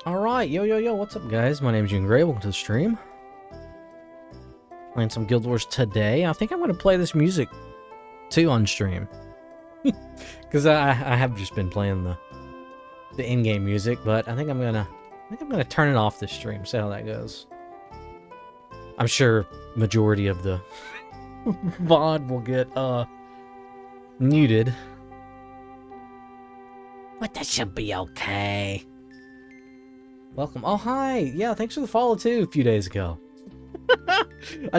Alright, yo, what's up guys? My name is Gray, welcome to the stream. Playing some Guild Wars today. I think I'm going to play this music too on stream. Because I have just been playing the in-game music, but I think I'm gonna turn it off this stream, see how that goes. I'm sure majority of the VOD will get muted. But that should be okay. Welcome. Oh, hi. Yeah, thanks for the follow, too, a few days ago.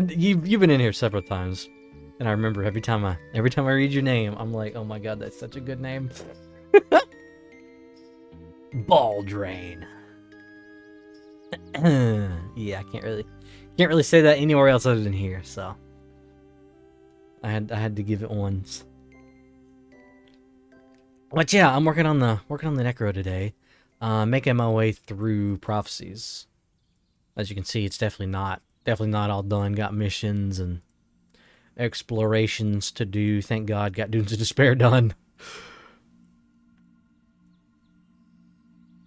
You've been in here several times. And I remember every time I read your name, I'm like, oh my god, that's such a good name. Ball Drain. Yeah, I can't really say that anywhere else other than here, so I had to give it once. But yeah, I'm working on the Necro today. Making my way through prophecies. As you can see, it's definitely not all done. Got missions and explorations to do. Thank God, got Dunes of Despair done.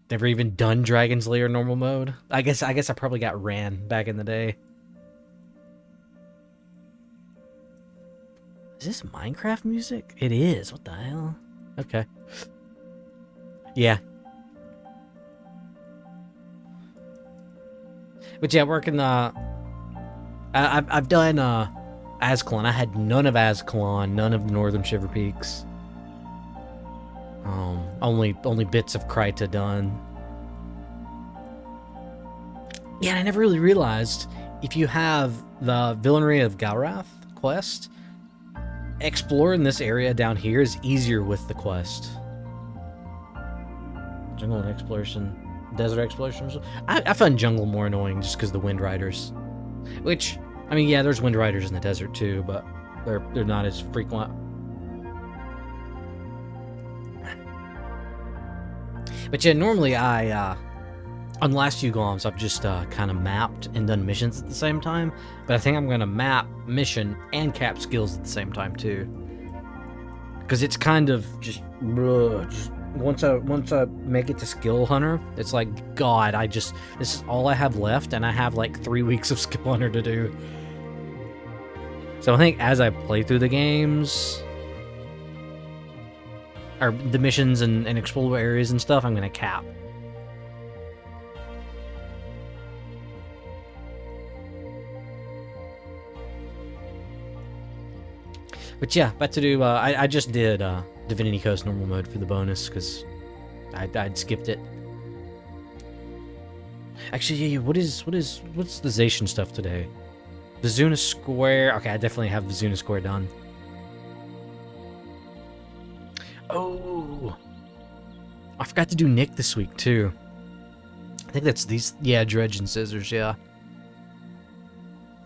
Never even done Dragon's Lair normal mode. I guess I probably got ran back in the day. Is this Minecraft music? It is. What the hell? Okay. Yeah. But yeah, working I've done Azcalon. I had none of Azcalon, none of the Northern Shiver Peaks. Only bits of Kryta done. Yeah, and I never really realized if you have the Villainy of Galrath quest, exploring this area down here is easier with the quest. Jungle exploration, desert exploration. I find jungle more annoying just because the Wind Riders. Which, I mean, yeah, there's Wind Riders in the desert too, but they're not as frequent. But yeah, normally on the last few GWAMMs, I've just kind of mapped and done missions at the same time. But I think I'm going to map, mission, and cap skills at the same time too. Because it's kind of just once I make it to Skill Hunter, it's like, God, this is all I have left, and I have like 3 weeks of Skill Hunter to do. So I think as I play through the games, or the missions and explore areas and stuff, I'm gonna cap. But yeah, about to do. I just did Divinity Coast normal mode for the bonus because I'd skipped it. Actually, yeah, what's the Zacian stuff today? Vizuna Square. Okay, I definitely have Vizuna Square done. Oh, I forgot to do Nick this week too. I think that's these. Yeah, Dredge and Scissors. Yeah.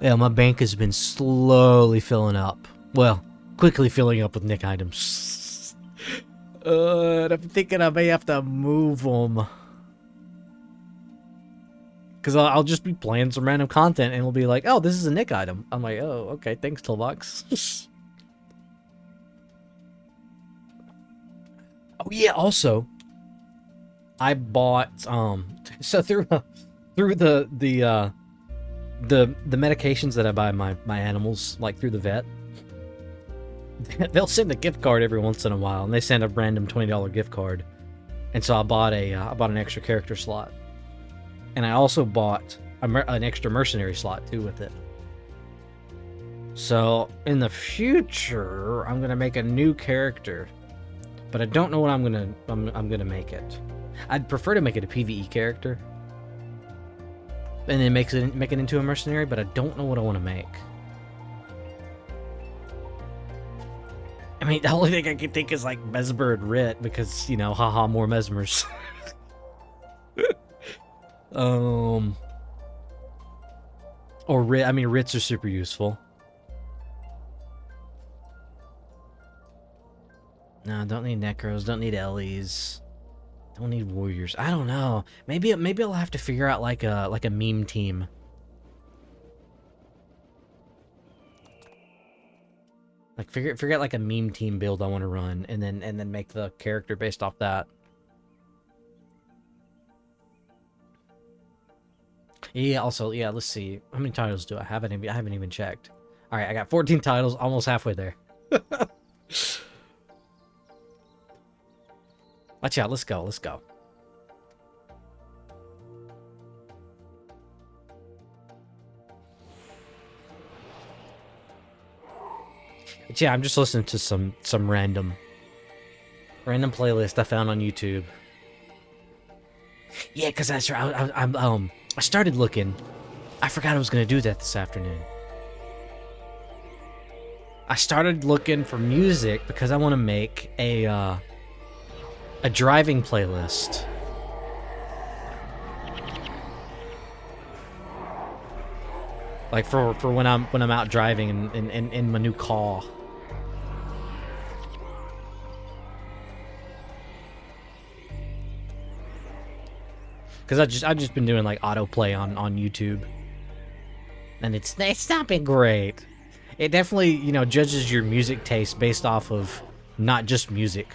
Yeah, my bank has been slowly filling up. Well, quickly filling up with Nick items. And I'm thinking I may have to move them. Because I'll just be playing some random content and it'll be like, oh, this is a Nick item. I'm like, oh, okay, thanks, Toolbox. Oh yeah, also, I bought so through the medications that I buy my animals, like through the vet, they'll send a gift card every once in a while, and they send a random $20 gift card. And so I bought an extra character slot, and I also bought an extra mercenary slot too with it. So in the future, I'm gonna make a new character, but I don't know what I'm gonna make it. I'd prefer to make it a PvE character, and then make it into a mercenary, but I don't know what I want to make. I mean, the only thing I can think is like Mesmer and Rit, because, you know, haha, more Mesmers. Or Rit. I mean, Rits are super useful. No, don't need Necros, don't need Ellies, don't need Warriors. I don't know. Maybe I'll have to figure out like a meme team. Like figure out like a meme team build I want to run, and then make the character based off that. Yeah, also, yeah, let's see. How many titles do I have? I haven't even checked. All right, I got 14 titles, almost halfway there. Watch out, let's go, let's go. But yeah, I'm just listening to some random playlist I found on YouTube. Yeah, cause that's right. I started looking. I forgot I was gonna do that this afternoon. I started looking for music because I want to make a driving playlist. Like for when I'm out driving in my new car. Cause I've just been doing like autoplay on YouTube. And it's not been great. It definitely, you know, judges your music taste based off of not just music.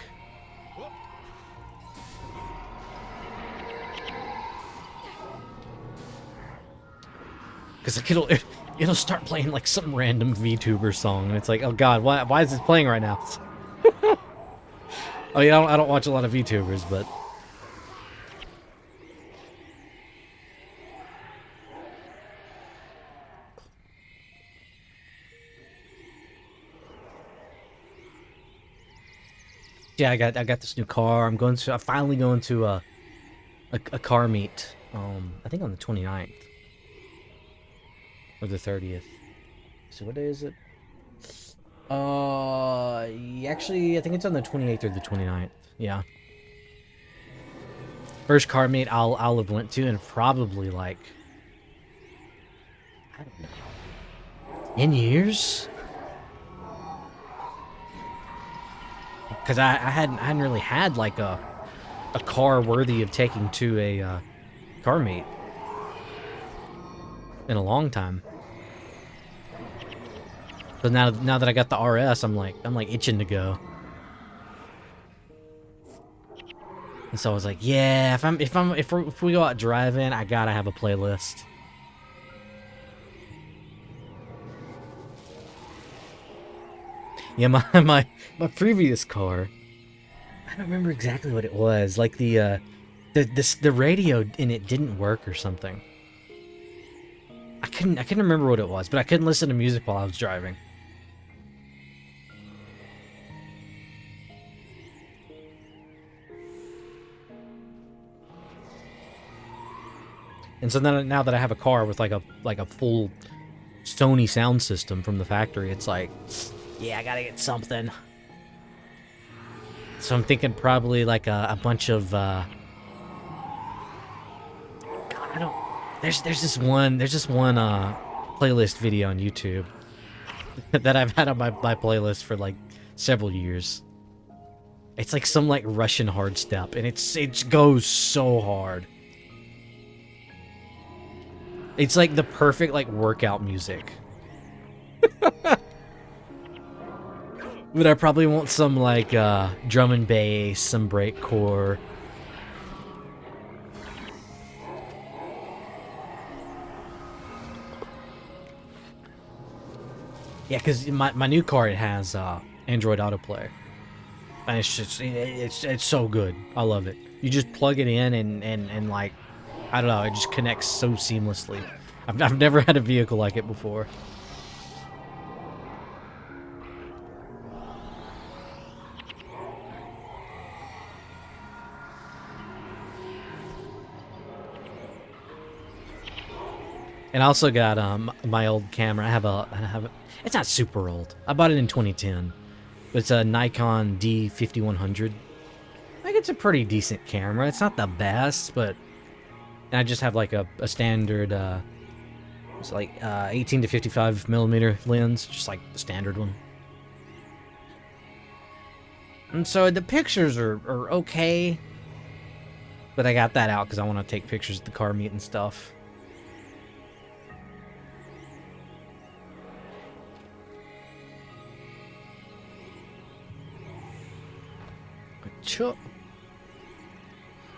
Because like it'll start playing like some random VTuber song, and it's like, oh god, why is this playing right now? Oh yeah, I don't watch a lot of VTubers, but yeah, I got this new car. I'm finally going to a car meet. I think on the 29th or the 30th. So what day is it? Actually, I think it's on the 28th or the 29th. Yeah. First car meet I'll have went to in probably like, I don't know, in years. Because I hadn't really had like a car worthy of taking to a car meet in a long time. But now that I got the RS, I'm like itching to go. And so I was like, yeah, if we go out driving, I gotta have a playlist. Yeah, my previous car, I don't remember exactly what it was. Like the radio in it didn't work or something. I couldn't remember what it was, but I couldn't listen to music while I was driving. And so then now that I have a car with like a full Sony sound system from the factory, it's like, yeah, I gotta get something. So I'm thinking probably like a bunch of God, I don't. There's this one playlist video on YouTube that I've had on my playlist for like several years. It's like some like Russian hardstep, and it goes so hard. It's like the perfect like workout music. But I probably want some like drum and bass, some breakcore. Yeah, because my new car, it has Android Autoplay. And it's just it's so good. I love it. You just plug it in and like, I don't know, it just connects so seamlessly. I've never had a vehicle like it before. And I also got my old camera. I have a it's not super old. I bought it in 2010. But it's a Nikon D5100. I think it's a pretty decent camera. It's not the best, but and I just have like a standard it's like 18 to 55 millimeter lens, just like the standard one. And so the pictures are okay, but I got that out because I want to take pictures at the car meet and stuff.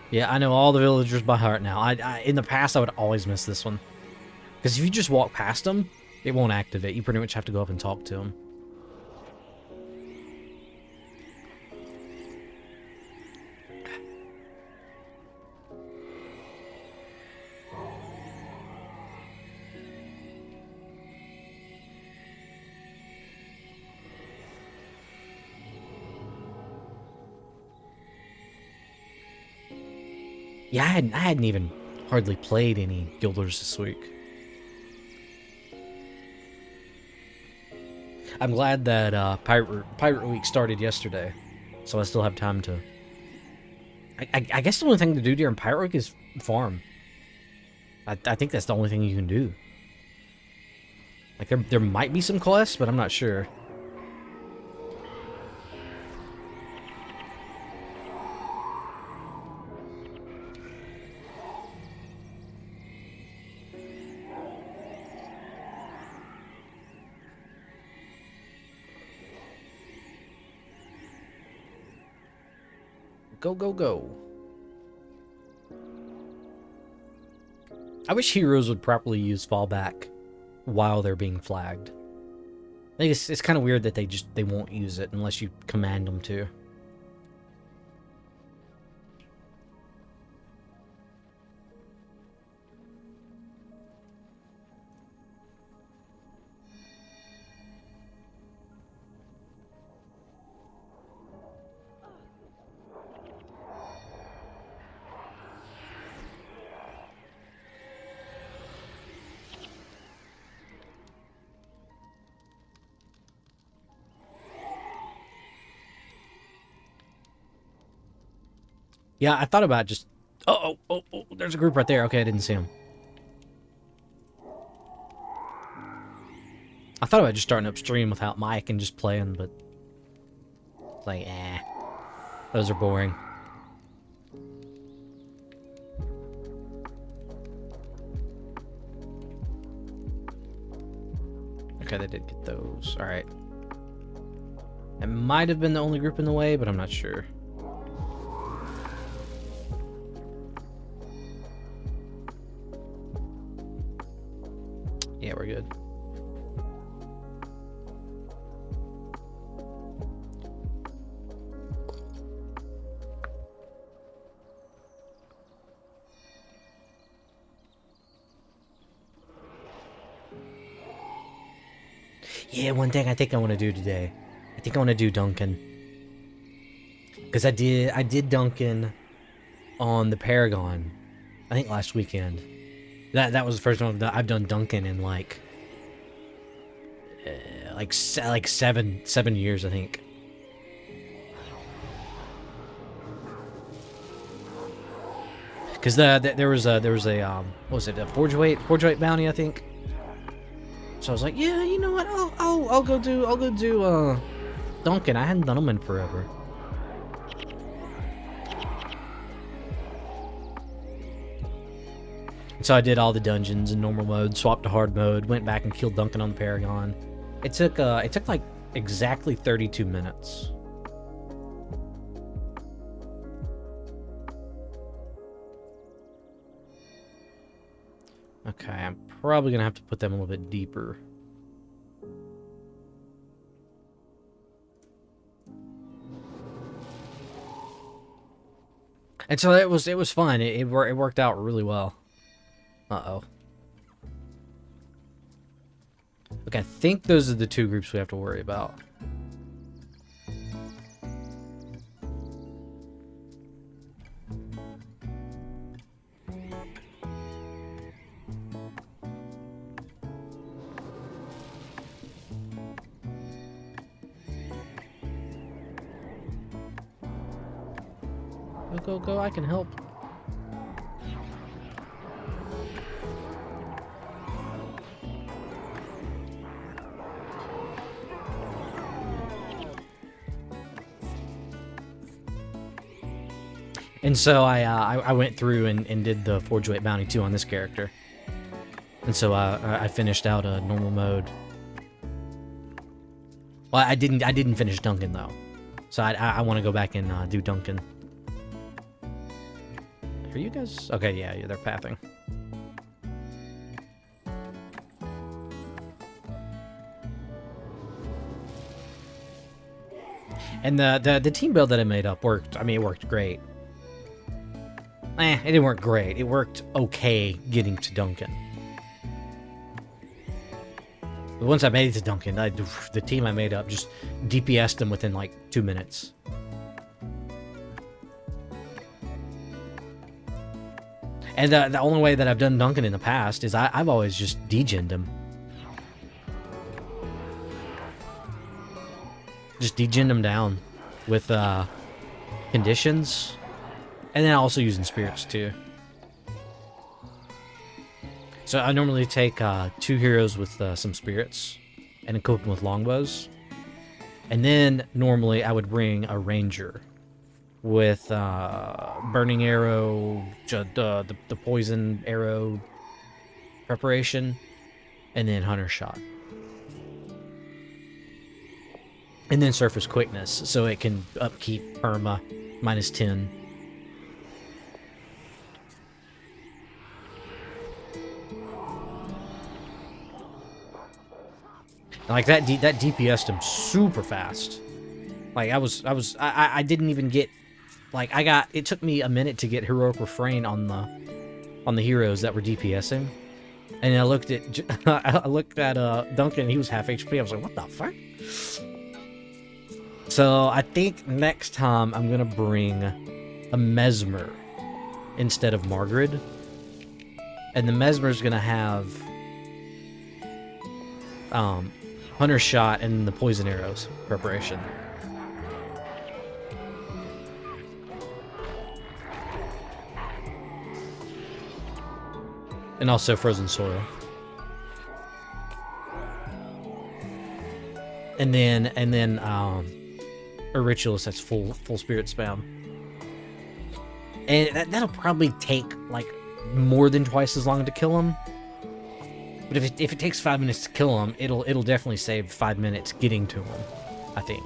Yeah, I know all the villagers by heart now. I in the past I would always miss this one. Because if you just walk past them, it won't activate. You pretty much have to go up and talk to them. Yeah, I hadn't even hardly played any Guilders this week. I'm glad that Pirate Week started yesterday, so I still have time to... I guess the only thing to do during Pirate Week is farm. I think that's the only thing you can do. Like, there might be some quests, but I'm not sure. Go, go, go. I wish heroes would properly use fallback while they're being flagged. I think it's kind of weird that they won't use it unless you command them to. Yeah, I thought about just... Oh, there's a group right there. Okay, I didn't see them. I thought about just starting upstream without mic and just playing, but... It's like, those are boring. Okay, they did get those. Alright. It might have been the only group in the way, but I'm not sure. Yeah, we're good. Yeah, one thing I think I want to do today. I think I want to do Duncan. Because I did Duncan on the Paragon, I think last weekend. That was the first time I've done Duncan in like seven years, I think. Because there was a what was it, a forge weight bounty, I think. So I was like, yeah, you know what, I'll go do Duncan. I hadn't done them in forever. So I did all the dungeons in normal mode, swapped to hard mode, went back and killed Duncan on the Paragon. It took like exactly 32 minutes. Okay, I'm probably gonna have to put them a little bit deeper. And so it was fun. It worked out really well. Uh-oh. Okay, I think those are the two groups we have to worry about. Go, I can help. And so I went through and did the Forge Weight Bounty 2 on this character. And so I finished out a normal mode. Well, I didn't finish Duncan though. So I want to go back and do Duncan. Are you guys... Okay, yeah, they're pathing. And the team build that I made up worked. I mean, it worked great. It didn't work great. It worked okay getting to Duncan. But once I made it to Duncan, the team I made up just DPS'd them within like 2 minutes. And the only way that I've done Duncan in the past is I've always just degen'd him. Just degen'd him down with conditions. And then also using spirits too. So I normally take 2 heroes with some spirits and equip them with longbows. And then normally I would bring a ranger with burning arrow, the poison arrow preparation, and then hunter shot. And then surface quickness, so it can upkeep perma -10. Like that DPS'd him super fast. Like I didn't even get, like it took me a minute to get heroic refrain on the heroes that were DPSing, and I looked at Duncan, and he was half HP. I was like, what the fuck? So I think next time I'm gonna bring a Mesmer instead of Margaret, and the Mesmer's gonna have hunter shot and the poison arrows preparation. And also frozen soil. And then a ritualist that's full spirit spam. And that'll probably take like more than twice as long to kill him. But if it takes 5 minutes to kill him, it'll definitely save 5 minutes getting to him, I think.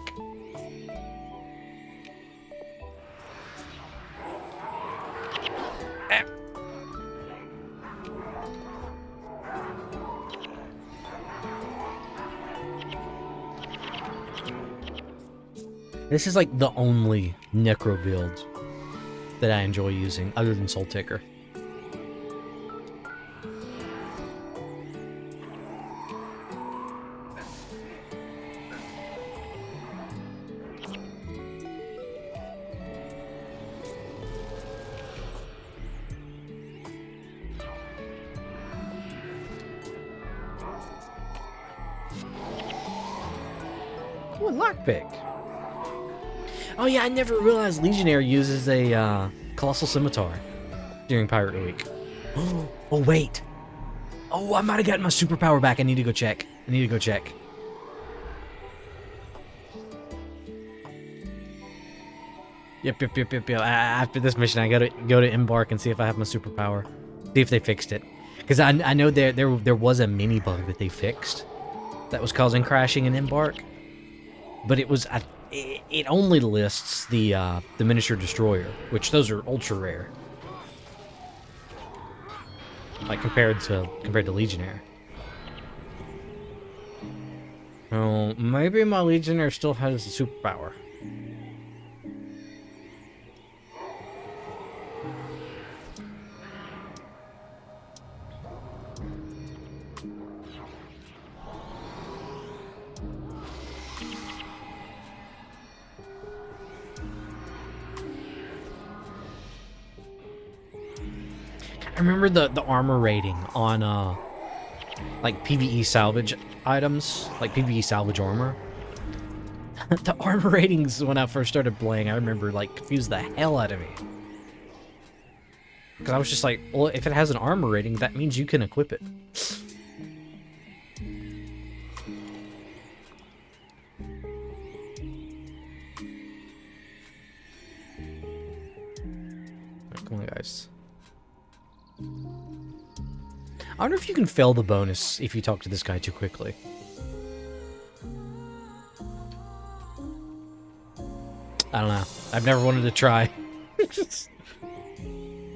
This is like the only Necro build that I enjoy using, other than Soul Ticker. Ooh, a lockpick. Oh yeah, I never realized Legionnaire uses a Colossal Scimitar during Pirate Week. Oh wait. Oh, I might have gotten my superpower back. I need to go check. Yep. After this mission, I gotta go to Embark and see if I have my superpower. See if they fixed it. Because I know there was a mini bug that they fixed that was causing crashing in Embark. But it was it only lists the miniature destroyer, which those are ultra rare. Like compared to Legionnaire. Oh, maybe my Legionnaire still has the superpower. I remember the armor rating on like PvE salvage items, like PvE salvage armor. The armor ratings when I first started playing, I remember like confused the hell out of me. Because I was just like, well, if it has an armor rating, that means you can equip it. Right, come on, guys. I wonder if you can fail the bonus if you talk to this guy too quickly. I don't know. I've never wanted to try.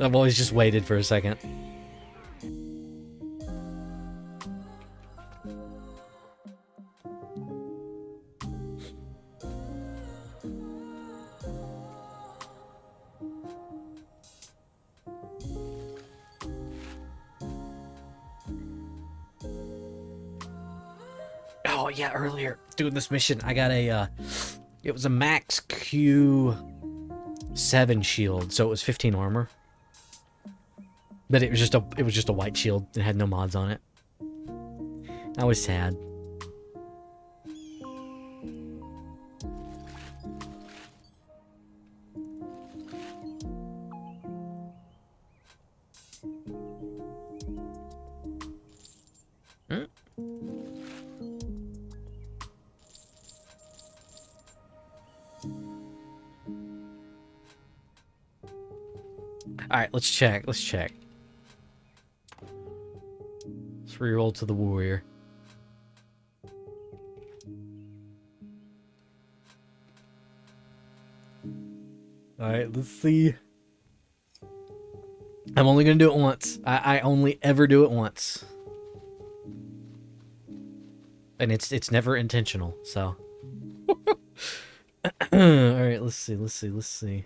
I've always just waited for a second. Oh yeah, earlier doing this mission, I got a it was a max Q7 shield, so it was 15 armor. But it was just a white shield. It had no mods on it. I was sad. Alright, let's check. Let's check. Let's reroll to the warrior. Alright, let's see. I'm only gonna do it once. I only ever do it once. And it's never intentional, so. Alright, let's see.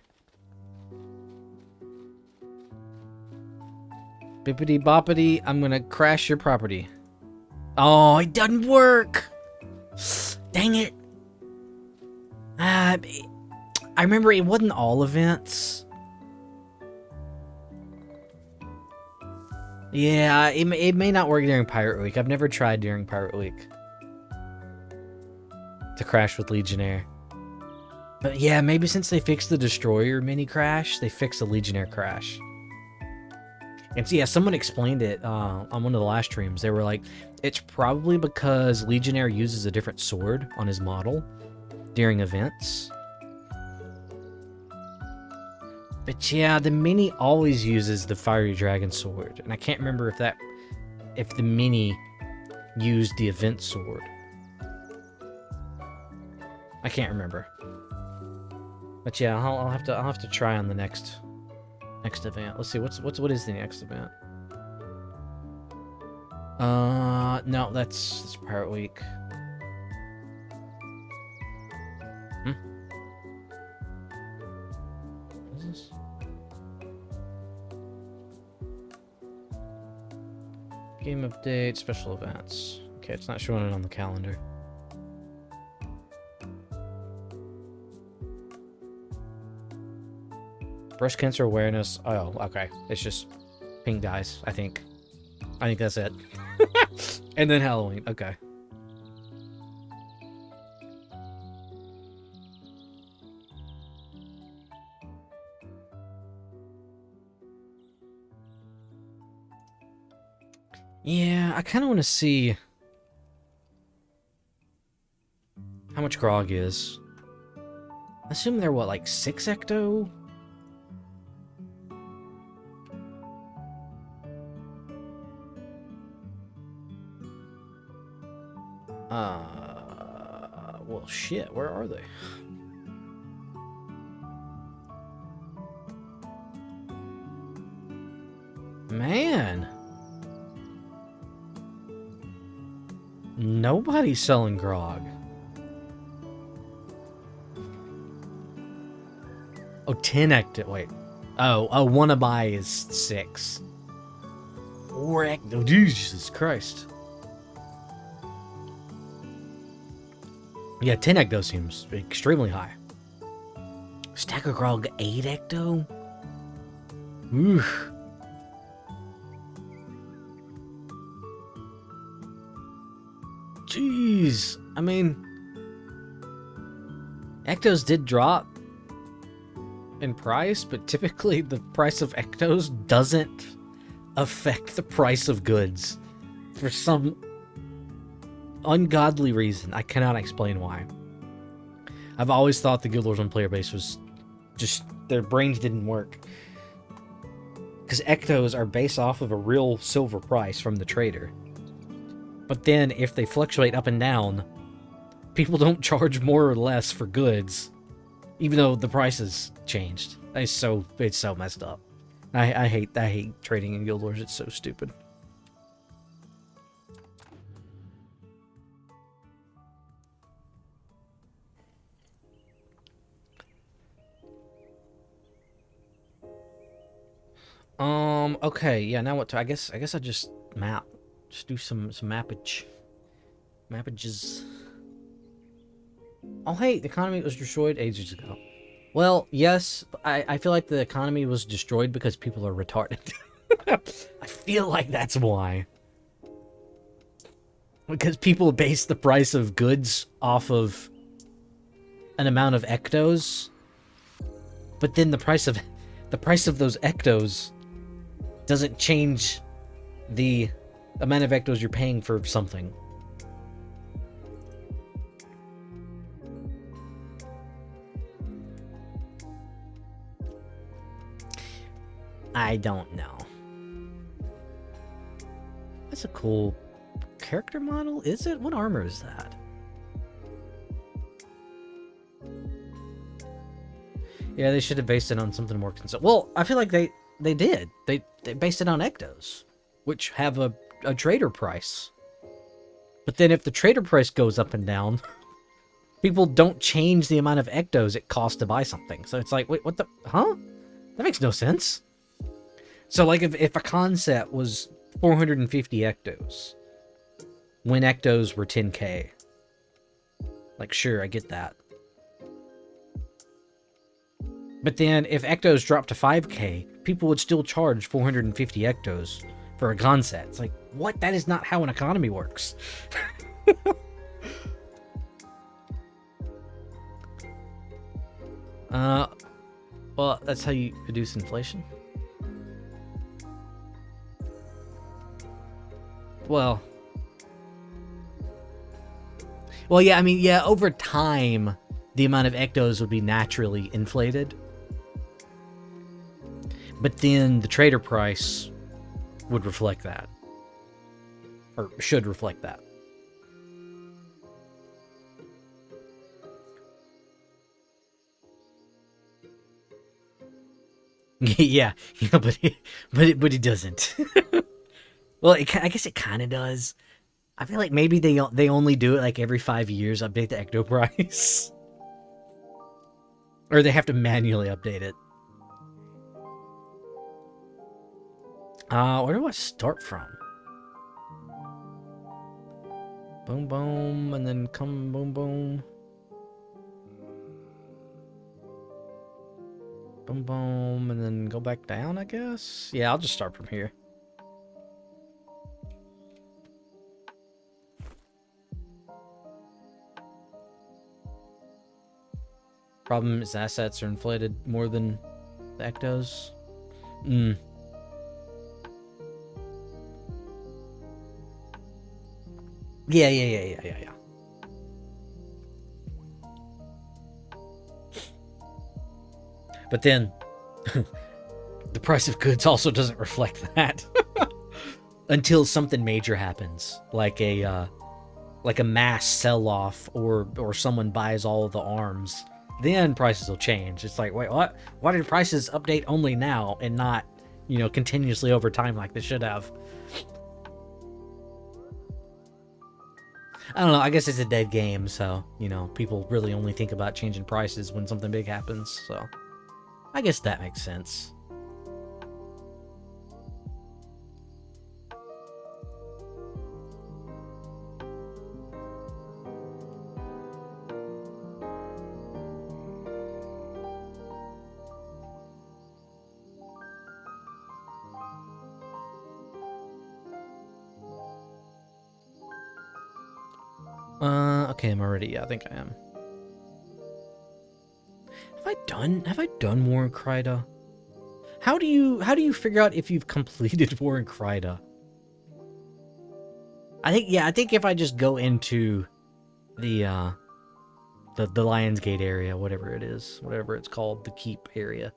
Bippity boppity, I'm gonna crash your property. Oh, it doesn't work! Dang it! I remember it wasn't all events. Yeah, it may not work during Pirate Week. I've never tried during Pirate Week to crash with Legionnaire. But yeah, maybe since they fixed the Destroyer mini crash, they fixed the Legionnaire crash. And so, yeah, someone explained it on one of the last streams. They were like, it's probably because Legionnaire uses a different sword on his model during events. But yeah, the mini always uses the Fiery Dragon sword. And I can't remember if the mini used the event sword. I can't remember. But yeah, I'll have to try on the next event. Let's see, what is the next event? No, that's Pirate Week. What is this? Game update, special events. Okay, it's not showing it on the calendar. Breast cancer awareness. Oh, okay. It's just pink guys, I think. I think that's it. And then Halloween. Okay. Yeah, I kind of want to see how much Grog is. I assume they're, what, like 6 ecto? Well, shit, where are they? Man. Nobody's selling Grog. Oh, 10 ecto. Wait. Oh, one of my is 6. 4 ecto. Jesus Christ. Yeah, 10 ecto seems extremely high. Stack of Grog 8 ecto? Oof. Jeez. I mean, ectos did drop in price, but typically the price of ectos doesn't affect the price of goods. For some ungodly reason. I cannot explain why. I've always thought the Guild Wars 1 player base was just, their brains didn't work. Because ectos are based off of a real silver price from the trader. But then, if they fluctuate up and down, people don't charge more or less for goods, even though the prices changed. It's so messed up. I hate trading in Guild Wars. It's so stupid. Okay, yeah, now what to, I guess I just map. Just do some mappage. Mappages. Oh, hey, the economy was destroyed ages ago. Well, yes, I feel like the economy was destroyed because people are retarded. I feel like that's why. Because people base the price of goods off of an amount of ectos, but then the price of those ectos doesn't change the amount of ectos you're paying for something. I don't know. That's a cool character model, is it? What armor is that? Yeah, they should have based it on something more consistent. Well, I feel like they did. They based it on ectos, which have a trader price. But then if the trader price goes up and down, people don't change the amount of ectos it costs to buy something. So it's like, wait, what the... Huh? That makes no sense. So, like, if a concept was 450 ectos, when ectos were 10k, like, sure, I get that. But then, if ectos dropped to 5k, people would still charge 450 ectos for a concept. It's like, what? That is not how an economy works. Well, that's how you reduce inflation. Well, yeah, I mean, yeah, over time, the amount of ectos would be naturally inflated. But then the trader price would reflect that. Or should reflect that. Yeah, but it doesn't. Well, I guess it kind of does. I feel like maybe they only do it like every 5 years, update the ecto price. Or they have to manually update it. Where do I start from? Boom, boom, and then come boom, boom. Boom, boom, and then go back down, I guess? Yeah, I'll just start from here. Problem is assets are inflated more than the ectos. Yeah. But then, the price of goods also doesn't reflect that. Until something major happens. Like a mass sell-off or someone buys all of the arms. Then prices will change. It's like, wait, what? Why did prices update only now and not, continuously over time like they should have? I don't know. I guess it's a dead game, so, people really only think about changing prices when something big happens, so I guess that makes sense. Okay, I'm already, yeah, I think I am. Have I done War in Kryda? How do you figure out if you've completed War in Kryda? I think if I just go into the Lion's Gate area, whatever it's called, the keep area.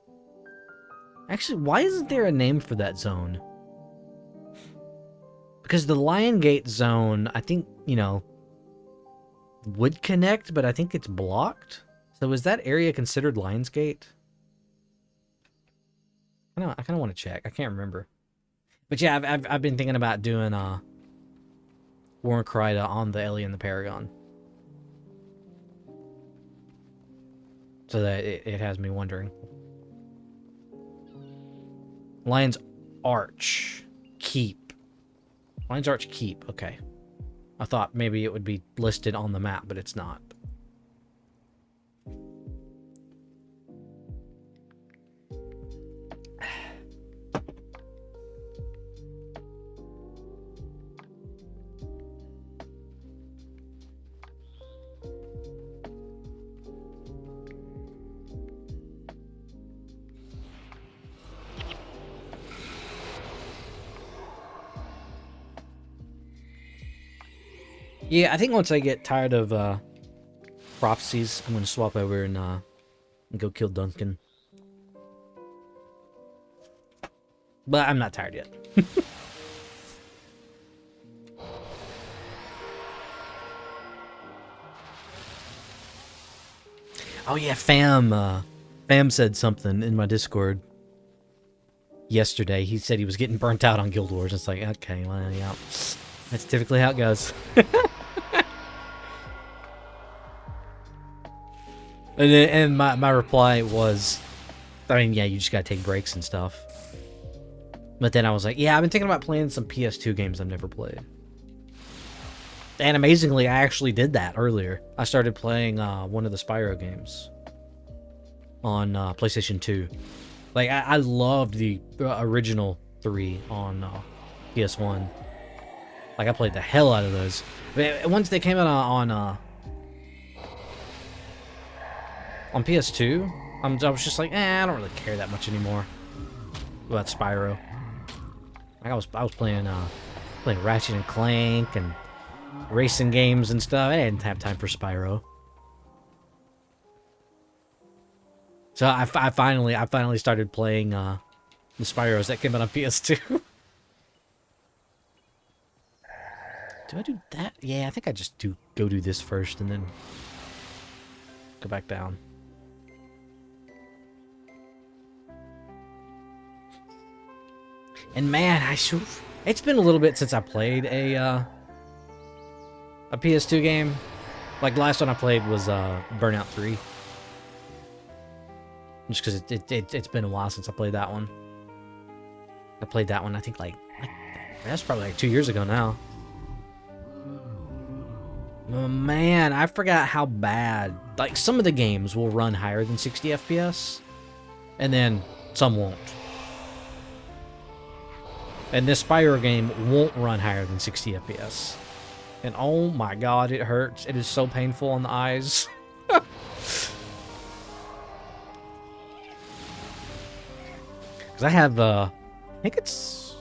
Actually, why isn't there a name for that zone? Because the Lion Gate zone, I think, would connect, but I think it's blocked. So is that area considered Lion's Gate? I kind of want to check. I can't remember. But yeah, I've been thinking about doing War in Kryda on the Ellie and the Paragon. So that it has me wondering. Lion's Arch Keep. Lion's Arch Keep, okay. I thought maybe it would be listed on the map, but it's not. Yeah, I think once I get tired of prophecies, I'm gonna swap over and go kill Duncan. But I'm not tired yet. Oh yeah, Fam said something in my Discord yesterday. He said he was getting burnt out on Guild Wars. It's like, okay, well, yeah, that's typically how it goes. And my reply was, I mean, yeah, you just gotta take breaks and stuff. But then I was like, yeah, I've been thinking about playing some PS2 games I've never played. And amazingly, I actually did that earlier. I started playing one of the Spyro games on PlayStation 2. Like, I loved the original 3 on PS1. Like, I played the hell out of those. But once they came out on PS2, I was just like, I don't really care that much anymore about Spyro. Like, I was playing Ratchet and Clank and racing games and stuff. I didn't have time for Spyro. So I finally started playing the Spyros that came out on PS2. Do I do that? Yeah, I think I just go do this first and then go back down. And man, it's been a little bit since I played a PS2 game. Like, the last one I played was Burnout 3. Just because it's been a while since I played that one. I played that one, I think, like that's probably like 2 years ago now. Oh, man, I forgot how bad. Like, some of the games will run higher than 60 FPS, and then some won't. And this Spyro game won't run higher than 60 FPS. And oh my god, it hurts. It is so painful on the eyes. Because I have, I think it's...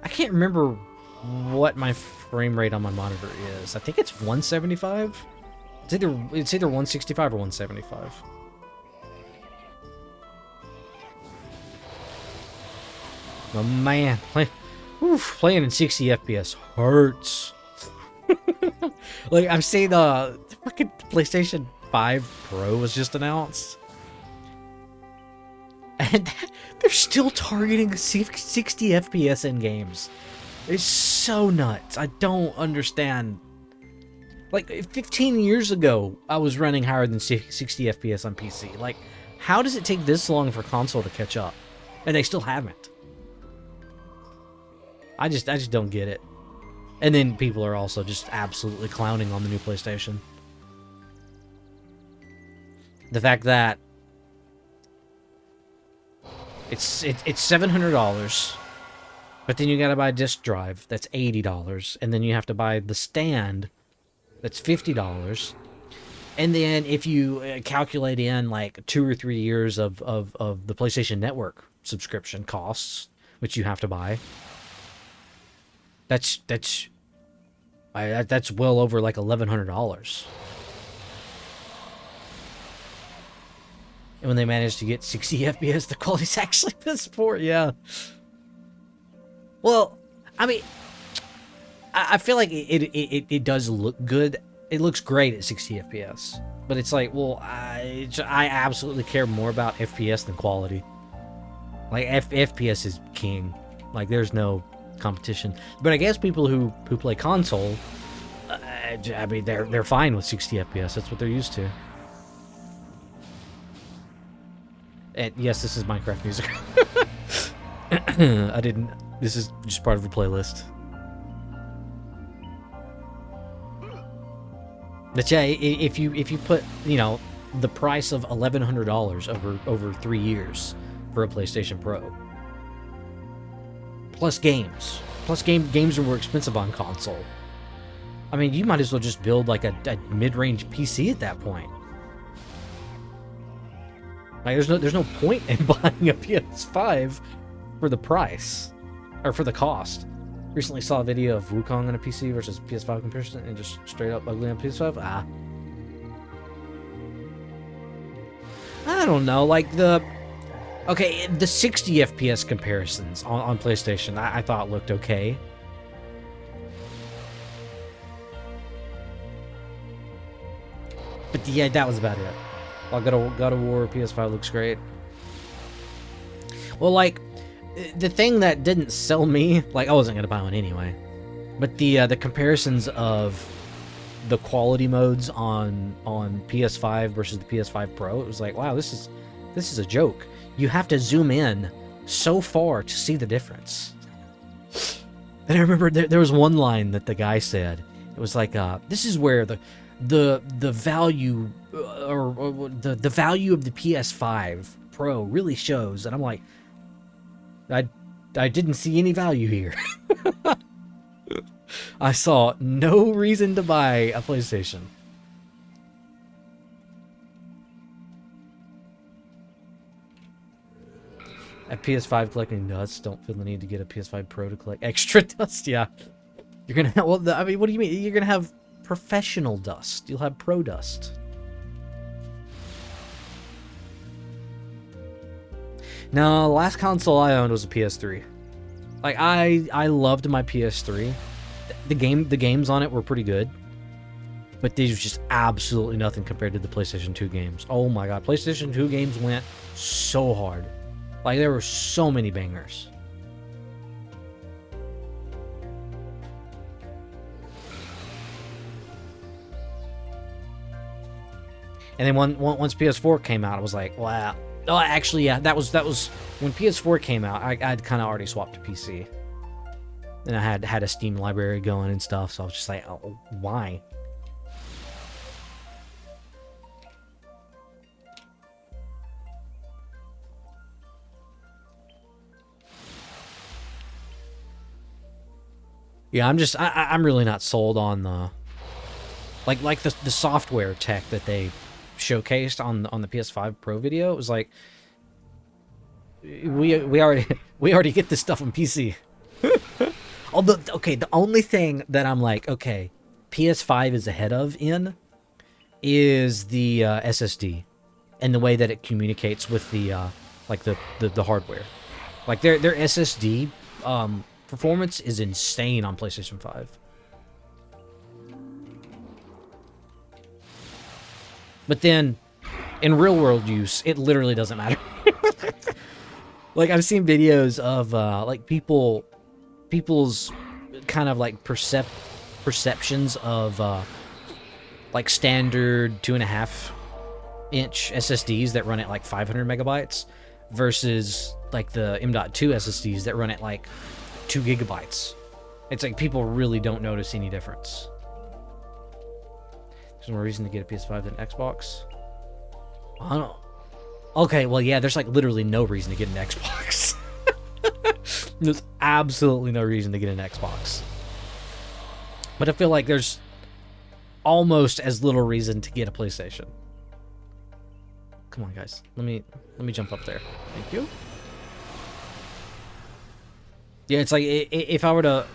I can't remember what my frame rate on my monitor is. I think it's 175? It's either 165 or 175. Oh man, playing in 60 FPS hurts. Like, I've seen the fucking PlayStation 5 Pro was just announced, and they're still targeting 60 FPS in games. It's so nuts. I don't understand. Like, 15 years ago, I was running higher than 60 FPS on PC. Like, how does it take this long for console to catch up? And they still haven't. I just don't get it. And then people are also just absolutely clowning on the new PlayStation. The fact that it's $700, but then you gotta buy a disc drive, that's $80, and then you have to buy the stand, that's $50. And then if you calculate in like 2 or 3 years of the PlayStation Network subscription costs, which you have to buy, that's well over like $1,100. And when they manage to get 60 FPS, the quality's actually piss poor. Yeah. Well, I mean, I feel like it does look good. It looks great at 60 FPS. But it's like, well, I absolutely care more about FPS than quality. Like, FPS is king. Like, there's no competition. But I guess people who play console, I mean, they're fine with 60 FPS. That's what they're used to. And yes, this is Minecraft music. This is just part of the playlist. But yeah, if you put, you know, the price of $1,100 over 3 years for a PlayStation Pro, plus games, games are more expensive on console. I mean, you might as well just build like a mid-range PC at that point. Like, there's no point in buying a PS5 for the price, or for the cost. Recently saw a video of Wukong on a PC versus PS5 comparison and just straight up ugly on PS5. Ah. I don't know, like the 60 FPS comparisons on PlayStation, I thought looked okay. But yeah, that was about it. Well, God of War PS5 looks great. Well, like, the thing that didn't sell me, like, I wasn't gonna buy one anyway, but the comparisons of the quality modes on PS5 versus the PS5 Pro, it was like, wow, this is a joke. You have to zoom in so far to see the difference. And I remember there was one line that the guy said. It was like, this is where the value or the value of the PS5 Pro really shows. And I'm like, I didn't see any value here. I saw no reason to buy a PlayStation. At PS5 collecting dust, don't feel the need to get a PS5 Pro to collect extra dust. Yeah, you're gonna have, well, I mean, what do you mean? You're gonna have professional dust. You'll have pro dust. No, the last console I owned was a PS3. Like, I loved my PS3. The games on it were pretty good, but these were just absolutely nothing compared to the PlayStation 2 games. Oh my god, PlayStation 2 games went so hard. Like, there were so many bangers. And then once PS4 came out, I was like, wow. Oh, actually, yeah, that was when PS4 came out. I'd kind of already swapped to PC, and I had a Steam library going and stuff. So I was just like, oh, why? Yeah, I'm really not sold on the like the software tech that they showcased on the PS5 Pro video. It was like, we already get this stuff on PC. Although, okay, the only thing that I'm like, okay, PS5 is ahead of in is the SSD and the way that it communicates with the like the hardware. Like their SSD performance is insane on PlayStation 5. But then, in real-world use, it literally doesn't matter. Like, I've seen videos of, like, people's kind of, like, perceptions of, like, standard 2.5-inch SSDs that run at, like, 500 megabytes versus, like, the M.2 SSDs that run at, like, 2 gigabytes. It's like people really don't notice any difference. There's no reason to get a PS5 than Xbox. I don't. Okay, well, yeah, there's like literally no reason to get an Xbox. There's absolutely no reason to get an Xbox. But I feel like there's almost as little reason to get a PlayStation. Come on, guys. Let me jump up there. Thank you. Yeah, it's like if I were to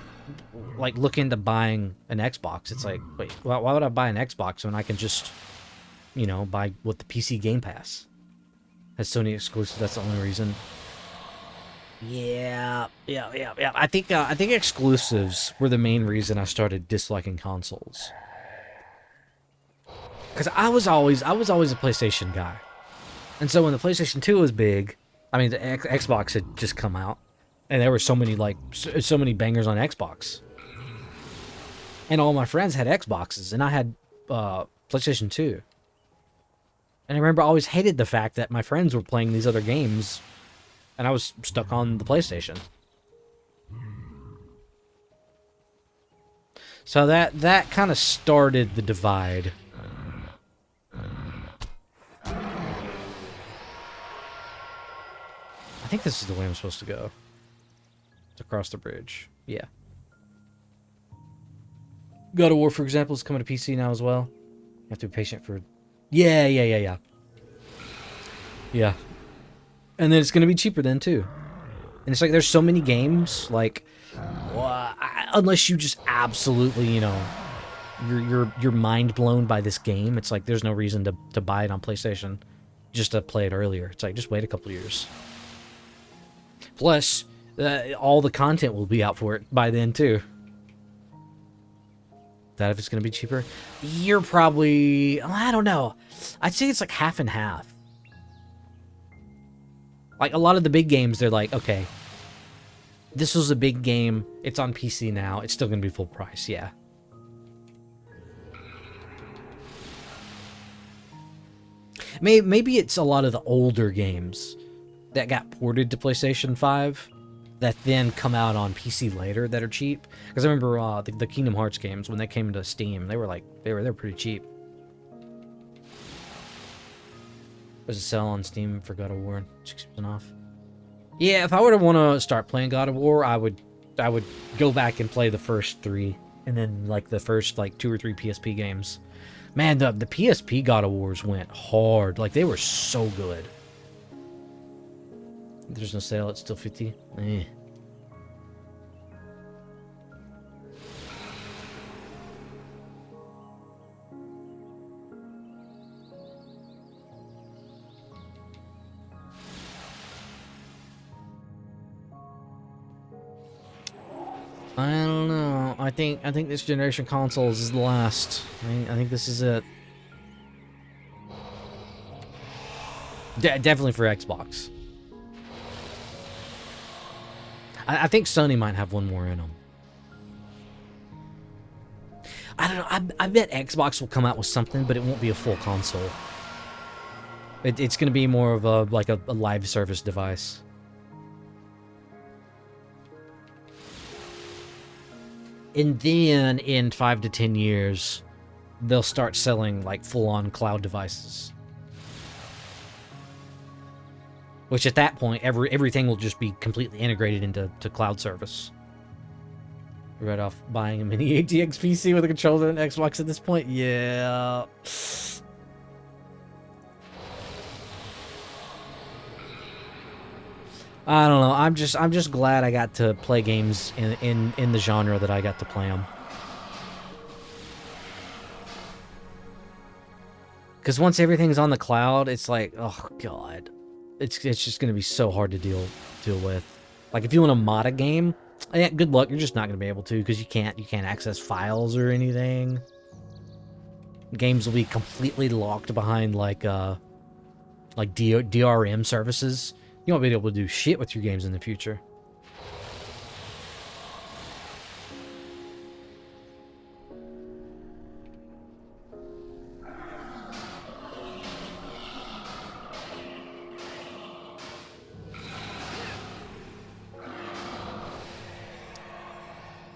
like look into buying an Xbox, it's like, wait, why would I buy an Xbox when I can just, you know, buy what the PC Game Pass has Sony exclusive? That's the only reason. Yeah. I think exclusives were the main reason I started disliking consoles. Because I was always a PlayStation guy, and so when the PlayStation 2 was big, I mean the Xbox had just come out. And there were so many bangers on Xbox. And all my friends had Xboxes, and I had PlayStation 2. And I remember I always hated the fact that my friends were playing these other games, and I was stuck on the PlayStation. So that kind of started the divide. I think this is the way I'm supposed to go. Across the bridge. Yeah. God of War, for example, is coming to PC now as well. You have to be patient for... Yeah. Yeah. And then it's going to be cheaper then, too. And it's like there's so many games, like, unless you just absolutely, you know, you're mind blown by this game, it's like there's no reason to buy it on PlayStation just to play it earlier. It's like, just wait a couple years. Plus, all the content will be out for it by then, too. That if it's going to be cheaper? You're probably... I don't know. I'd say it's like half and half. Like, a lot of the big games, they're like, okay, this was a big game. It's on PC now. It's still going to be full price, yeah. Maybe it's a lot of the older games that got ported to PlayStation 5 that then come out on PC later that are cheap. Because I remember the Kingdom Hearts games, when they came to Steam, they were pretty cheap. There's a sale on Steam for God of War, 60% off. Yeah, if I were to want to start playing God of War, I would go back and play the first 3, and then like the first like 2 or 3 PSP games. Man, the PSP God of Wars went hard. Like, they were so good. There's no sale, it's still 50. Eh. I don't know. I think this generation consoles is the last. I think this is it. Definitely for Xbox. I think Sony might have one more in them. I don't know. I bet Xbox will come out with something, but it won't be a full console. It's going to be more of a live service device. And then in 5 to 10 years, they'll start selling like full-on cloud devices. Which at that point, everything will just be completely integrated into cloud service. Right off buying a mini ATX PC with a controller and Xbox at this point? Yeah. I don't know. I'm just glad I got to play games in the genre that I got to play them. Because once everything's on the cloud, it's like, oh god, it's just gonna be so hard to deal with. Like, if you want to mod a game, yeah, good luck. You're just not gonna be able to, because you can't access files or anything. Games will be completely locked behind like DRM services. You won't be able to do shit with your games in the future.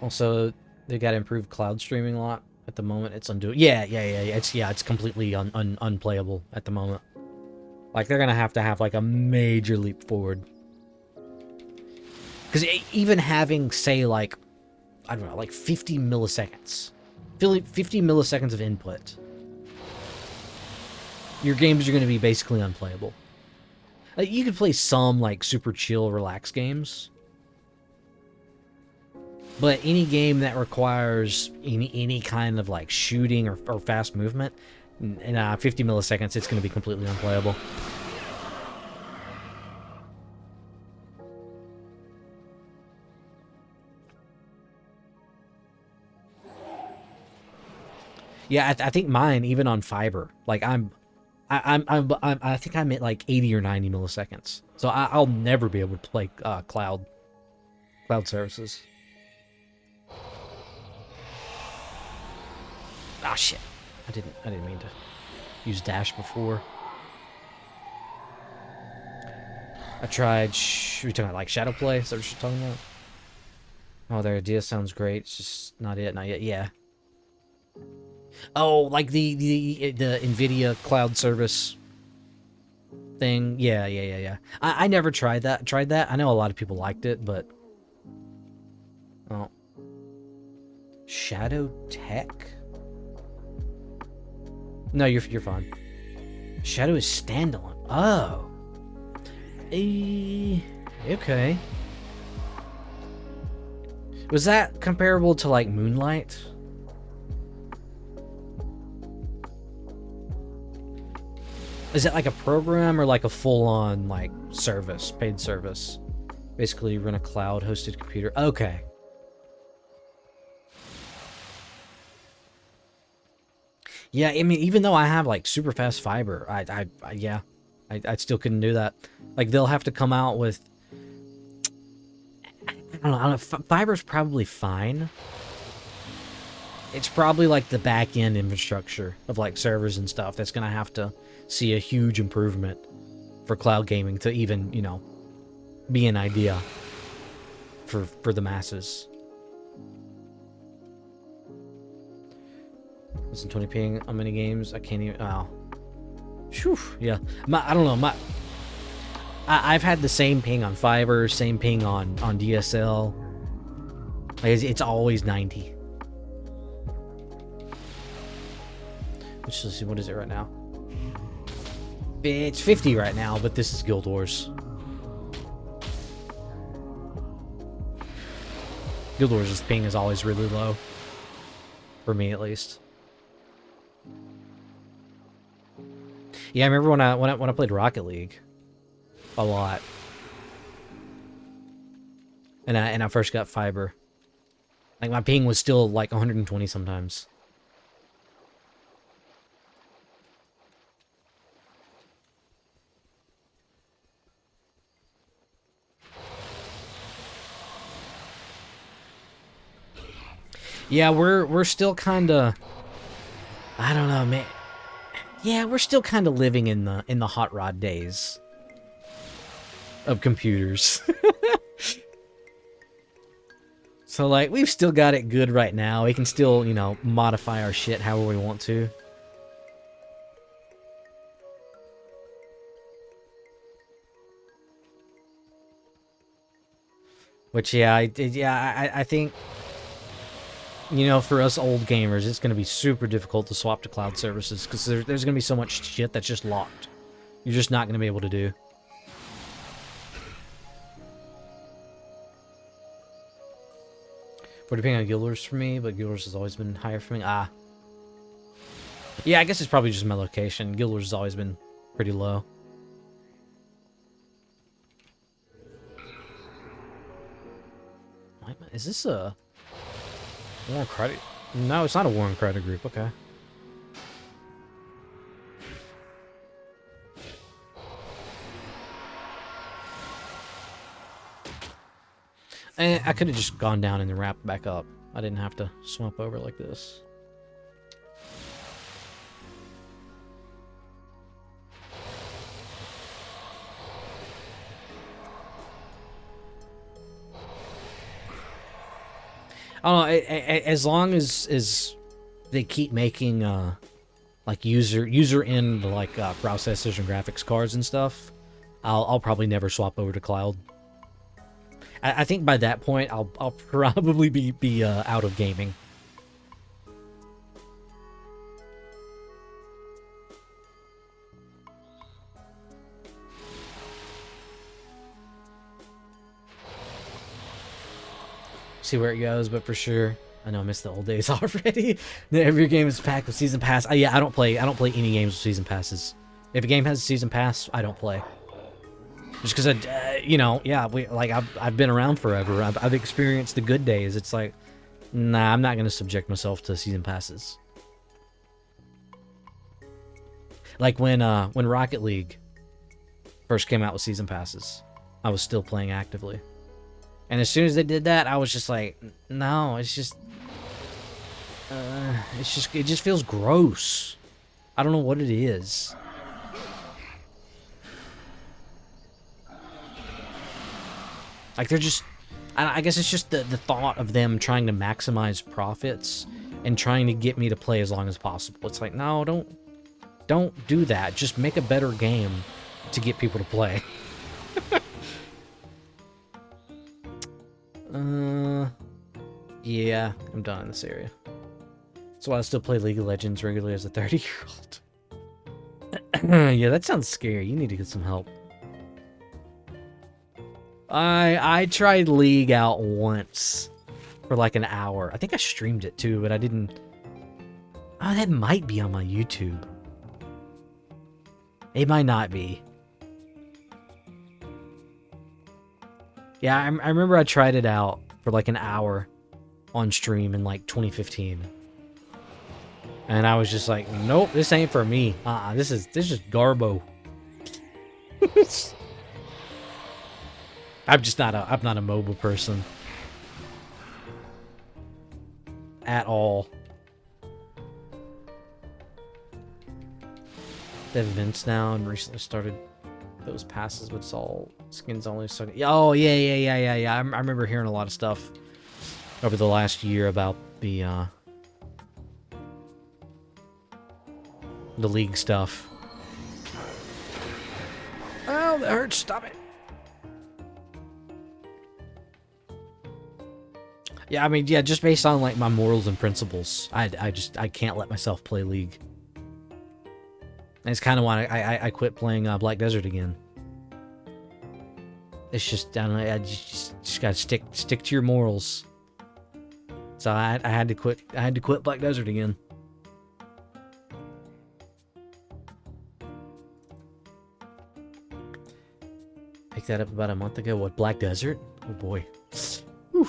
Also, they got improved cloud streaming a lot. At the moment, it's undoable. Yeah. It's completely unplayable at the moment. Like, they're gonna have to have like a major leap forward. Because even having, say, like, I don't know, like 50 milliseconds. 50 milliseconds of input. Your games are going to be basically unplayable. Like, you could play some, like, super chill, relaxed games. But any game that requires any kind of, like, shooting or fast movement, in 50 milliseconds, it's going to be completely unplayable. Yeah, I think mine, even on fiber, like I think I'm at like 80 or 90 milliseconds. So I'll never be able to play cloud services. Ah, shit! I didn't mean to use dash before. I tried. We talking about like shadow play? Is that what you're talking about? Oh, their idea sounds great. It's just not yet. Yeah. Oh, like the NVIDIA cloud service thing. Yeah. I never tried that. I know a lot of people liked it, but oh, Shadow Tech. No, you're fine. Shadow is standalone. Oh, okay. Was that comparable to like Moonlight? Is it like a program or like a full-on like service, paid service? Basically, you run a cloud-hosted computer. Okay. Yeah, I mean, even though I have like super fast fiber, I still couldn't do that. Like they'll have to come out with, I don't know, fiber's probably fine. It's probably like the back end infrastructure of like servers and stuff that's gonna have to see a huge improvement for cloud gaming to even, you know, be an idea for the masses. Listen, 20 ping on many games. I can't even. Oh, whew, yeah. I don't know. I've had the same ping on fiber, same ping on DSL. Like, it's always 90. Let's see, what is it right now? It's 50 right now, but this is Guild Wars. Guild Wars' ping is always really low. For me, at least. Yeah, I remember when I played Rocket League a lot. And I first got fiber. Like my ping was still like 120 sometimes. Yeah, we're still kind of, I don't know, man. Yeah, we're still kind of living in the hot rod days of computers. So like we've still got it good right now. We can still, you know, modify our shit however we want to. Which yeah, I think, you know, for us old gamers, it's going to be super difficult to swap to cloud services because there's going to be so much shit that's just locked. You're just not going to be able to do. 40 ping on Guild Wars for me, but Guild Wars has always been higher for me. Ah. Yeah, I guess it's probably just my location. Guild Wars has always been pretty low. Is this a Warren Credit? No, it's not a Warren Credit group. Okay. I could have just gone down and then wrapped back up. I didn't have to swap over like this. I don't know, as long as they keep making like user end like processors and graphics cards and stuff, I'll probably never swap over to cloud. I think by that point I'll probably be out of gaming. See where it goes, but for sure, I know I missed the old days already. Every game is packed with season pass. Yeah, I don't play any games with season passes. If a game has a season pass, I don't play. Just because you know, yeah, I've been around forever. I've experienced the good days. It's like, nah, I'm not gonna subject myself to season passes. Like when Rocket League first came out with season passes, I was still playing actively. And as soon as they did that, I was just like, no, it just feels gross. I don't know what it is. Like they're just, I guess it's just the thought of them trying to maximize profits and trying to get me to play as long as possible. It's like, no, don't do that. Just make a better game to get people to play. Yeah, I'm done in this area. That's why I still play League of Legends regularly as a 30-year-old. Yeah, that sounds scary. You need to get some help. I tried League out once for like an hour. I think I streamed it too, but I didn't. Oh, that might be on my YouTube. It might not be. Yeah, I remember I tried it out for like an hour on stream in like 2015. And I was just like, nope, this ain't for me. This is garbo. I'm not a mobile person. At all. They have events now and recently started those passes, but it's all skins only. So, oh, yeah. I remember hearing a lot of stuff over the last year about the league stuff. Oh, that hurts. Stop it. Yeah, I mean, yeah, just based on like my morals and principles, I can't let myself play League. And it's kind of why I quit playing Black Desert again. It's just, I don't know, I just gotta stick to your morals. So I had to quit. I had to quit Black Desert again. Picked that up about a month ago. What, Black Desert? Oh boy. Whew.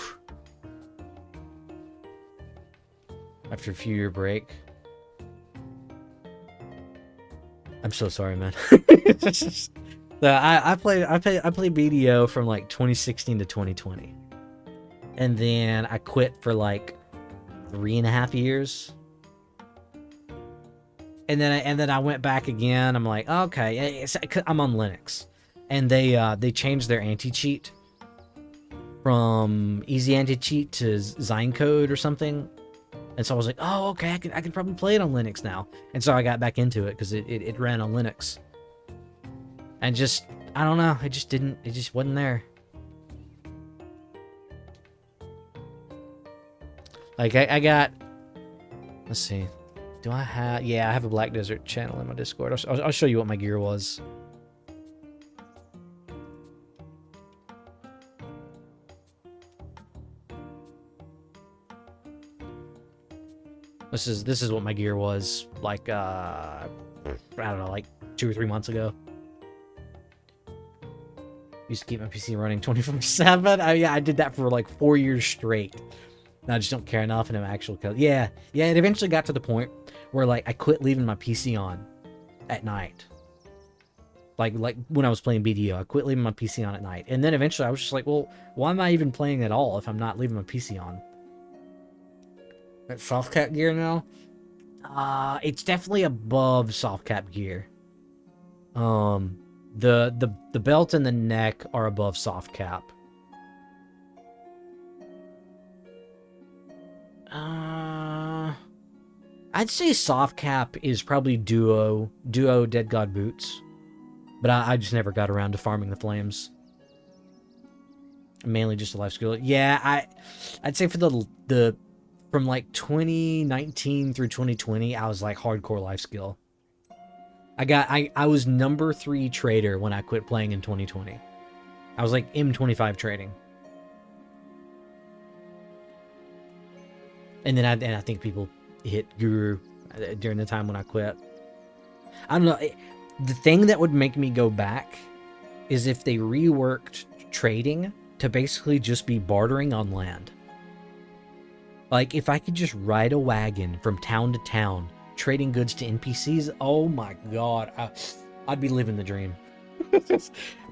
After a few year break. I'm so sorry, man. I played BDO from like 2016 to 2020. And then I quit for like 3.5 years. And then I went back again. I'm like, okay, I'm on Linux. And they changed their anti-cheat from easy anti-cheat to Zyme-code or something. And so I was like, oh, okay, I can probably play it on Linux now. And so I got back into it because it ran on Linux. And just, I don't know, it just wasn't there. Like, I got, let's see, do I have, yeah, I have a Black Desert channel in my Discord. I'll show you what my gear was. This is what my gear was like, I don't know, like 2 or 3 months ago. Used to keep my PC running 24/7. Yeah, I did that for like 4 years straight. And I just don't care enough in an actual code. Yeah, it eventually got to the point where like I quit leaving my PC on at night. Like when I was playing BDO, I quit leaving my PC on at night. And then eventually I was just like, well, why am I even playing at all if I'm not leaving my PC on? That soft cap gear now? It's definitely above soft cap gear. The belt and the neck are above soft cap. I'd say soft cap is probably duo Dead God boots, but I just never got around to farming the flames. Mainly just a life skill. Yeah, I'd say for the from like 2019 through 2020, I was like hardcore life skill. I was number 3 trader when I quit playing in 2020. I was like M25 trading. And then I think people hit Guru during the time when I quit. I don't know. The thing that would make me go back is if they reworked trading to basically just be bartering on land. Like, if I could just ride a wagon from town to town, trading goods to NPCs, oh my god, I'd be living the dream.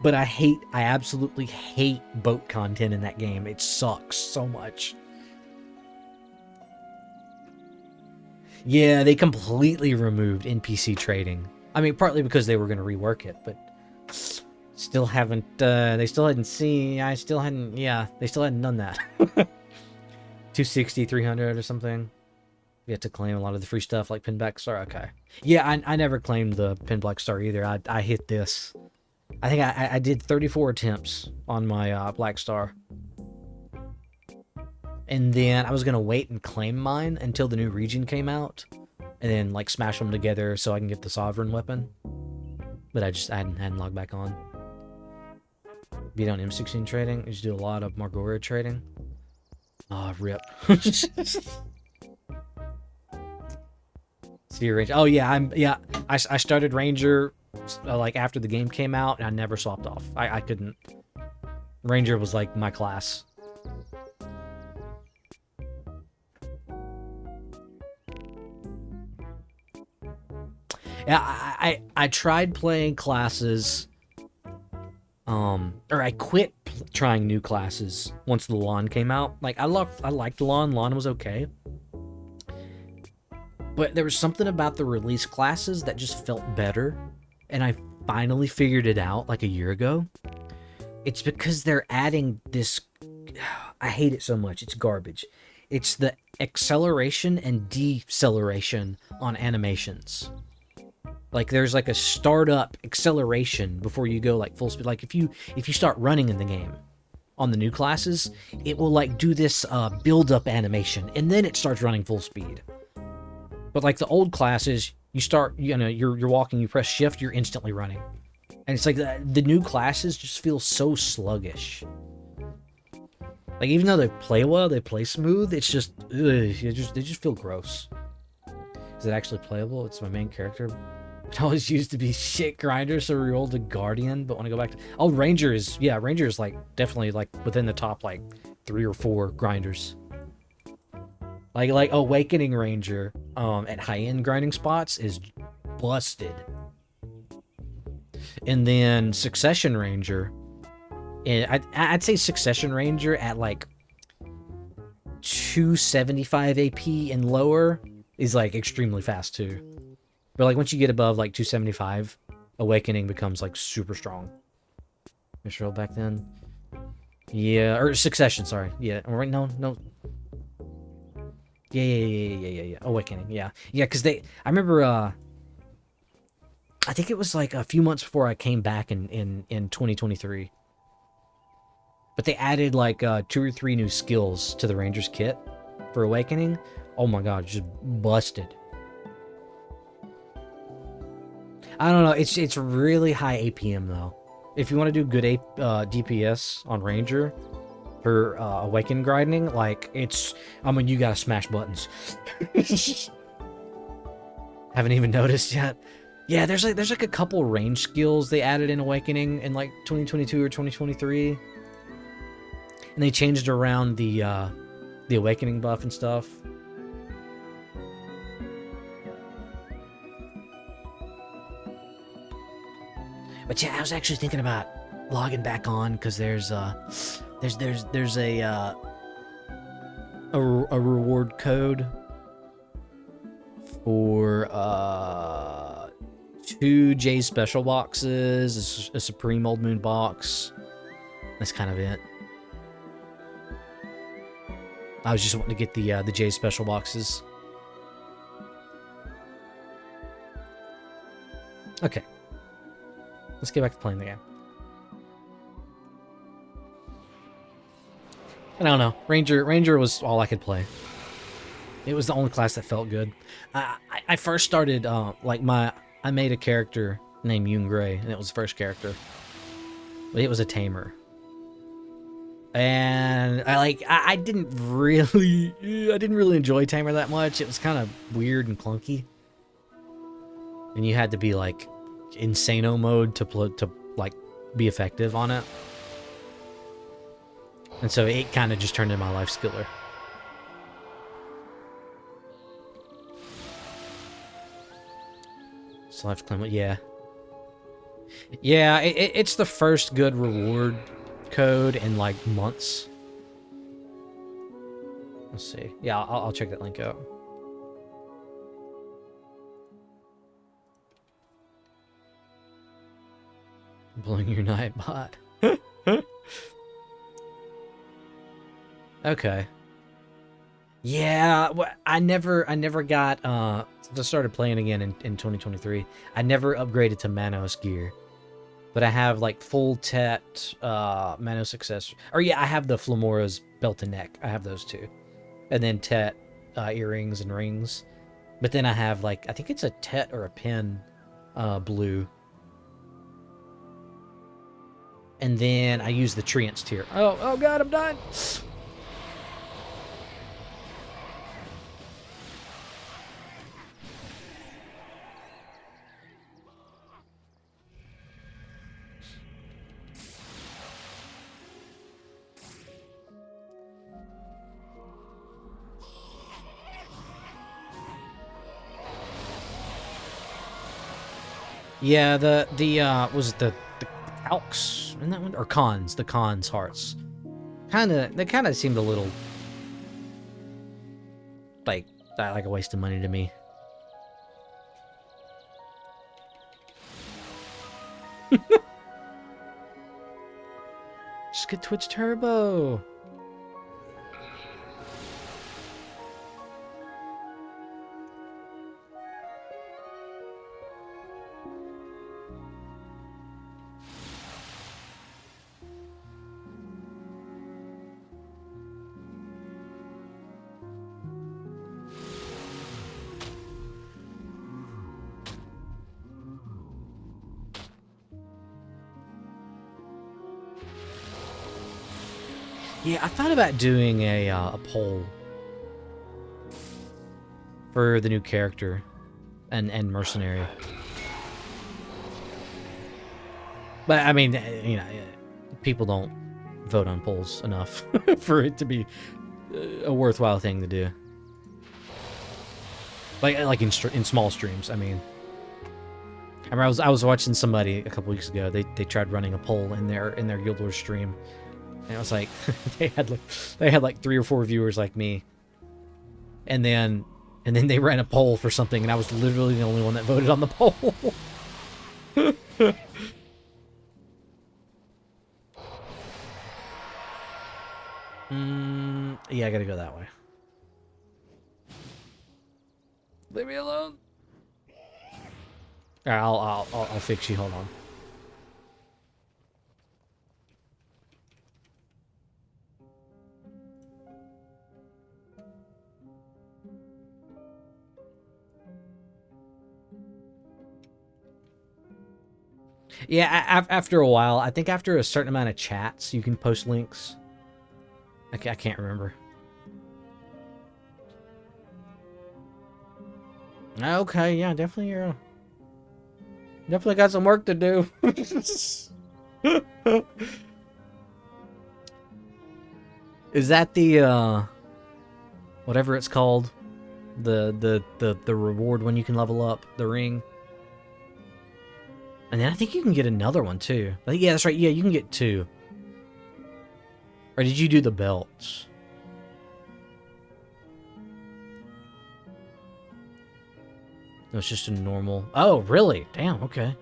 But I absolutely hate boat content in that game. It sucks so much. Yeah, they completely removed NPC trading. I mean, partly because they were going to rework it, but still haven't, they still hadn't done that. 260, 300 or something. You have to claim a lot of the free stuff like Pin Black Star. Okay. Yeah, I never claimed the Pin Black Star either. I hit this. I think I did 34 attempts on my Black Star. And then I was going to wait and claim mine until the new region came out. And then like smash them together so I can get the Sovereign weapon. But I hadn't logged back on. Beat on M16 trading. I used to do a lot of Margora trading. Ah, rip. See Ranger. Oh yeah, I started Ranger like after the game came out, and I never swapped off. I couldn't. Ranger was like my class. Yeah, I tried playing classes, or I quit trying new classes once the lawn came out. Like I liked lawn. Lawn was okay, but there was something about the release classes that just felt better, and I finally figured it out like a year ago. It's because they're adding this. I hate it so much. It's garbage. It's the acceleration and deceleration on animations. Like there's like a startup acceleration before you go like full speed. Like if you start running in the game on the new classes, it will like do this build up animation and then it starts running full speed. But like the old classes, you start, you know, you're walking, you press shift, you're instantly running. And it's like the new classes just feel so sluggish. Like even though they play well, they play smooth, it's just they just feel gross. Is it actually playable? It's my main character. It always used to be shit grinder, so we rolled a guardian, but when I go back to Ranger is like definitely like within the top like 3 or 4 grinders. Like Awakening Ranger at high-end grinding spots is busted. And then Succession Ranger, and I'd say Succession Ranger at like 275 AP and lower is like extremely fast too. But like once you get above like 275, Awakening becomes like super strong. Mr. back then. Yeah, or Succession, sorry. Yeah, right, no. Yeah. Awakening, yeah. Yeah, because I remember, I think it was like a few months before I came back in 2023. But they added like 2 or 3 new skills to the Ranger's kit for Awakening. Oh my god, just busted. I don't know, it's really high APM though. If you want to do good DPS on Ranger for Awaken grinding, like you gotta smash buttons. Haven't even noticed yet. Yeah, there's like a couple range skills they added in Awakening in like 2022 or 2023, and they changed around the Awakening buff and stuff. But yeah, I was actually thinking about logging back on because there's a reward code for 2 Jay's special boxes, a Supreme Old Moon box. That's kind of it. I was just wanting to get the Jay's special boxes. Okay. Let's get back to playing the game. I don't know. Ranger was all I could play. It was the only class that felt good. I first started I made a character named Yoon Gray, and it was the first character. But it was a tamer. And I didn't really enjoy tamer that much. It was kind of weird and clunky. And you had to be like insano mode to like be effective on it. And so it kind of just turned into my life skiller. So I have to claim it. Yeah. Yeah, it's the first good reward code in like months. Let's see. Yeah, I'll check that link out. Blowing your night bot. Okay. Yeah, I never got since I started playing again in 2023. I never upgraded to Manos gear, but I have like full Tet Manos success. Or yeah, I have the Flamora's belt and neck. I have those two, and then Tet earrings and rings. But then I have like I think it's a Tet or a pin blue. And then I use the Treants tier. Oh god, I'm done. Yeah, the was it the Alks in that one, or Cons? The Cons hearts. They kind of seemed a little like a waste of money to me. Just get Twitch Turbo. Yeah, I thought about doing a poll for the new character and mercenary. But I mean, you know, people don't vote on polls enough for it to be a worthwhile thing to do. Like in small streams. I mean, I remember I was watching somebody a couple weeks ago. They tried running a poll in their Guild Wars stream, and it was like they had like 3 or 4 viewers like me, and then they ran a poll for something, and I was literally the only one that voted on the poll. Yeah, I gotta go that way. Leave me alone. All right, I'll fix you. Hold on. Yeah, after a while, I think after a certain amount of chats, you can post links. I can't remember. Okay, yeah, definitely definitely got some work to do. Is that the whatever it's called? The reward when you can level up the ring? And then I think you can get another one too. Yeah, that's right. Yeah, you can get 2. Or did you do the belts? No, it's just a normal... Oh, really? Damn, okay.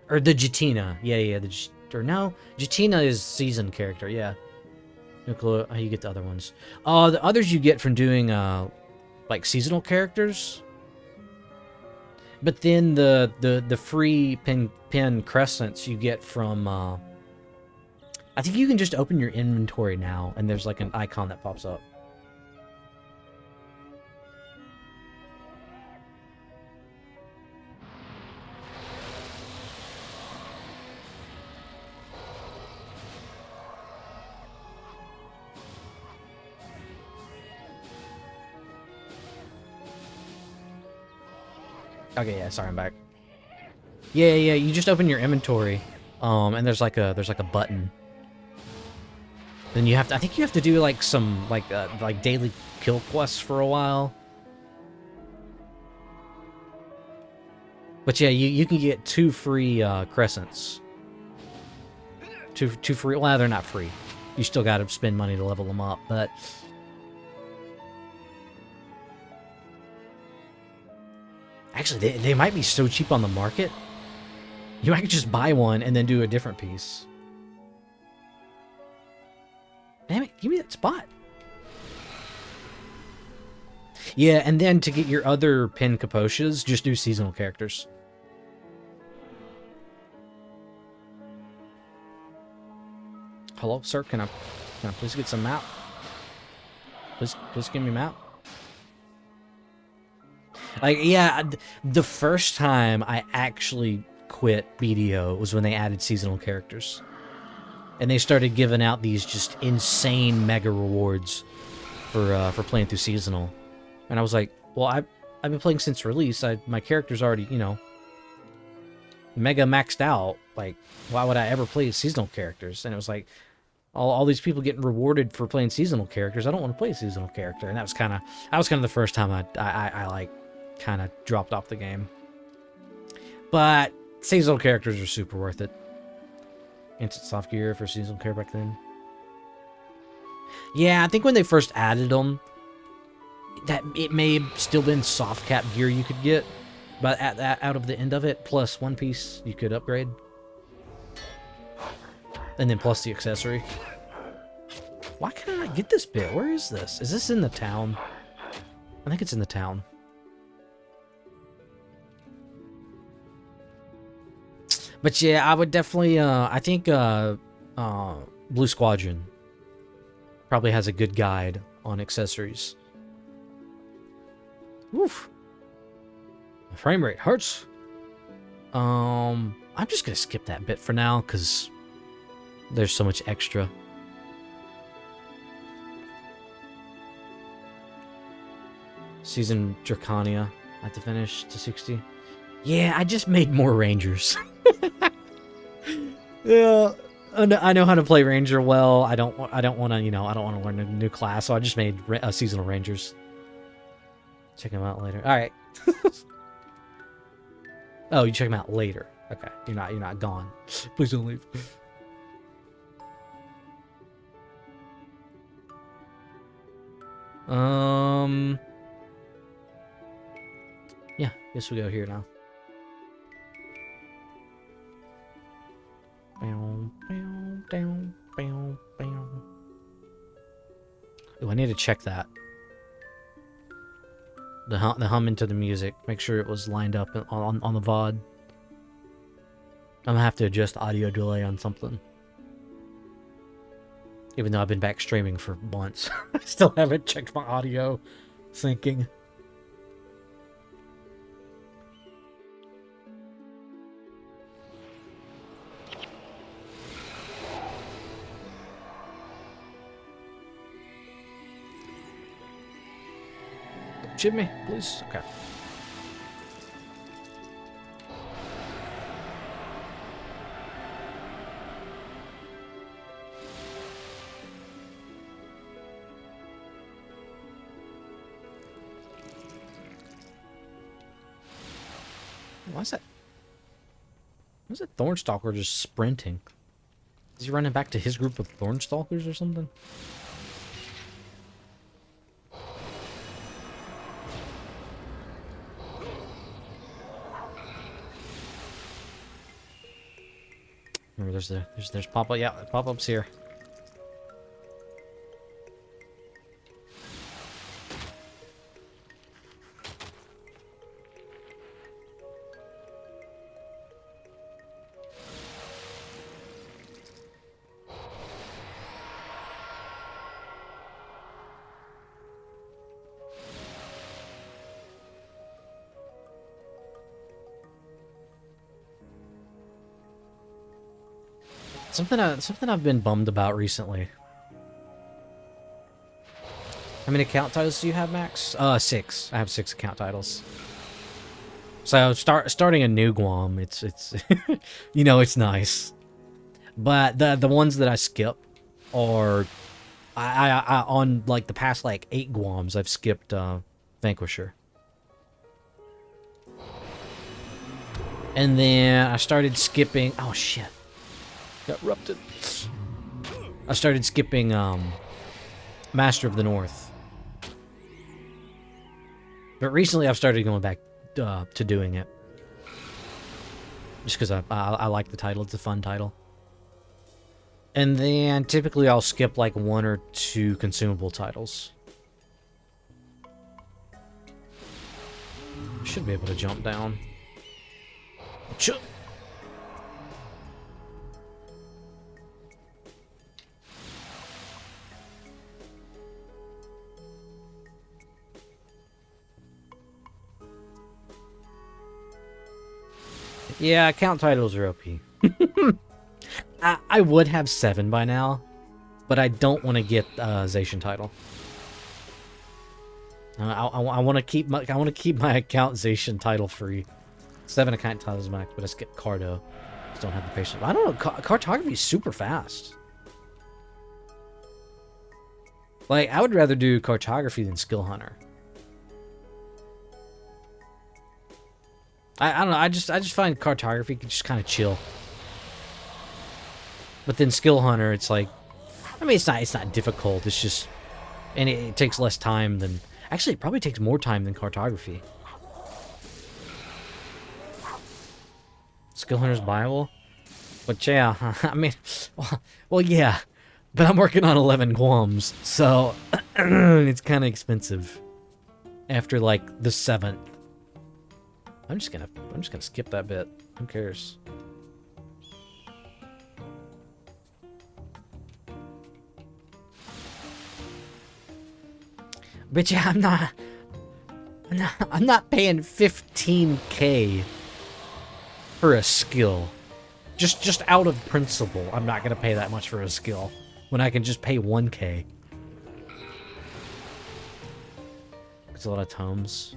Or the Jatina. Yeah, or no, Jatina is seasoned character, yeah. No clue how you get the other ones. Oh, the others you get from doing, like, seasonal characters. But then the free pin crescents you get from, I think you can just open your inventory now, and there's, like, an icon that pops up. Okay, yeah, sorry, I'm back. Yeah, you just open your inventory, and there's like a button. Then you have to, I think you have to do like some like daily kill quests for a while. But yeah, you can get 2 free crescents. Two free. Well, they're not free. You still got to spend money to level them up, but. Actually, they might be so cheap on the market. You might just buy one and then do a different piece. Damn it, give me that spot. Yeah, and then to get your other pin capoches, just do seasonal characters. Hello, sir, can I please get some map? Please give me a map. Like, yeah, the first time I actually quit BDO was when they added seasonal characters. And they started giving out these just insane mega rewards for playing through seasonal. And I was like, well, I've been playing since release. My character's already, you know, mega maxed out. Like, why would I ever play seasonal characters? And it was like, all these people getting rewarded for playing seasonal characters. I don't want to play a seasonal character. And that was kind of the first time I like kind of dropped off the game. But seasonal characters are super worth it. Instant soft gear for seasonal care back then. Yeah, I think when they first added them, that it may have still been soft cap gear you could get, but out of the end of it, plus one piece you could upgrade. And then plus the accessory. Why can't I get this bit? Where is this? Is this in the town? I think it's in the town. But yeah, I would definitely, I think Blue Squadron probably has a good guide on accessories. Oof. The frame rate hurts. I'm just gonna skip that bit for now, because there's so much extra. Season Draconia, I have to finish to 60. Yeah, I just made more Rangers. Yeah, I know how to play Ranger well. I don't want to, you know, I don't want to learn a new class, so I just made seasonal Rangers. Check them out later. All right. Oh, you check them out later. Okay, you're not gone. Please don't leave. Yeah, guess we go here now. Ooh, I need to check that. The hum into the music. Make sure it was lined up on the VOD. I'm gonna have to adjust audio delay on something. Even though I've been back streaming for months. I still haven't checked my audio syncing. Ship me, please. Okay. Why's that? Why's that Thornstalker just sprinting? Is he running back to his group of Thornstalkers or something? Remember, there's pop-up. Yeah, pop-ups here. Something I've been bummed about recently. How many account titles do you have, Max? 6. I have 6 account titles. So starting a new GWAMM, it's you know, it's nice. But the ones that I skip are I on like the past like 8 GWAMMs I've skipped Vanquisher. And then I started skipping, oh shit. Got rupted. I started skipping Master of the North. But recently I've started going back to doing it. Just because I like the title. It's a fun title. And then typically I'll skip like 1 or 2 consumable titles. Should be able to jump down. Yeah, account titles are OP. I would have 7 by now, but I don't want to get Zacian title. I want to keep my account Zacian title free. 7 account titles max, but I skip Cardo. Just don't have the patience. I don't know. Cartography is super fast. Like, I would rather do cartography than skill hunter. I don't know. I just find cartography can just kind of chill. But then skill hunter, it's like, I mean, it's not difficult. It's just, and it takes less time than. Actually, it probably takes more time than cartography. Skill hunter's viable, but yeah, I mean, well, yeah, but I'm working on 11 GWAMMs, so it's kind of expensive. After like the 7th, I'm just gonna skip that bit. Who cares? But yeah, I'm not paying 15K for a skill. Just out of principle, I'm not gonna pay that much for a skill when I can just pay 1K. It's a lot of tomes.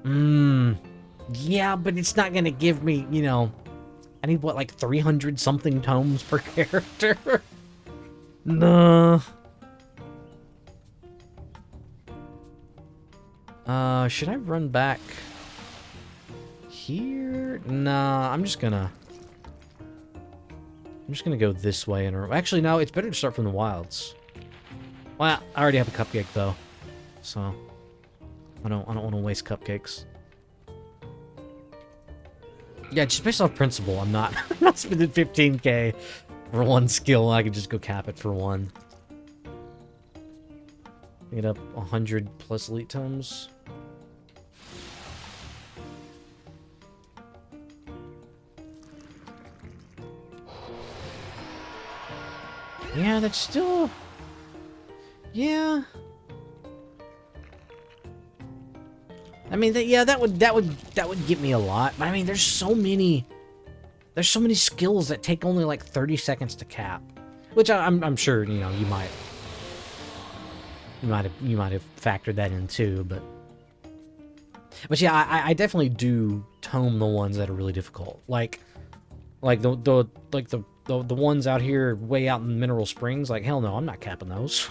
Yeah, but it's not gonna give me, you know, I need what, like 300 something tomes per character? No. Should I run back here? Nah, I'm just gonna go this way and actually no, it's better to start from the wilds. Well, I already have a cupcake though, so I don't want to waste cupcakes. Yeah, just based off principle, I'm not spending 15K for one skill. I could just go cap it for one. Get up 100 plus elite tomes. Yeah, that's still... Yeah. I mean, that would get me a lot. But I mean, there's so many skills that take only like 30 seconds to cap, which I'm sure, you know, you might have factored that in too, but yeah, I definitely do tome the ones that are really difficult, like the ones out here way out in Mineral Springs. Like, hell no, I'm not capping those.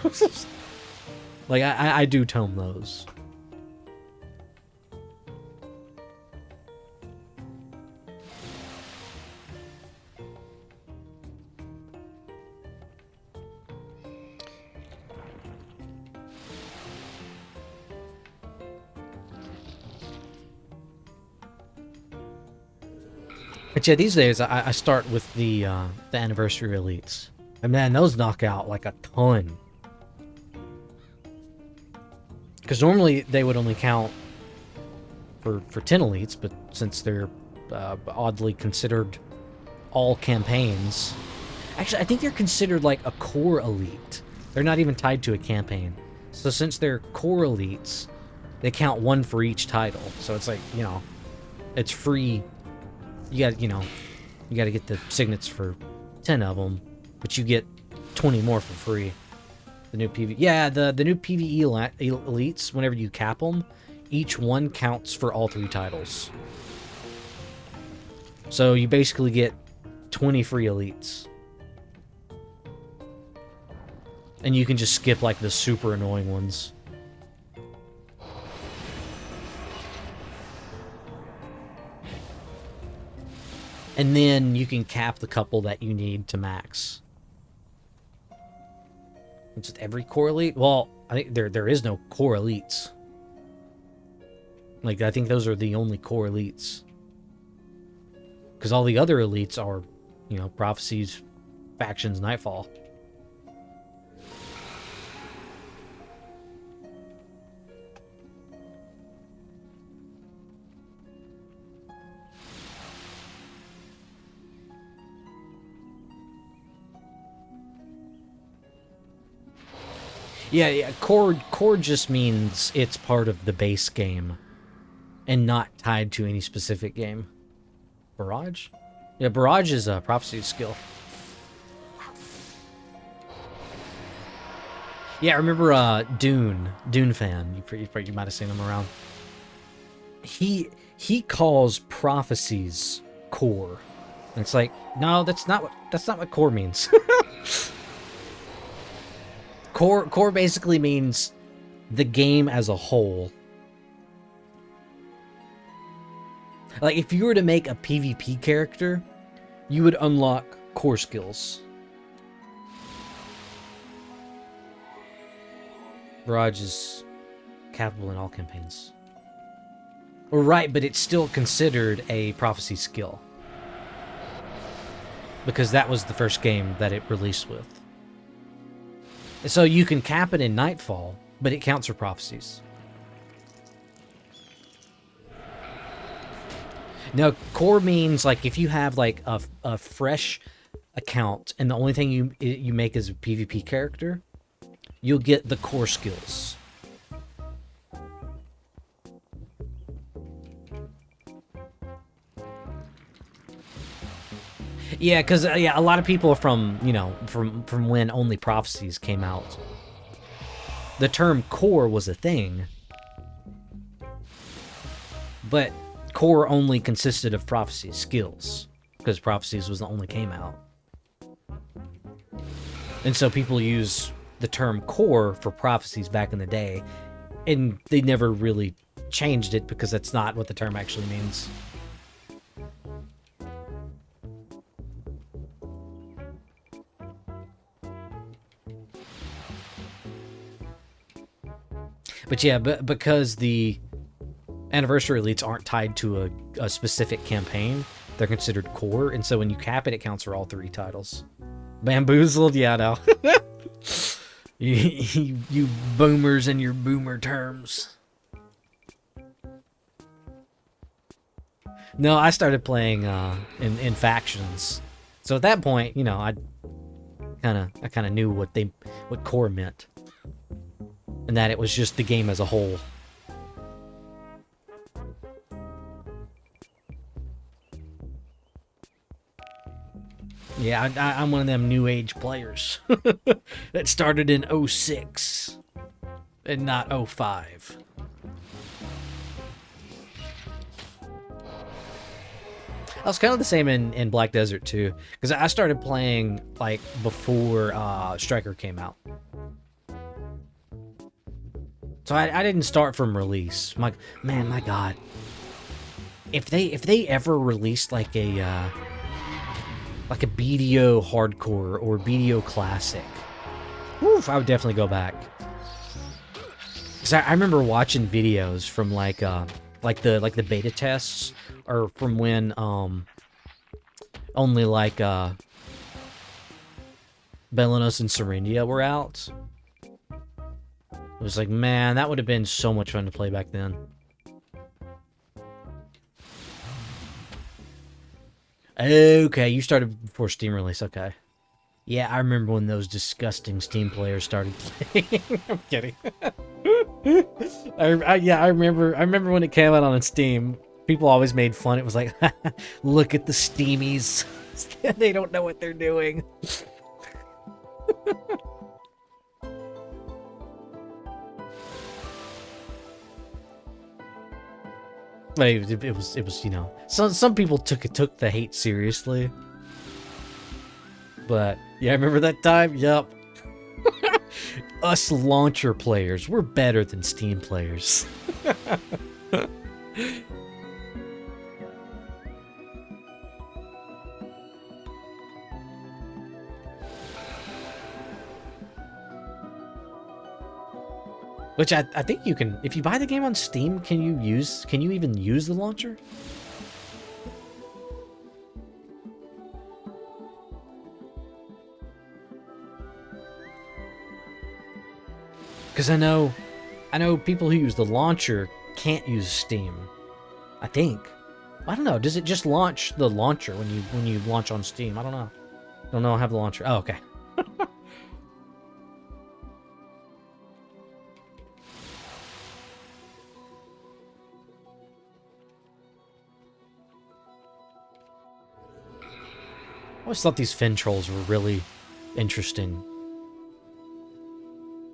Like, I do tome those. But yeah, these days I start with the anniversary elites, and man, those knock out like a ton. Because normally they would only count for 10 elites, but since they're oddly considered all campaigns, actually I think they're considered like a core elite. They're not even tied to a campaign. So since they're core elites, they count one for each title. So it's like, you know, it's free. You got to get the signets for 10 of them, but you get 20 more for free. The new PvE, yeah, the new PvE elites. Whenever you cap them, each one counts for all 3 titles. So you basically get 20 free elites, and you can just skip like the super annoying ones. And then you can cap the couple that you need to max. It's just every core elite? Well, I think there is no core elites. Like, I think those are the only core elites. Because all the other elites are, you know, Prophecies, Factions, Nightfall. Yeah, core just means it's part of the base game and not tied to any specific game. Barrage? Yeah, Barrage is a Prophecy skill. Yeah, I remember Dune fan. You might have seen him around. He calls Prophecies core. And it's like, no, that's not what core means. Core basically means the game as a whole. Like, if you were to make a PvP character, you would unlock core skills. Barrage is capable in all campaigns. Well, right, but it's still considered a prophecy skill. Because that was the first game that it released with. So you can cap it in Nightfall, but it counts for prophecies. Now, core means, like, if you have, like, a fresh account, and the only thing you make is a PvP character, you'll get the core skills. Yeah, because yeah, a lot of people from, you know, from when only prophecies came out, the term core was a thing, but core only consisted of prophecy skills, because prophecies was the only came out. And so people use the term core for prophecies back in the day, and they never really changed it because that's not what the term actually means. But yeah, because the anniversary elites aren't tied to a specific campaign, they're considered core, and so when you cap it, it counts for all 3 titles. Bamboozled? Yeah, no. you boomers and your boomer terms. No, I started playing in factions. So at that point, you know, I kind of knew what core meant. And that it was just the game as a whole. Yeah, I'm one of them new age players that started in 06 and not 05. I was kind of the same in Black Desert too, because I started playing like before Striker came out. So I didn't start from release. My God. If they ever released like a BDO hardcore or BDO classic, oof, I would definitely go back. Cause I remember watching videos from like the beta tests, or from when only like Belenos and Serendia were out. It was like, man, that would have been so much fun to play back then. Okay, you started before Steam release, okay. Yeah, I remember when those disgusting Steam players started playing. I'm kidding. I remember when it came out on Steam. People always made fun. It was like, look at the Steamies. They don't know what they're doing. But it was, you know, some people took the hate seriously. But yeah, I remember that time. Yup. Us launcher players, we're better than Steam players. Which I think you can, if you buy the game on Steam, can you even use the launcher? Because I know people who use the launcher can't use Steam. I think. I don't know. Does it just launch the launcher when you launch on Steam? I don't know. I don't know. I have the launcher. Oh, okay. I always thought these Fin trolls were really interesting.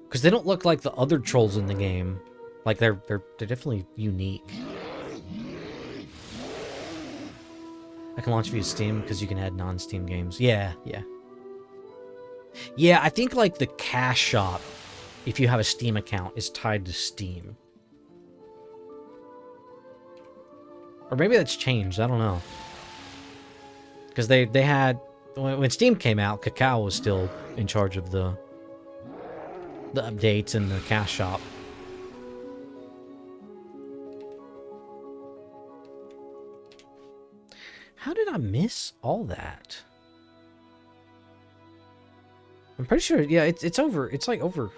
Because they don't look like the other trolls in the game. Like, they're definitely unique. I can launch via Steam because you can add non-Steam games. Yeah. Yeah, I think, like, the cash shop, if you have a Steam account, is tied to Steam. Or maybe that's changed. I don't know. Because they had... When Steam came out, Kakao was still in charge of the updates and the cash shop. How did I miss all that? I'm pretty sure, yeah, it's over. It's like over.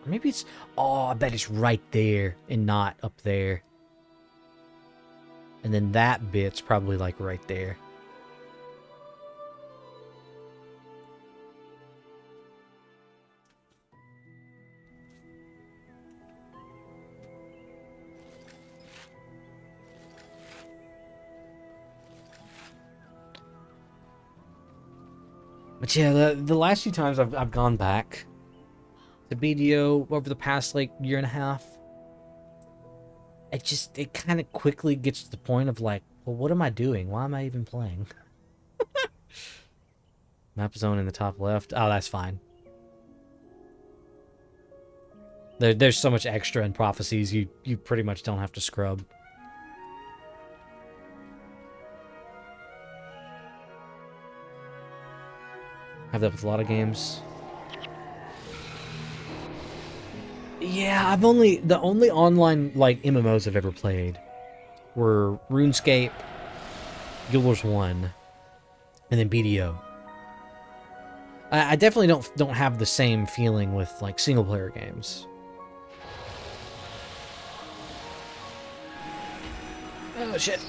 Maybe it's... Oh, I bet it's right there and not up there. And then that bit's probably like right there. But yeah, the last few times I've gone back to BDO over the past like year and a half, it kind of quickly gets to the point of like, well, what am I doing? Why am I even playing? Map zone in the top left. Oh, that's fine. There's so much extra in prophecies, you pretty much don't have to scrub. Have that with a lot of games. Yeah, the only online like MMOs I've ever played were RuneScape, Guild Wars 1, and then BDO. I definitely don't have the same feeling with like single player games. Oh shit.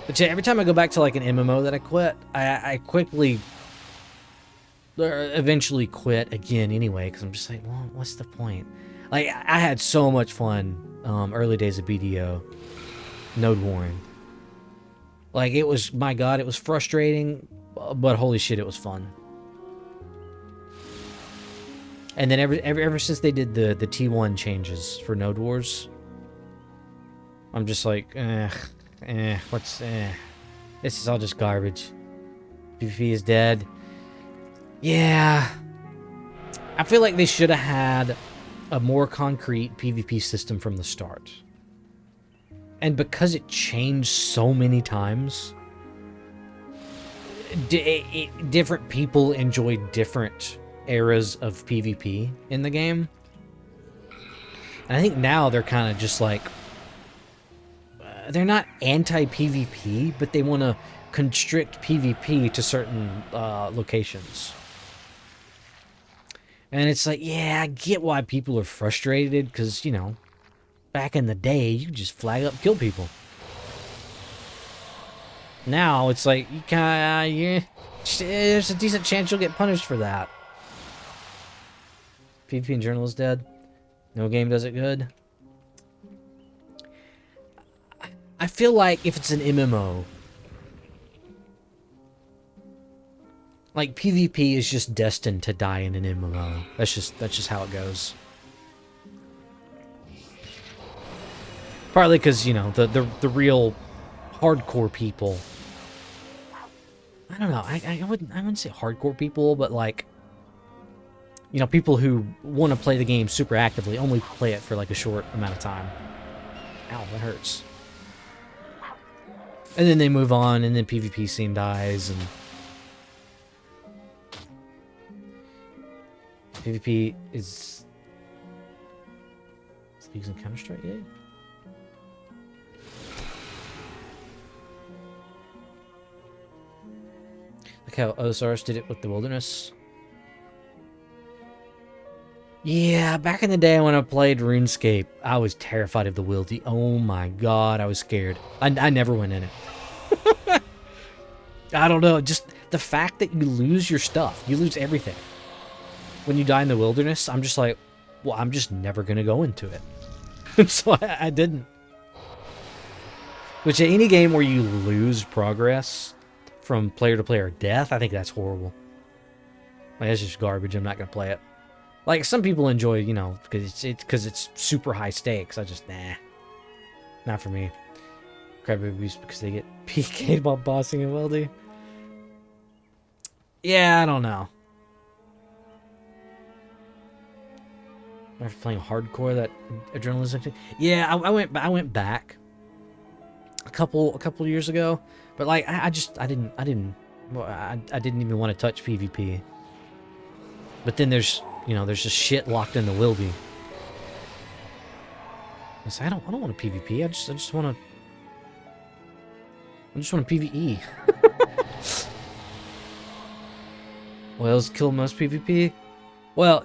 But yeah, every time I go back to like an MMO that I quit, I quickly eventually quit again anyway, because I'm just like, well, what's the point? Like, I had so much fun early days of BDO, Node Warring. Like, it was, my god, it was frustrating, but holy shit, it was fun. And then ever since they did the T1 changes for Node Wars, I'm just like, this is all just garbage. PvP is dead. Yeah. I feel like they should have had a more concrete PvP system from the start. And because it changed so many times, different people enjoy different eras of PvP in the game. And I think now they're kind of just like, they're not anti-PvP, but they want to constrict PvP to certain locations. And it's like, yeah, I get why people are frustrated, because, you know, back in the day, you just flag up, kill people. Now, it's like, you kinda, yeah, there's a decent chance you'll get punished for that. PvP in Journal is dead. No game does it good. I feel like if it's an MMO, like PvP is just destined to die in an MMO. That's just how it goes. Partly because, you know, the real hardcore people. I don't know. I wouldn't say hardcore people, but like, you know, people who want to play the game super actively only play it for like a short amount of time. Ow, that hurts. And then they move on, and then PvP scene dies, and PvP is using Counter-Strike, yeah? Like how Osiris did it with the Wilderness. Yeah, back in the day when I played RuneScape, I was terrified of the wildy. Oh my god, I was scared. I never went in it. I don't know, just the fact that you lose your stuff, you lose everything. When you die in the wilderness, I'm just like, well, I'm just never going to go into it. So I didn't. Which, any game where you lose progress from player to player death, I think that's horrible. Like, that's just garbage. I'm not going to play it. Like, some people enjoy, you know, because it's super high stakes. I just, nah. Not for me. Crybabies because they get PK'd while bossing in Wildy. Yeah, I don't know. After playing hardcore, that adrenaline. Yeah, I went back couple years ago, but like I didn't even want to touch PvP. But then there's just shit locked in the Wilby. I say I don't want to PvP. I just want to PvE. Whales kill most PvP. Well,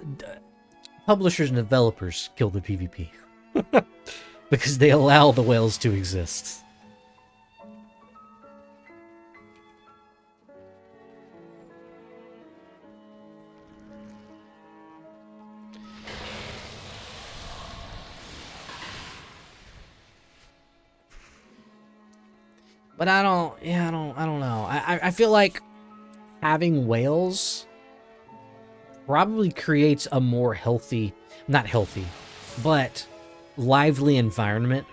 publishers and developers kill the PvP because they allow the whales to exist. But I don't know. I feel like having whales probably creates a more healthy, not healthy, but lively environment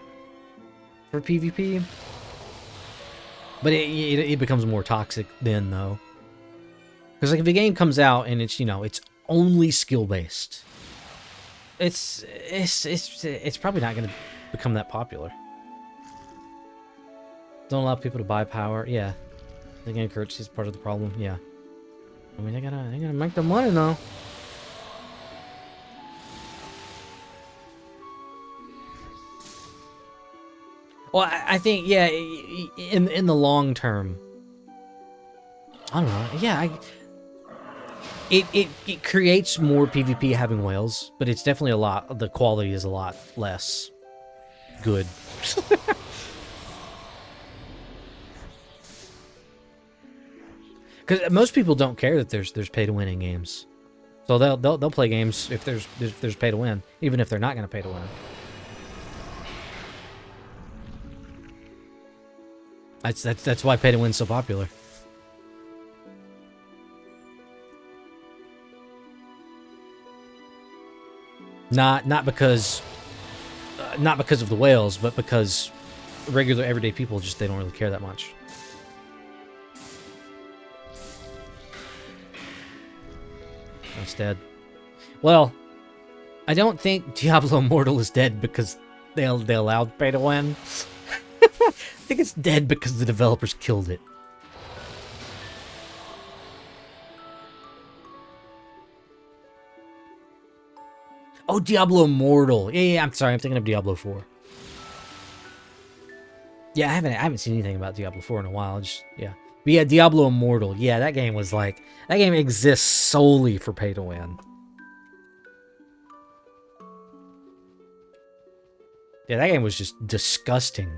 for PvP. But it becomes more toxic then, though. Because like if a game comes out and it's it's only skill based, it's probably not going to become that popular. Don't allow people to buy power. Yeah, the game currency is part of the problem. Yeah, I mean they gotta make the money though. Well, I think yeah, in the long term. I don't know. Yeah, it creates more PvP having whales, but it's definitely the quality is a lot less good. Because most people don't care that there's pay to win in games, so they'll play games if there's pay to win, even if they're not going to pay to win. That's why pay to win's so popular. Not because of the whales, but because regular everyday people they don't really care that much. It's dead. Well, I don't think Diablo Immortal is dead because they allowed pay to win. I think it's dead because the developers killed it. Oh, Diablo Immortal. Yeah, I'm sorry. I'm thinking of Diablo 4. Yeah, I haven't seen anything about Diablo 4 in a while. Yeah. But yeah, Diablo Immortal. Yeah, that game exists solely for pay to win. Yeah, that game was just disgusting.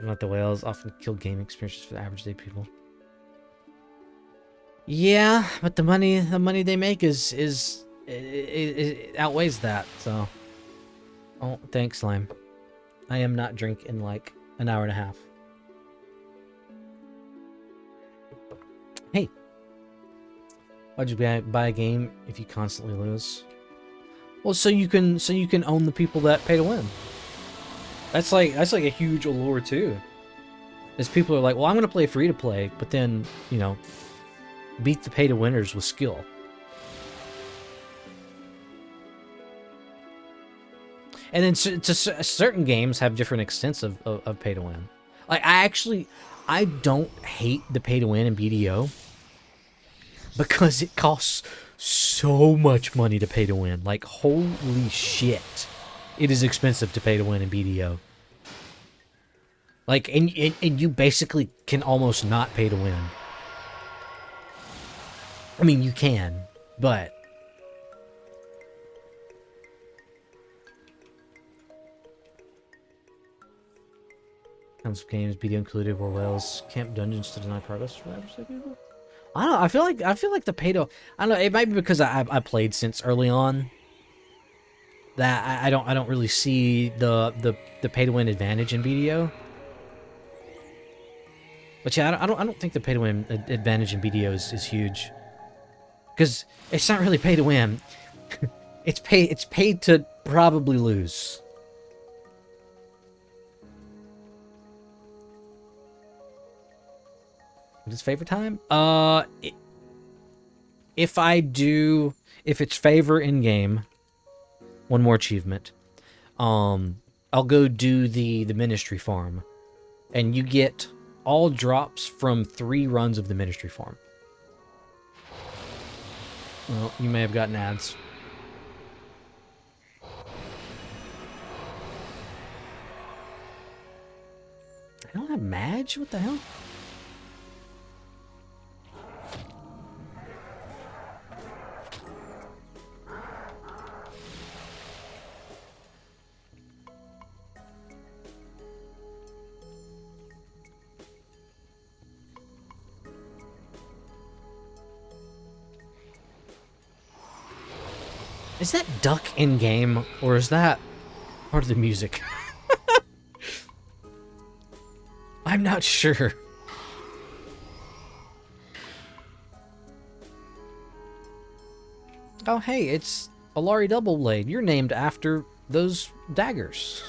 Not the whales often kill game experiences for the average day people. Yeah, but the money they make is outweighs that. So, oh, thanks, Slime. I am not drinking in like an hour and a half. Hey, why'd you buy a game if you constantly lose? Well, so you can own the people that pay to win. That's like a huge allure too. Is people are like, well, I'm gonna play free to play, but then beat the pay to winners with skill. And then certain games have different extents of pay to win. Like I don't hate the pay to win in BDO because it costs so much money to pay to win. Like holy shit, it is expensive to pay to win in BDO. Like and you basically can almost not pay to win. I mean, you can, but kinds of games, BDO included, where whales camp dungeons to deny progress for average people. I don't know. I feel like the pay to. I don't know. It might be because I played since early on. That I don't really see the pay to win advantage in BDO. But yeah, I don't think the pay to win advantage in BDO is huge. Because it's not really pay to win. It's paid to probably lose. What's favorite time? If it's favor in game, one more achievement. I'll go do the ministry farm, and you get all drops from 3 runs of the ministry farm. Well, you may have gotten ads. I don't have Madge? What the hell? Is that duck in game, or is that part of the music? I'm not sure. Oh, hey, it's Alari Double Blade. You're named after those daggers.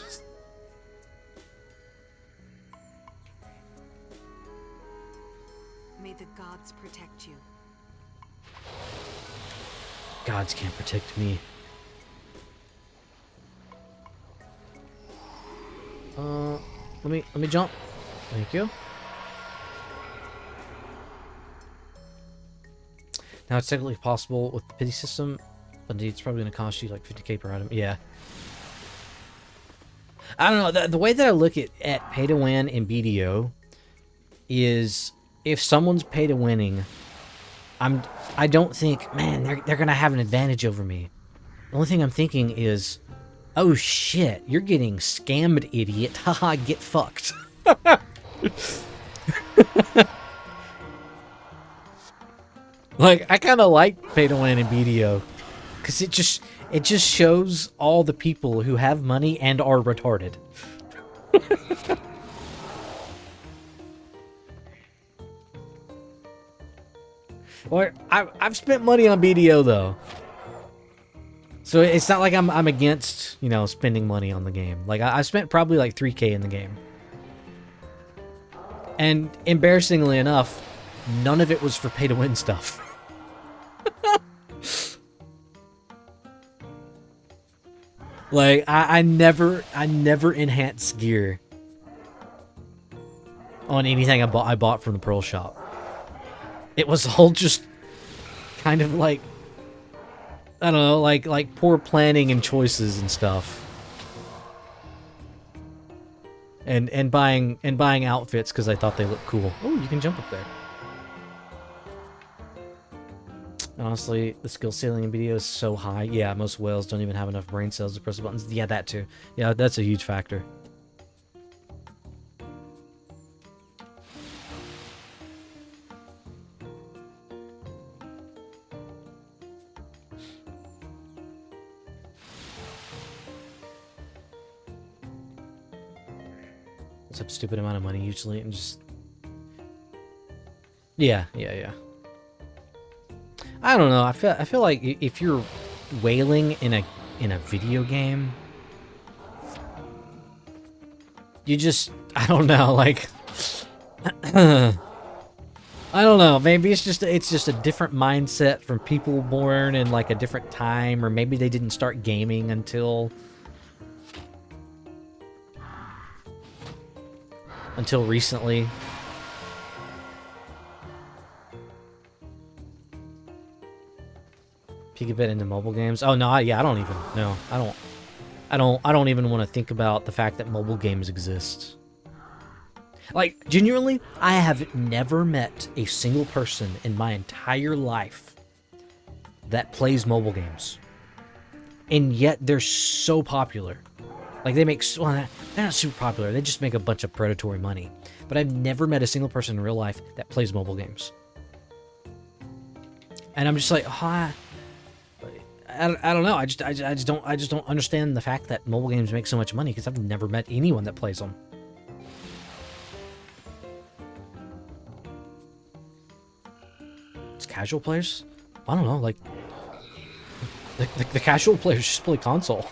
May the gods protect you. Gods can't protect me. Let me jump. Thank you. Now it's technically possible with the pity system, but it's probably going to cost you like 50k per item. Yeah. I don't know. The way that I look at pay to win in BDO is if someone's pay to winning, I don't think, man, they're going to have an advantage over me. The only thing I'm thinking is, oh shit, you're getting scammed, idiot. Haha, get fucked. Like, I kind of like pay to win in BDO because it just shows all the people who have money and are retarded. Well, I've spent money on BDO though, so it's not like I'm against, you know, spending money on the game. Like I spent probably like 3k in the game, and embarrassingly enough, none of it was for pay to win stuff. Like I never enhance gear on anything I bought from the Pearl Shop. It was all just kind of like, I don't know, like poor planning and choices and stuff. And buying outfits because I thought they looked cool. Oh, you can jump up there. Honestly, the skill ceiling in BDO is so high. Yeah, most whales don't even have enough brain cells to press the buttons. Yeah, that too. Yeah, that's a huge factor. It's a stupid amount of money usually, and just yeah. I don't know. I feel like if you're whaling in a video game, you just, I don't know, like I don't know. Maybe it's just a different mindset from people born in like a different time, or maybe they didn't start gaming until recently. Peek a bit into mobile games. Oh no, I don't even know. I don't even want to think about the fact that mobile games exist. Like, genuinely, I have never met a single person in my entire life that plays mobile games. And yet they're so popular. Like, they make, well, they're not super popular. They just make a bunch of predatory money. But I've never met a single person in real life that plays mobile games. And I'm just like, oh, I don't know. I just don't understand the fact that mobile games make so much money, because I've never met anyone that plays them. It's casual players? I don't know, like the casual players just play console.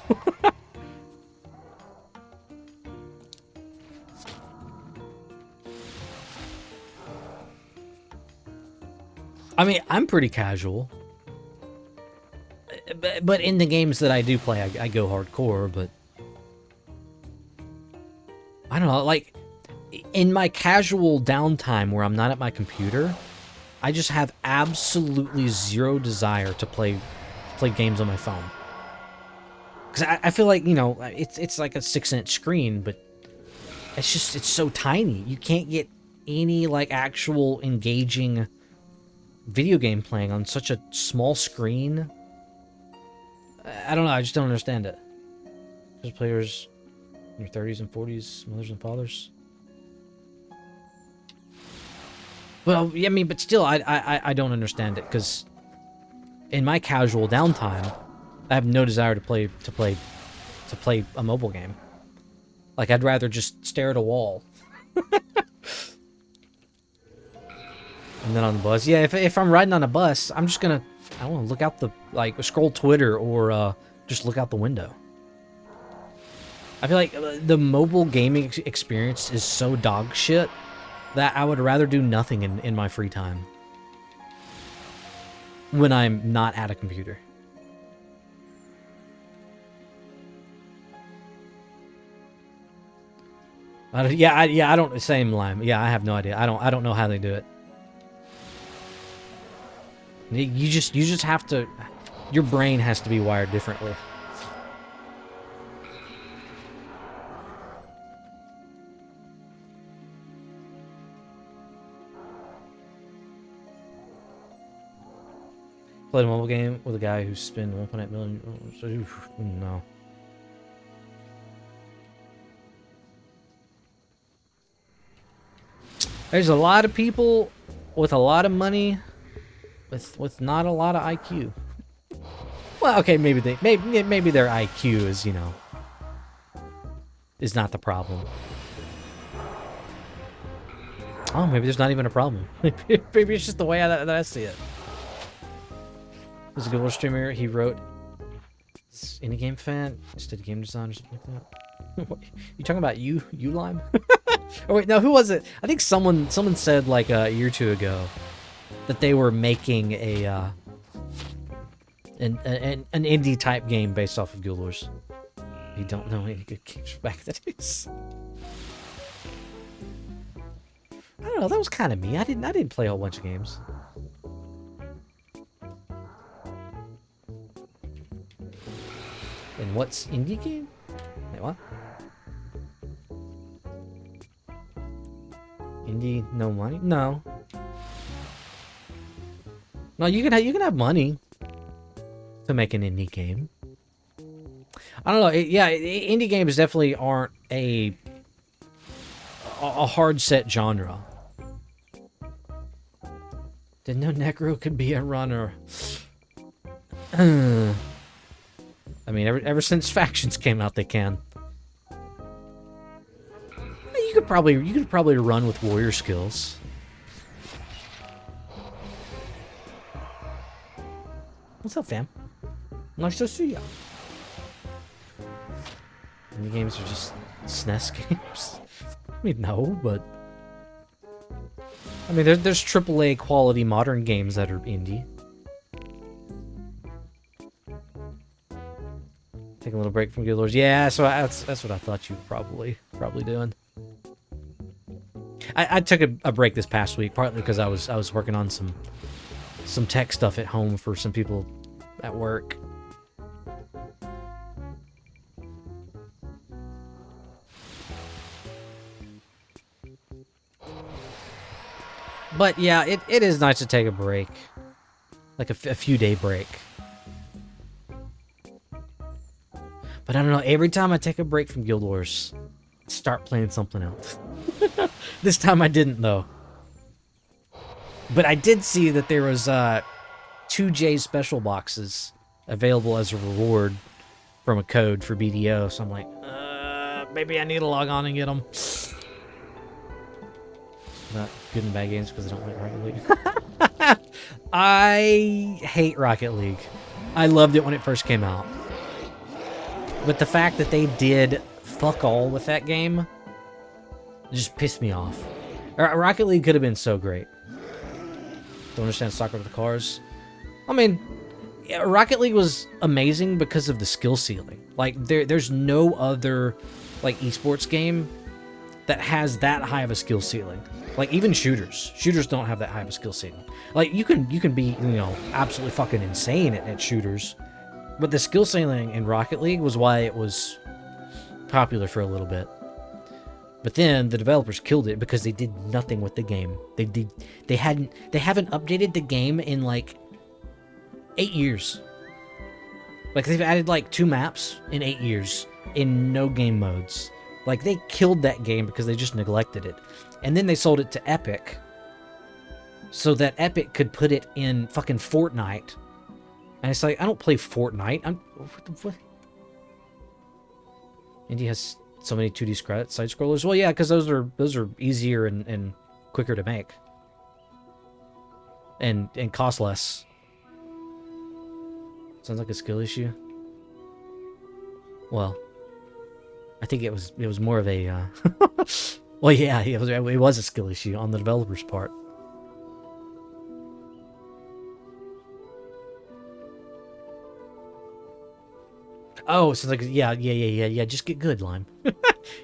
I mean, I'm pretty casual. But in the games that I do play, I go hardcore, but I don't know, like, in my casual downtime where I'm not at my computer, I just have absolutely zero desire to play games on my phone. Because I feel like, you know, it's like a 6-inch screen, but it's so tiny. You can't get any, like, actual engaging video game playing on such a small screen. I don't know, I just don't understand it. There's players in their 30s and 40s, mothers and fathers. Well, yeah, I mean, but still, I don't understand it, because in my casual downtime, I have no desire to play a mobile game. Like, I'd rather just stare at a wall. And then on the bus, yeah, if I'm riding on a bus, I'm just gonna, I don't know, look out the, like, scroll Twitter or just look out the window. I feel like the mobile gaming experience is so dog shit that I would rather do nothing in my free time when I'm not at a computer. I don't, same Lime. Yeah, I have no idea. I don't know how they do it. You just have to, your brain has to be wired differently. Played a mobile game with a guy who spent 1.8 million. No. There's a lot of people with a lot of money with not a lot of IQ. Well, okay, maybe their IQ is, you know, is not the problem. Oh, maybe there's not even a problem. Maybe it's just the way that I see it. There's a good little streamer. He wrote, "Any game fan, study game design or something like that." What, you talking about you Lime? Oh wait, no, who was it? I think someone said like a year or two ago that they were making an indie type game based off of Guild Wars. You don't know any good games back in the days. I don't know. That was kind of me. I didn't play a whole bunch of games. And what's indie game? Wait, what? Indie, no money? No. No, you can have money to make an indie game. I don't know. Indie games definitely aren't a hard set genre. Didn't know Necro could be a runner. I mean, ever since factions came out, they can. You could probably run with warrior skills. What's up, fam? Nice to see ya. Indie games are just SNES games. I mean, no, but I mean, there's AAA quality modern games that are indie. Take a little break from Guild Wars. Yeah, so that's what I thought you were probably doing. I took a break this past week, partly because I was working on some tech stuff at home for some people at work. But yeah, it is nice to take a break, like a few day break. But I don't know, every time I take a break from Guild Wars, I start playing something else. This time I didn't, though. But I did see that there was 2J special boxes available as a reward from a code for BDO, so I'm like, maybe I need to log on and get them. Not good and bad games because I don't like Rocket League. I hate Rocket League. I loved it when it first came out. But the fact that they did fuck all with that game just pissed me off. Rocket League could have been so great. Don't understand soccer with the cars. I mean, yeah, Rocket League was amazing because of the skill ceiling. Like, there's no other, like, esports game that has that high of a skill ceiling. Like, even shooters don't have that high of a skill ceiling. Like, you can be, you know, absolutely fucking insane at shooters, but the skill ceiling in Rocket League was why it was popular for a little bit. But then the developers killed it because they did nothing with the game. They haven't updated the game in like 8 years. Like, they've added like 2 maps in 8 years in no game modes. Like, they killed that game because they just neglected it. And then they sold it to Epic so that Epic could put it in fucking Fortnite. And it's like, I don't play Fortnite. What? Indy has so many 2D side scrollers. Well, yeah, because those are easier and quicker to make, and cost less. Sounds like a skill issue. Well, I think it was more of a. Well, yeah, it was a skill issue on the developer's part. Oh, so like, yeah. Just get good, Lime. You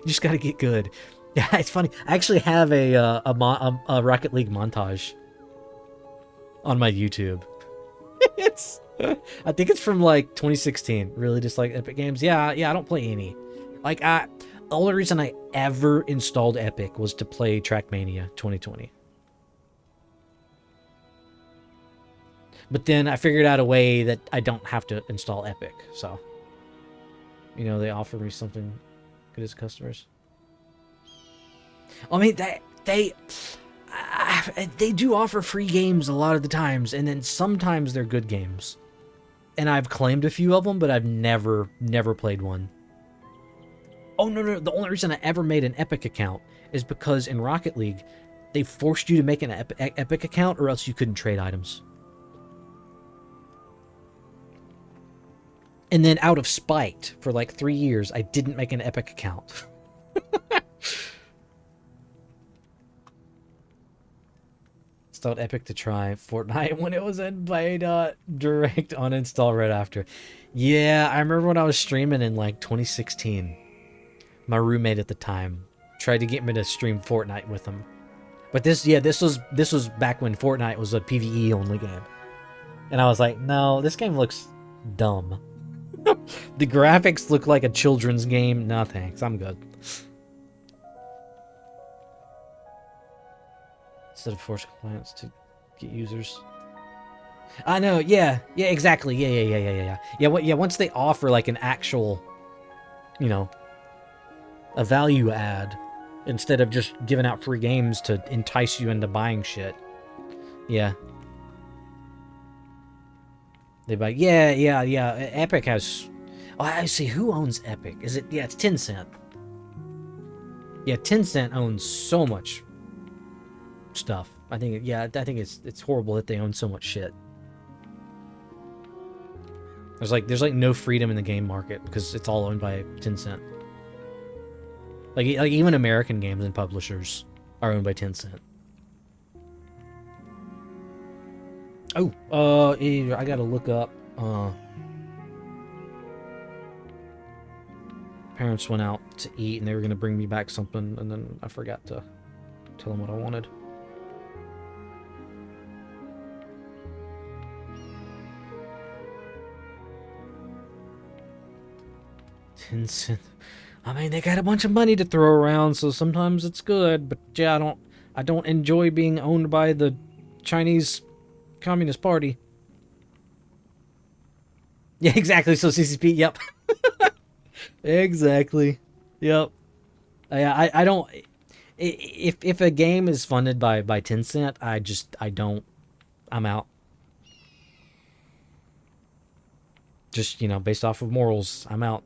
just gotta get good. Yeah, it's funny. I actually have a Rocket League montage on my YouTube. I think it's from like 2016. Really, just like Epic Games. Yeah. I don't play any. Like, the only reason I ever installed Epic was to play Trackmania 2020. But then I figured out a way that I don't have to install Epic, so. You know, they offer me something good as customers. I mean, they do offer free games a lot of the times, and then sometimes they're good games. And I've claimed a few of them, but I've never played one. Oh, no. The only reason I ever made an Epic account is because in Rocket League, they forced you to make an Epic account or else you couldn't trade items. And then out of spite, for like 3 years, I didn't make an Epic account. Installed Epic to try Fortnite when it was in beta. Direct uninstall right after. Yeah, I remember when I was streaming in like 2016. My roommate at the time tried to get me to stream Fortnite with him. But this was back when Fortnite was a PvE only game. And I was like, no, this game looks dumb. The graphics look like a children's game. No thanks, I'm good. Instead of force compliance to get users. I know, yeah, exactly, yeah. Once they offer like an actual, you know, a value add instead of just giving out free games to entice you into buying shit. Yeah. They buy, yeah. Epic has. Oh, I see. Who owns Epic? Is it? Yeah, it's Tencent. Yeah, Tencent owns so much stuff. I think it's horrible that they own so much shit. There's like no freedom in the game market because it's all owned by Tencent. Like even American games and publishers are owned by Tencent. Oh, I gotta look up. Parents went out to eat and they were gonna bring me back something, and then I forgot to tell them what I wanted. Tencent. I mean, they got a bunch of money to throw around, so sometimes it's good. But yeah, I don't enjoy being owned by the Chinese Communist Party. Yeah, exactly. So CCP, yep. Exactly. Yep. I don't. If a game is funded by Tencent, I don't. I'm out. Just, you know, based off of morals, I'm out.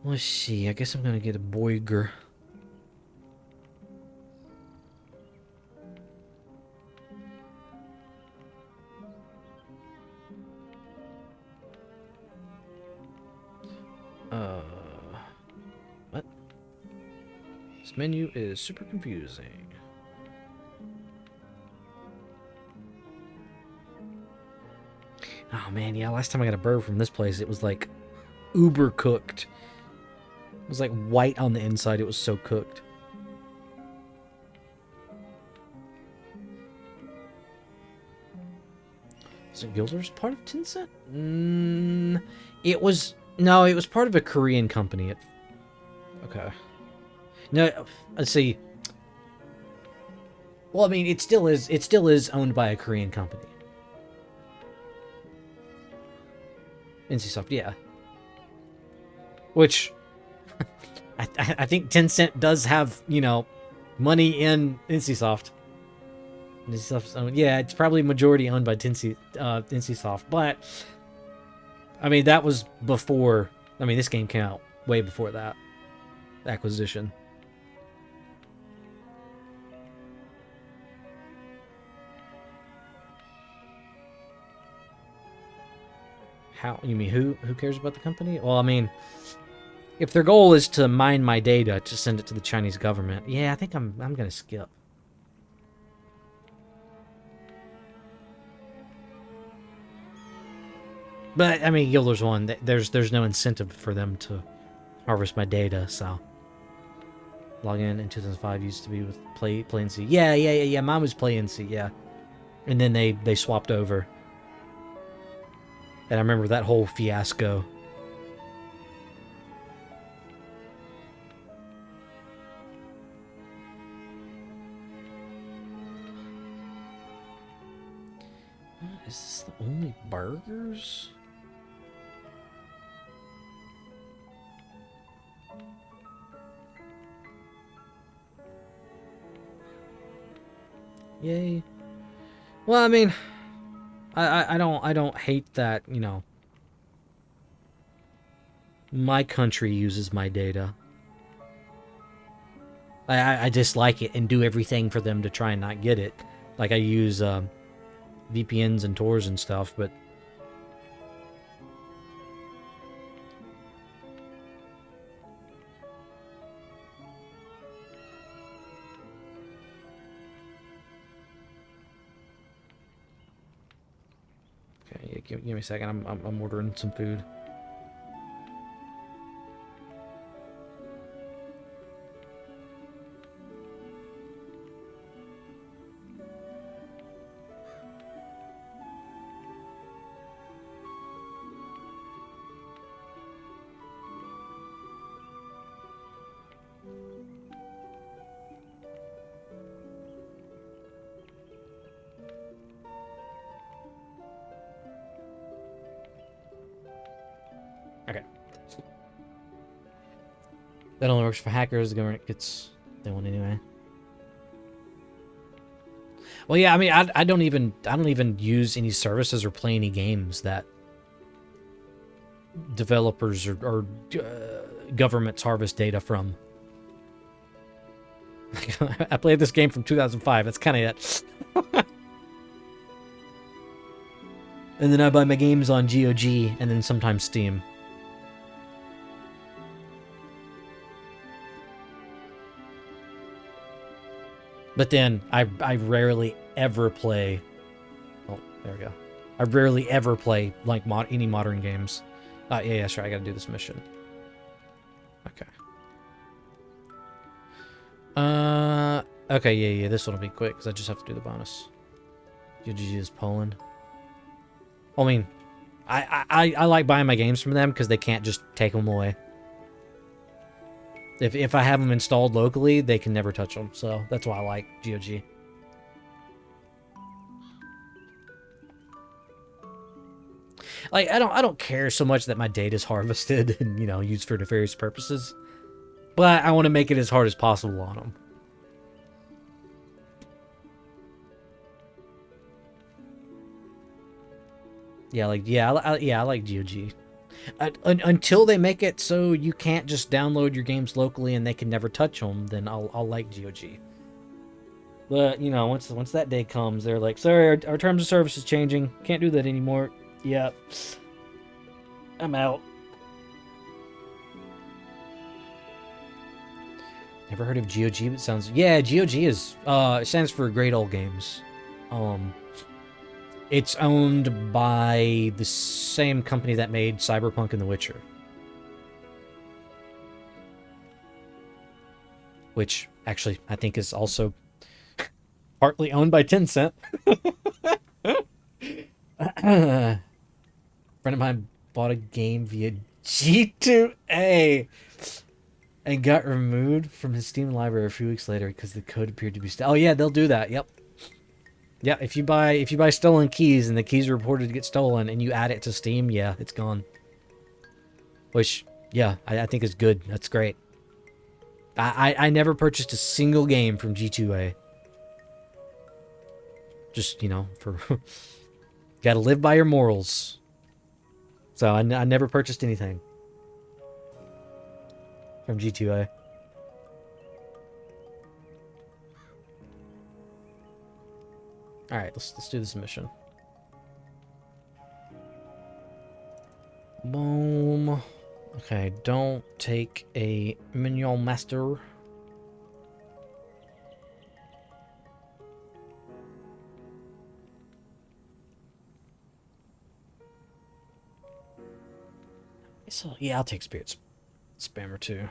Let's see. I guess I'm gonna get a Boiger. What? This menu is super confusing. Oh man, yeah, last time I got a burger from this place, it was like uber cooked. It was like white on the inside. It was so cooked. So Guilders part of Tencent? It was... No, it was part of a Korean company. Okay. No, let's see. Well, I mean, it still is owned by a Korean company. NCSoft, yeah. Which... I think Tencent does have, you know, money in NCSoft. NCSoft's owned, yeah, it's probably majority owned by NCSoft, but I mean that was before. I mean, this game came out way before that acquisition. How you mean who cares about the company? Well, I mean, if their goal is to mine my data to send it to the Chinese government, yeah, I think I'm gonna skip. But I mean, Guilders 1, there's no incentive for them to harvest my data, so login in 2005 used to be with Play NC. Yeah. Mine was Play NC, yeah. And then they swapped over. And I remember that whole fiasco. Is this the only burgers? Yay. Well, I mean, I don't hate that, you know, my country uses my data. I dislike it and do everything for them to try and not get it. Like I use VPNs and Tor and stuff, but okay, yeah, give me a second. I'm ordering some food. Okay. That only works for hackers. The government gets they want anyway. Well, yeah. I mean, I don't even use any services or play any games that developers or governments harvest data from. I played this game from 2005. That's kind of it. And then I buy my games on GOG and then sometimes Steam. But then I rarely ever play. Oh, there we go. I rarely ever play like any modern games. Yeah, sure. I gotta do this mission. Okay. Okay. Yeah. This one will be quick because I just have to do the bonus. GG is Poland. I mean, I like buying my games from them because they can't just take them away. If I have them installed locally, they can never touch them. So that's why I like GOG. Like I don't care so much that my data is harvested and, you know, used for nefarious purposes, but I want to make it as hard as possible on them. Yeah, I like GOG. Until they make it so you can't just download your games locally and they can never touch them, then I'll like GOG. But you know, once that day comes, they're like, sorry, our terms of service is changing. Can't do that anymore. Yeah, I'm out. Never heard of GOG, but it sounds... Yeah, GOG is... it stands for Great Old Games. It's owned by the same company that made Cyberpunk and The Witcher. which actually I think is also partly owned by Tencent. A friend of mine bought a game via G2A and got removed from his Steam library a few weeks later because the code appeared to be stolen. Oh yeah, they'll do that. Yep. Yeah, if you buy stolen keys and the keys are reported to get stolen and you add it to Steam, yeah, it's gone. Which, yeah, I think is good. That's great. I never purchased a single game from G2A. Just, you know, for gotta live by your morals. So I never purchased anything from G2A. All right, let's do this mission. Boom. Okay, don't take a minion master. So yeah, I'll take Spirit Spammer too.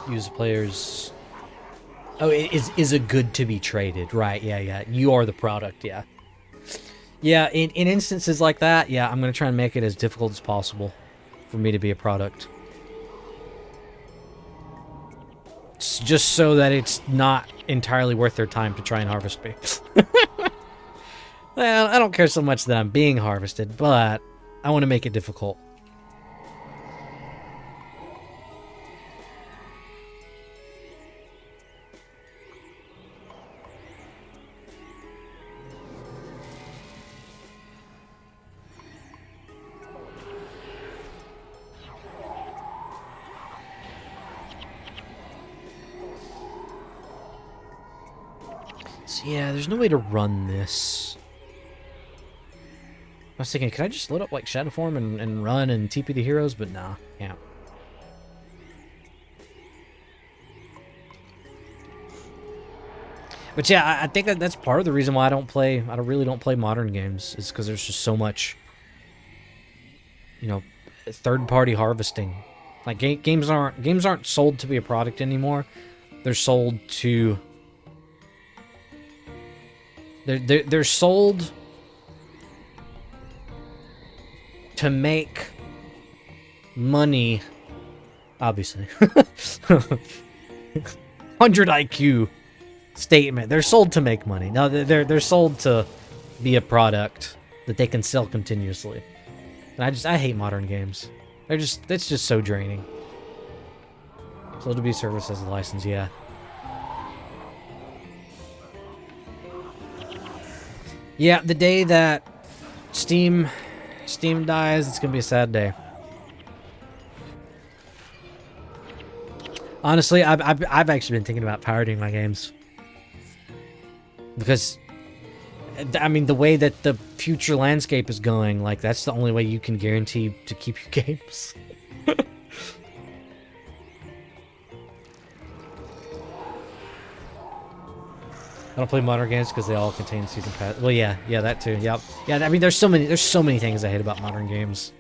Use players. Oh, is it good to be traded? Right? Yeah. You are the product. Yeah. Yeah. In instances like that, yeah, I'm gonna try and make it as difficult as possible for me to be a product, just so that it's not entirely worth their time to try and harvest me. Well, I don't care so much that I'm being harvested, but I want to make it difficult. So yeah, there's no way to run this. I was thinking, could I just load up like Shadow Form and run and TP the heroes? But nah, yeah. But yeah, I think that's part of the reason why I really don't play modern games, is because there's just so much, you know, third-party harvesting. Like games aren't sold to be a product anymore. They're sold to. They're sold to make money, obviously. 100 IQ statement. They're sold to make money. No, they're sold to be a product that they can sell continuously. And I hate modern games. It's just so draining. Sold to be serviced as a license, yeah. Yeah, the day that Steam dies, it's gonna be a sad day. Honestly, I've actually been thinking about pirating my games, because I mean, the way that the future landscape is going, like, that's the only way you can guarantee to keep your games. I don't play modern games because they all contain season pass. Well, yeah, that too. Yep. Yeah, I mean, there's so many things I hate about modern games.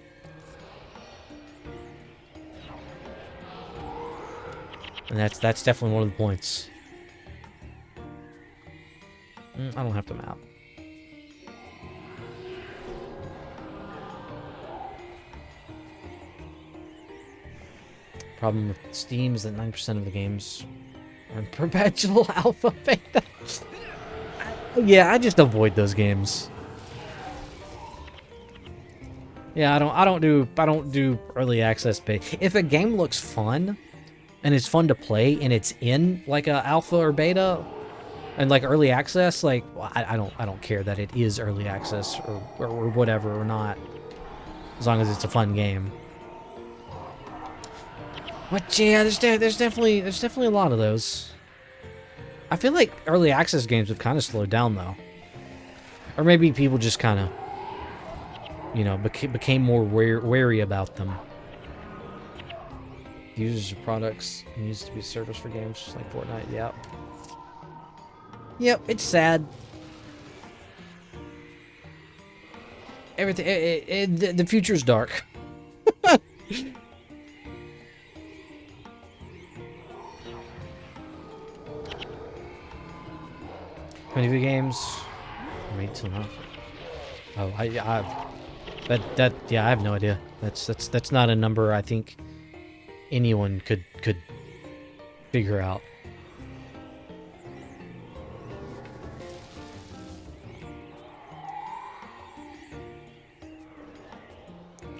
And that's definitely one of the points. I don't have to map. Problem with Steam is that 9% of the games are in perpetual alpha beta. Yeah, I just avoid those games. Yeah, I don't do early access beta. If a game looks fun and it's fun to play and it's in like a alpha or beta and like early access, like, well, I don't care that it is early access or whatever or not, as long as it's a fun game. But yeah, there's definitely a lot of those. I feel like early access games have kind of slowed down, though. Or maybe people just kind of, you know, became more wary about them. Users of products used to be service for games just like Fortnite. Yep. Yep, it's sad. Everything, the future's dark. Many video games made till now. Oh, yeah, I have no idea. That's not a number I think anyone could figure out.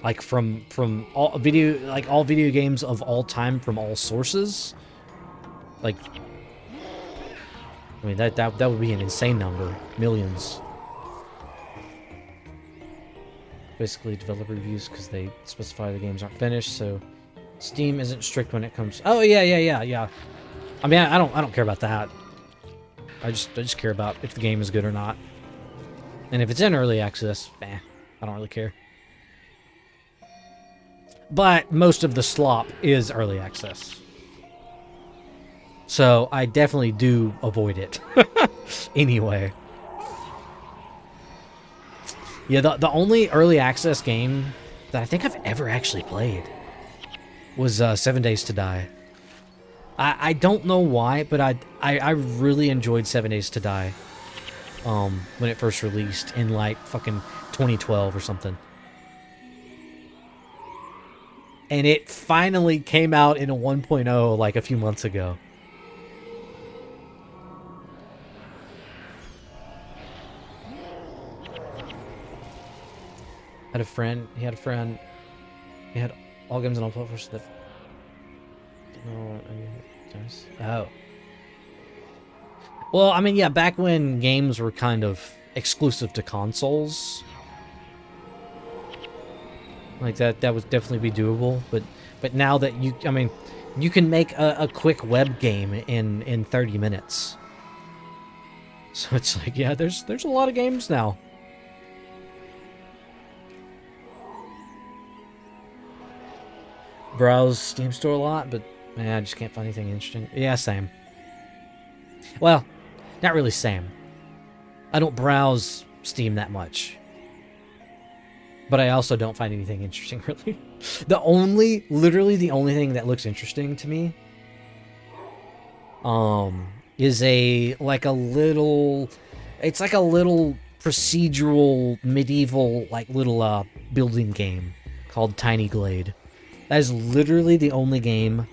Like from all video games of all time from all sources. Like, I mean that would be an insane number. Millions. Basically developer reviews because they specify the games aren't finished, so Steam isn't strict when it comes. Oh yeah. I mean I don't care about that. I just care about if the game is good or not. And if it's in early access, I don't really care. But most of the slop is early access. So I definitely do avoid it. Anyway. Yeah, the only early access game that I think I've ever actually played was 7 Days to Die. I don't know why, but I really enjoyed 7 Days to Die when it first released in like fucking 2012 or something. And it finally came out in a 1.0 like a few months ago. He had a friend, he had all games on all platforms that... Oh. Well, I mean, yeah, back when games were kind of exclusive to consoles... Like that would definitely be doable, but now that you can make a quick web game in 30 minutes. So it's like, yeah, there's a lot of games now. Browse Steam store a lot, but man, I just can't find anything interesting. Yeah, same. Well, not really same. I don't browse Steam that much. But I also don't find anything interesting, really. Literally the only thing that looks interesting to me, is it's like a little procedural, medieval, like little, building game called Tiny Glade. That is literally the only game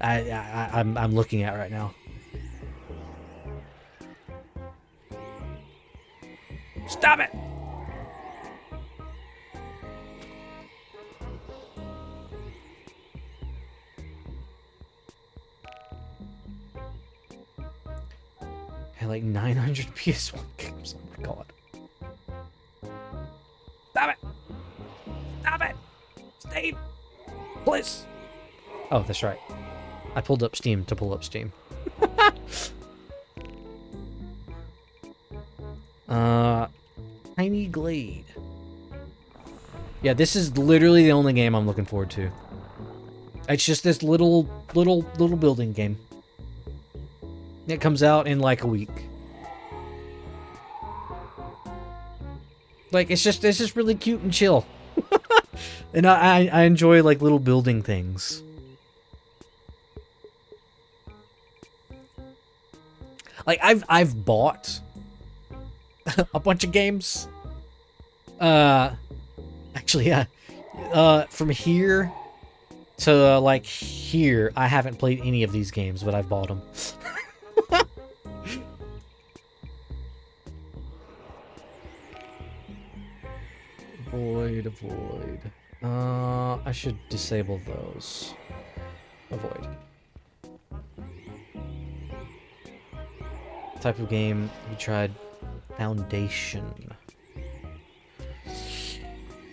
I'm looking at right now. Stop it! Like 900 PS1 games. Oh my god. Stop it! Stop it! Steam! Please! Oh, that's right. I pulled up Steam to pull up Steam. Tiny Glade. Yeah, this is literally the only game I'm looking forward to. It's just this little building game. It comes out in like a week. Like it's just really cute and chill. And I enjoy like little building things. Like I've bought a bunch of games. Actually, yeah. From here to like here, I haven't played any of these games, but I've bought them. Avoid. I should disable those. Avoid. Type of game you tried? Foundation.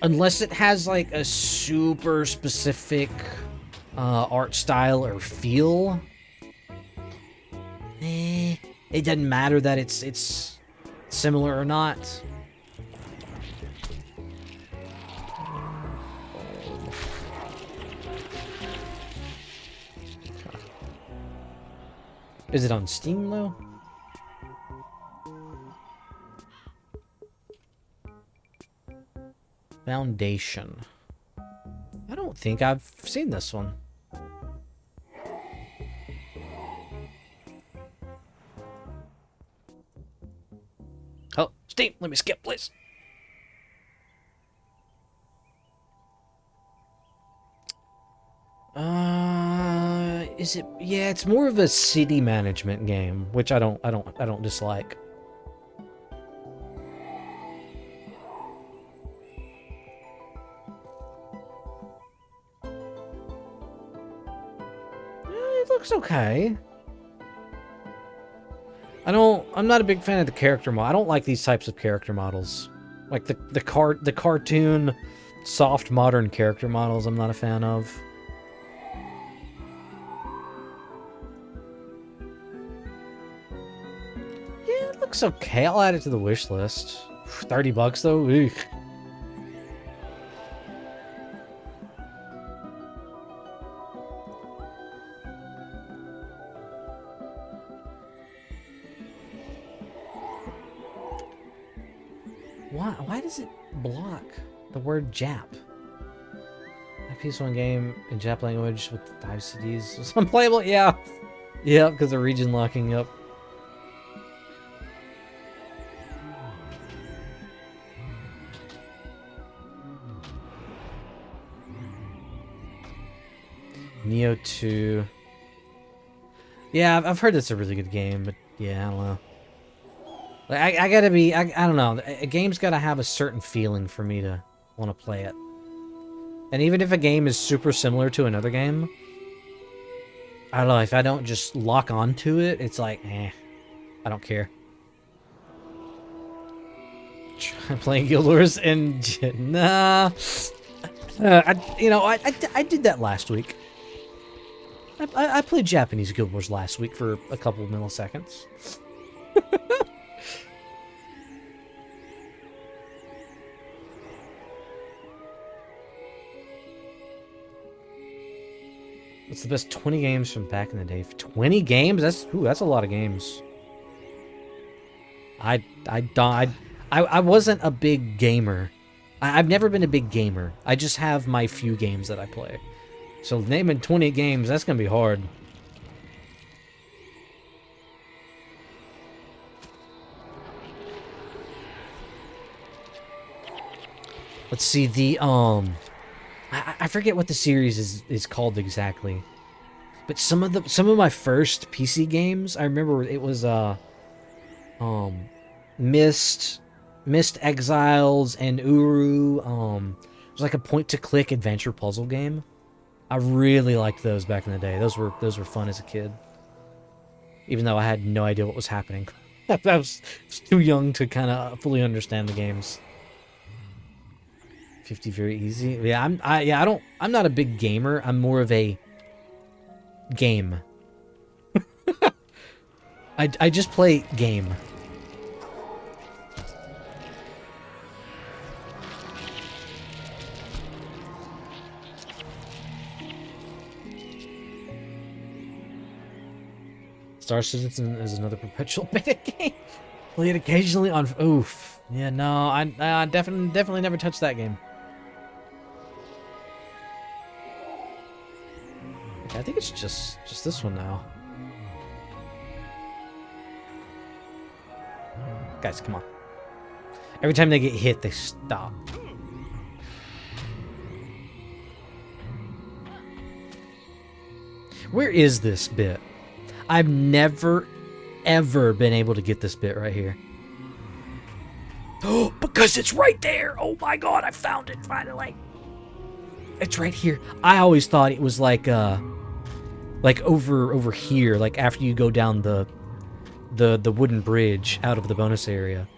Unless it has like a super specific art style or feel. it doesn't matter that it's similar or not. Is it on Steam though? Foundation. I don't think I've seen this one. Oh, Steam, let me skip, please. Is it? Yeah, it's more of a city management game, which I don't dislike. It looks okay. I'm not a big fan of the character model. I don't like these types of character models. Like the cartoon, soft modern character models I'm not a fan of. Yeah, it looks okay. I'll add it to the wish list. $30 though? Eek. Why does it block the word Jap? PS1 game in Jap language with 5 CDs was unplayable? Yeah. Yeah, because of region locking up. Neo 2. Yeah, I've heard it's a really good game, but yeah, I don't know. Like, I gotta be, I don't know. A game's gotta have a certain feeling for me to want to play it. And even if a game is super similar to another game, I don't know, if I don't just lock onto it, it's like, I don't care. Try playing Guild Wars and nah. I did that last week. I played Japanese Guild Wars last week for a couple of milliseconds. What's the best 20 games from back in the day? 20 games? That's a lot of games. I wasn't a big gamer. I've never been a big gamer. I just have my few games that I play. So naming 20 games, that's gonna be hard. Let's see, the I forget what the series is called exactly. But some of my first PC games, I remember it was Myst Exiles and Uru. It was like a point-to-click adventure puzzle game. I really liked those back in the day. Those were fun as a kid. Even though I had no idea what was happening. I was too young to kind of fully understand the games. 50 very easy. Yeah, I'm not a big gamer. I'm more of a game. I just play game. Star Citizen is another perpetual beta game. Play it occasionally on. Oof. Yeah, no, I definitely never touched that game. Okay, I think it's just this one now. Guys, come on. Every time they get hit, they stop. Where is this bit? I've never, ever been able to get this bit right here. Oh, because it's right there! Oh my god, I found it finally! It's right here. I always thought it was like over here, like after you go down the wooden bridge out of the bonus area.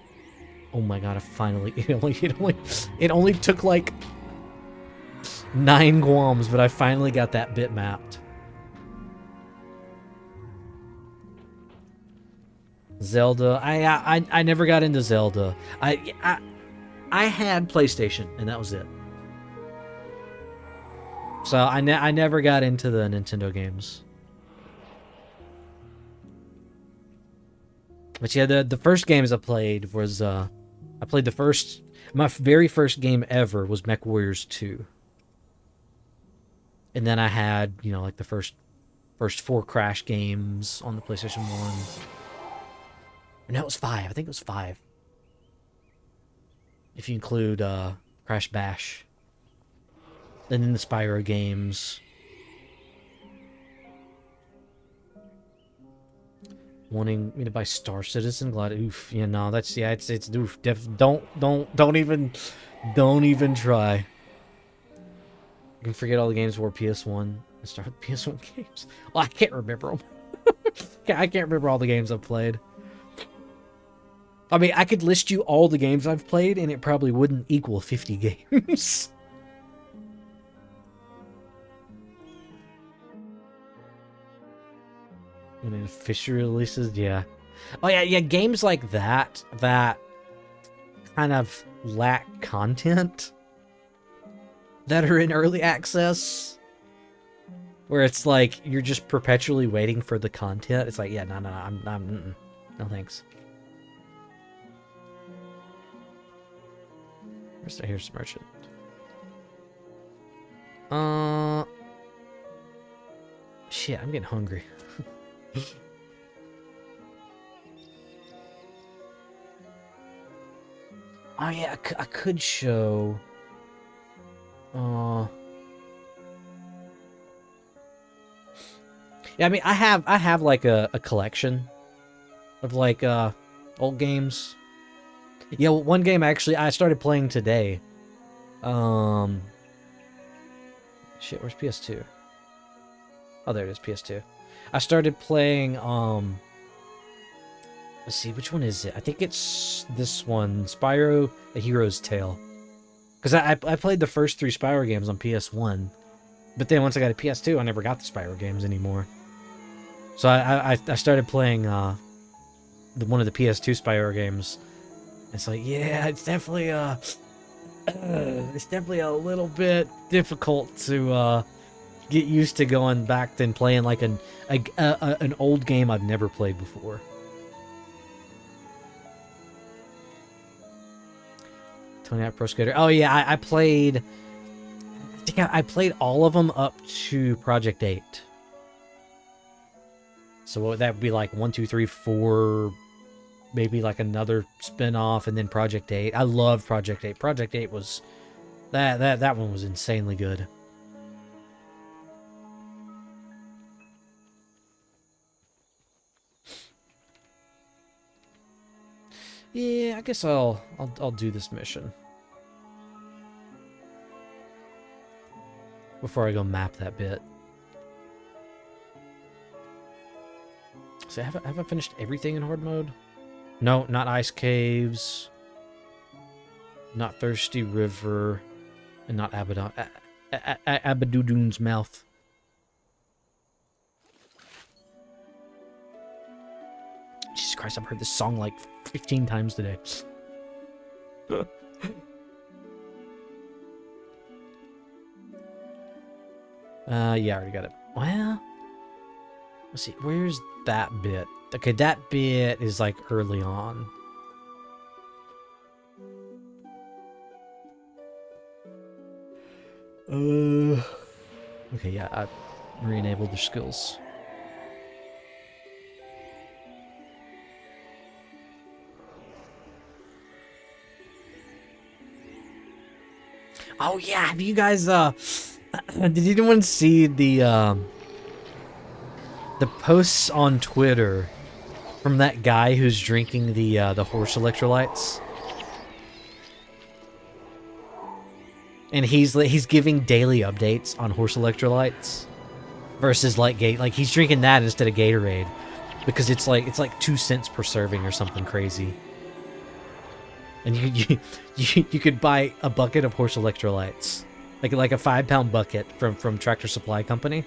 Oh my god, I finally it only took like 9 GWAMMs, but I finally got that bit mapped. Zelda. I never got into Zelda. I had PlayStation, and that was it. So I never got into the Nintendo games. But yeah, the first games I played was I played my very first game ever was MechWarriors 2. And then I had, you know, like the first 4 Crash games on the PlayStation 1. And that was 5. I think it was 5. If you include Crash Bash. And then the Spyro games. Wanting me to buy Star Citizen, glad. Oof, yeah, no, that's it's oof. Don't even try. You can forget all the games were PS1 and start with PS1 games. Well, I can't remember them. I can't remember all the games I've played. I mean, I could list you all the games I've played, and it probably wouldn't equal 50 games. And then official releases, yeah. Oh yeah, games like that kind of lack content that are in early access, where it's like you're just perpetually waiting for the content. It's like, yeah, no, no thanks. Here's the merchant. Shit, I'm getting hungry. Oh yeah, I could show. Yeah, I mean, I have like a collection of like old games. Yeah, well, one game actually I started playing today. Shit, where's PS2? Oh, there it is, PS2. I started playing, let's see, which one is it? I think it's this one, Spyro: A Hero's Tale. Because I played the first 3 Spyro games on PS1, but then once I got a PS2, I never got the Spyro games anymore. So I started playing one of the PS2 Spyro games. It's like, yeah, it's definitely a little bit difficult to get used to going back and playing like an old game I've never played before. Tony Hawk Pro Skater. Oh yeah, I played. I think I played all of them up to Project 8. So what would that be like? 1, 2, 3, 4. Maybe like another spin-off, and then Project 8. I loved Project 8. Project 8 was that one was insanely good. Yeah, I guess I'll do this mission before I go map that bit. So have I finished everything in horde mode? No, not Ice Caves, not Thirsty River, and not Abaddon's Mouth. Jesus Christ, I've heard this song like 15 times today. Yeah, I already got it. Well, let's see, where's that bit? Okay, that bit is like early on. Okay, yeah, I re-enabled their skills. Oh yeah, have you guys did anyone see the posts on Twitter from that guy who's drinking the horse electrolytes? And he's giving daily updates on horse electrolytes versus like he's drinking that instead of Gatorade because it's like 2 cents per serving or something crazy. And you could buy a bucket of horse electrolytes, like a 5-pound bucket from Tractor Supply Company.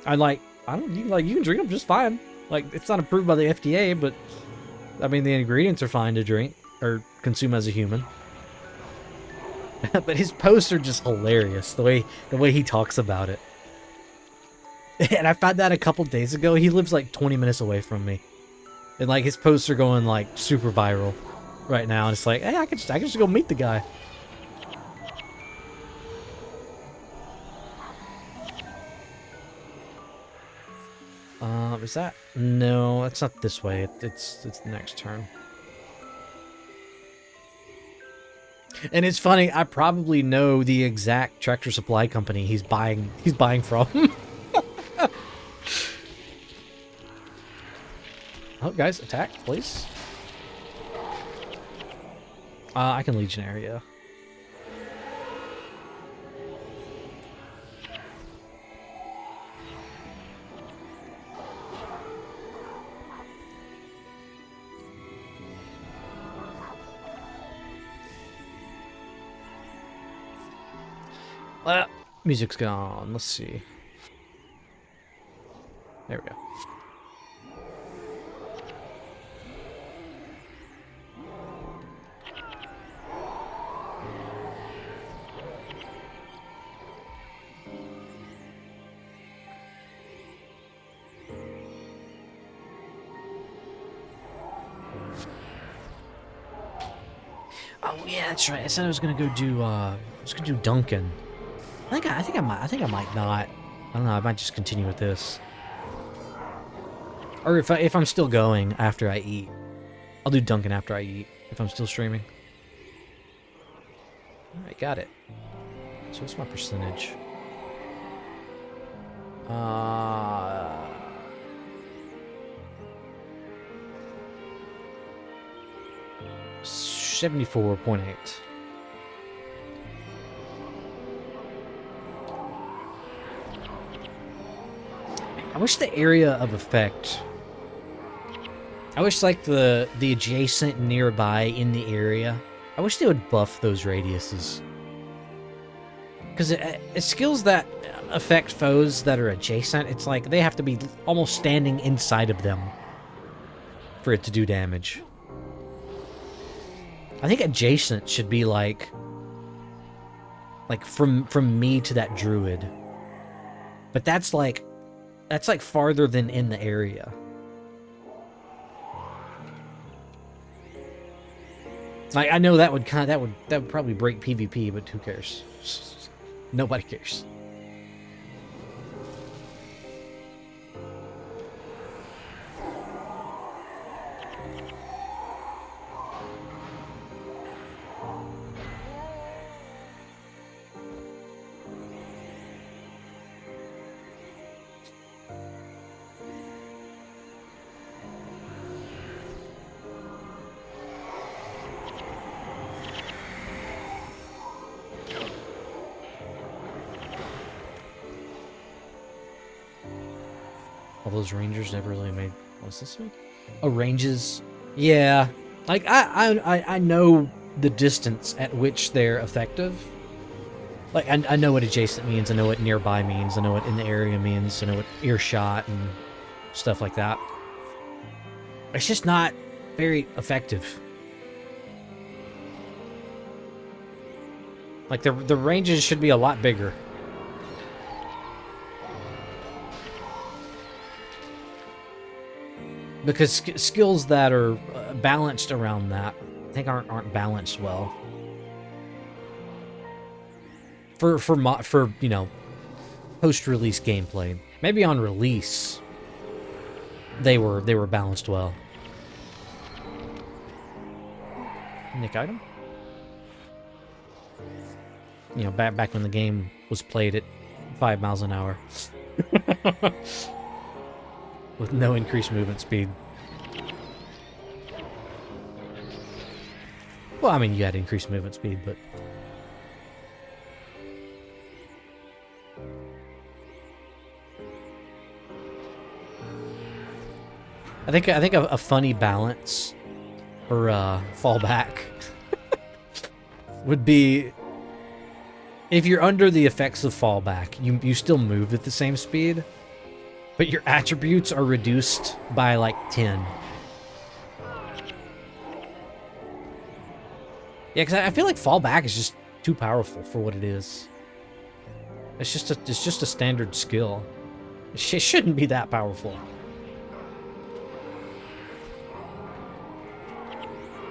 You can drink them just fine. Like, it's not approved by the FDA, but I mean, the ingredients are fine to drink or consume as a human. But his posts are just hilarious, the way he talks about it. And I found that a couple days ago. He lives like 20 minutes away from me. And like his posts are going like super viral right now. And it's like, hey, I can just go meet the guy. Is that? No, it's not this way. It's the next turn. And it's funny, I probably know the exact tractor supply company he's buying from. Oh, guys, attack, please. I can Legion area. Music's gone. Let's see. There we go. Oh yeah, that's right. I said I was gonna go do Duncan. I think I might not. I don't know. I might just continue with this. Or if I'm still going after I eat, I'll do Duncan after I eat. If I'm still streaming. All right, got it. So what's my percentage? 74.8. I wish the area of effect... I wish, like, the adjacent nearby in the area... I wish they would buff those radiuses. Because skills that affect foes that are adjacent, it's like they have to be almost standing inside of them for it to do damage. I think adjacent should be like from me to that druid. But that's like farther than in the area. Like, I know that would probably break PvP, but who cares? Nobody cares. All those rangers never really made... What's this one? Oh, ranges? Yeah. Like, I know the distance at which they're effective. Like, I know what adjacent means, I know what nearby means, I know what in the area means, I know what earshot and stuff like that. It's just not very effective. Like, the ranges should be a lot bigger. Because skills that are balanced around that, I think aren't balanced well. For you know, post-release gameplay. Maybe on release they were balanced well. Nick item? You know, back when the game was played at 5 miles an hour. With no increased movement speed. Well, I mean, you had increased movement speed, but... I think a funny balance for fallback would be if you're under the effects of fallback, you still move at the same speed, but your attributes are reduced by like 10. Yeah, because I feel like fallback is just too powerful for what it is. It's just a standard skill. It shouldn't be that powerful.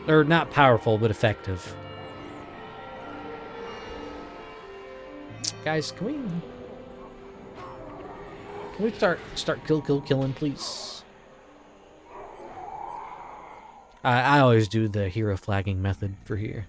Or not powerful, but effective. Guys, can we start killing, please? I always do the hero flagging method for here.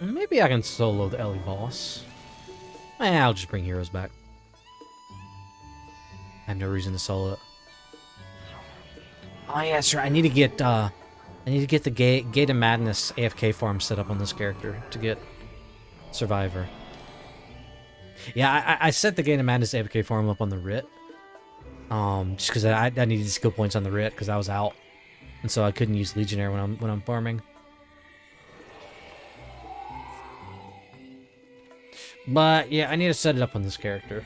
Maybe I can solo the Ellie boss. I'll just bring heroes back. I have no reason to solo it. Oh yeah, sure. I need to get the Gate of Madness AFK farm set up on this character to get Survivor. Yeah, I set the Gate of Madness AFK farm up on the Writ. Just because I needed skill points on the Writ because I was out, and so I couldn't use Legionnaire when I'm farming. But yeah, I need to set it up on this character.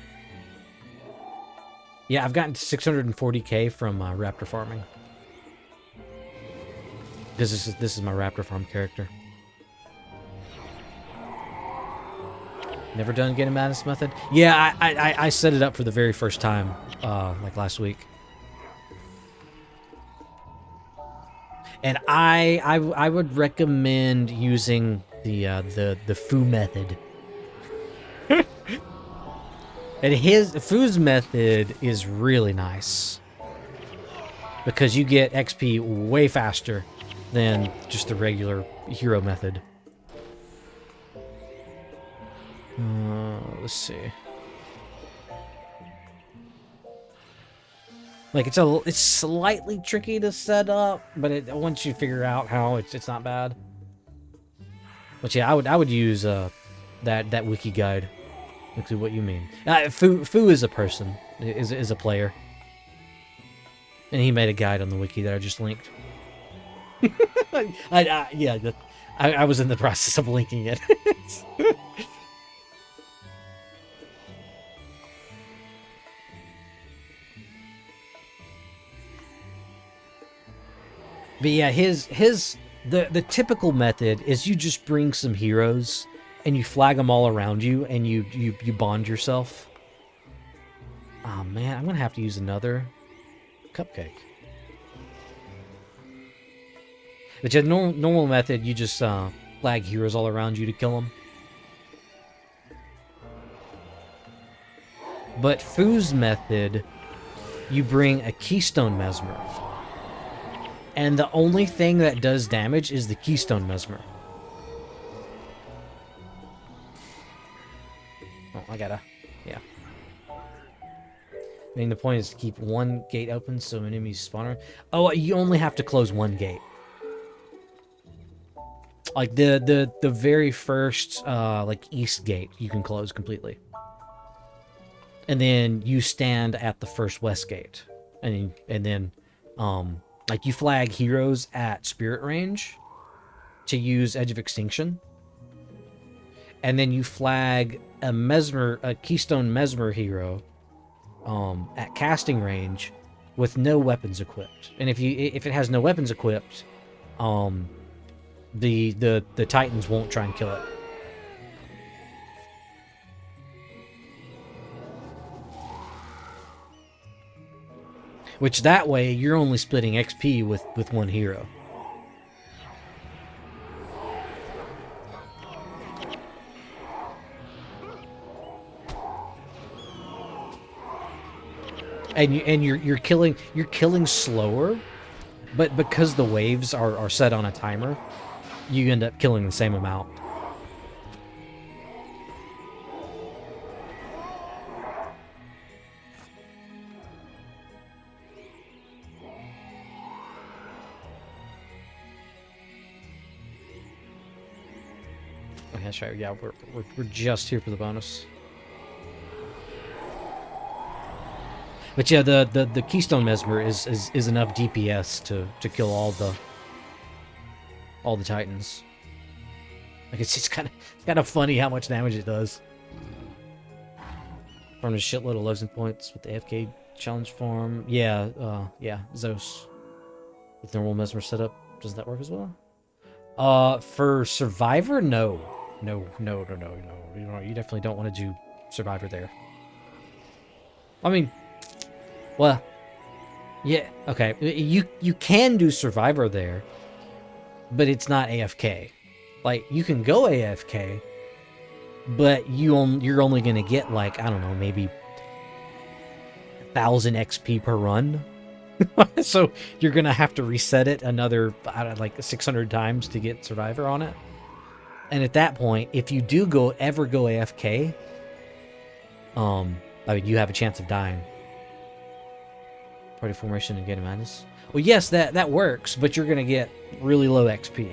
Yeah, I've gotten to 640k from Raptor farming. Because this is my Raptor farm character. Never done Gate of Madness method? Yeah, I set it up for the very first time, like last week. And I would recommend using the foo method. And Foo's method is really nice because you get XP way faster than just the regular hero method. Let's see. Like it's slightly tricky to set up, but once you figure out how, it's not bad. But yeah, I would use that wiki guide. Look at what you mean. Foo is a person, is a player. And he made a guide on the wiki that I just linked. Yeah, I was in the process of linking it. But yeah, the typical method is you just bring some heroes and you flag them all around you, and you bond yourself. Oh man, I'm gonna have to use another cupcake. But yeah, normal method, you just flag heroes all around you to kill them. But Foo's method, you bring a Keystone Mesmer. And the only thing that does damage is the Keystone Mesmer. Oh, yeah. I mean, the point is to keep one gate open so enemies spawner. Oh, you only have to close one gate. Like the very first like east gate you can close completely. And then you stand at the first west gate. And then like you flag heroes at spirit range to use Edge of Extinction. And then you flag a Keystone Mesmer hero at casting range with no weapons equipped. And if it has no weapons equipped, the Titans won't try and kill it. Which that way you're only splitting XP with one hero. And you're killing slower, but because the waves are set on a timer, you end up killing the same amount. Okay, that's right. Yeah, we're just here for the bonus. But yeah, the Keystone Mesmer is enough DPS to kill all the Titans. Like it's kind of funny how much damage it does. From a shitload of losing points with the AFK challenge farm. Yeah, yeah, Zeus. With normal Mesmer setup, does that work as well? For Survivor, no. No. You definitely don't want to do Survivor there. I mean, well, yeah, okay. You can do Survivor there, but it's not AFK. Like, you can go AFK, but you're only gonna get, like, I don't know, maybe 1,000 XP per run. So you're gonna have to reset it another, like 600 times to get Survivor on it. And at that point, if you do ever go AFK, I mean, you have a chance of dying. Party formation and get a madness. Well, yes, that works, but you're gonna get really low XP.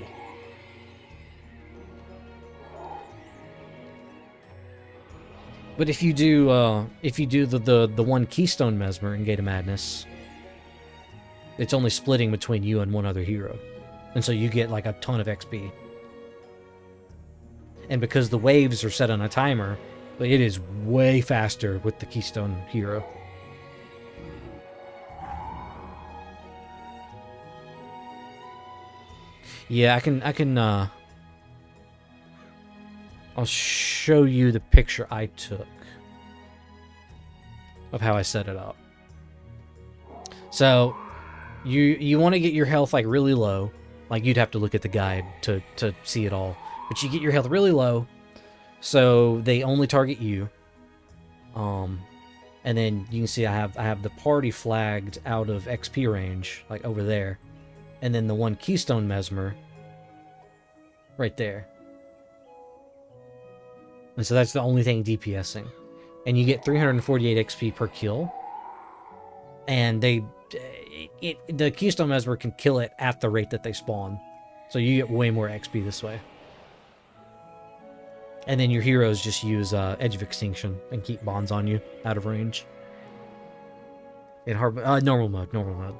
But if you do the one Keystone Mesmer in Gate of Madness, it's only splitting between you and one other hero, and so you get like a ton of XP. And because the waves are set on a timer, it is way faster with the Keystone hero. Yeah, I can. I'll show you the picture I took of how I set it up. So, you want to get your health like really low. Like, you'd have to look at the guide to see it all. But you get your health really low, so they only target you. And then you can see I have the party flagged out of XP range, like over there. And then the one Keystone Mesmer right there. And so that's the only thing DPSing. And you get 348 XP per kill. And the Keystone Mesmer can kill it at the rate that they spawn. So you get way more XP this way. And then your heroes just use Edge of Extinction and keep bonds on you out of range. In hard normal mode.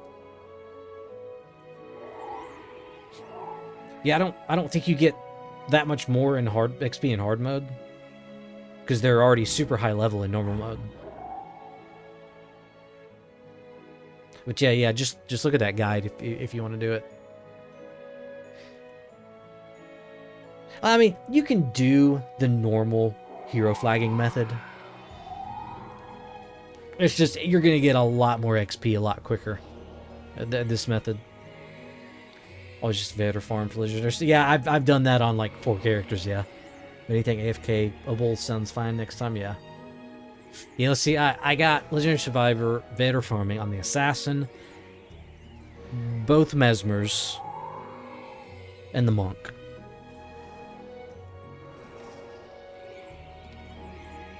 Yeah, I don't think you get that much more in hard XP in hard mode, because they're already super high level in normal mode. But yeah, just look at that guide if you want to do it. I mean, you can do the normal hero flagging method. It's just, you're going to get a lot more XP a lot quicker. This method. Always just Vader farm for Legionnaires. Yeah, I've done that on like 4 characters, yeah. Anything AFK Obol sounds fine next time, yeah. Yeah, let's see, I got Legendary Survivor, Vader farming on the Assassin, both Mesmers, and the Monk.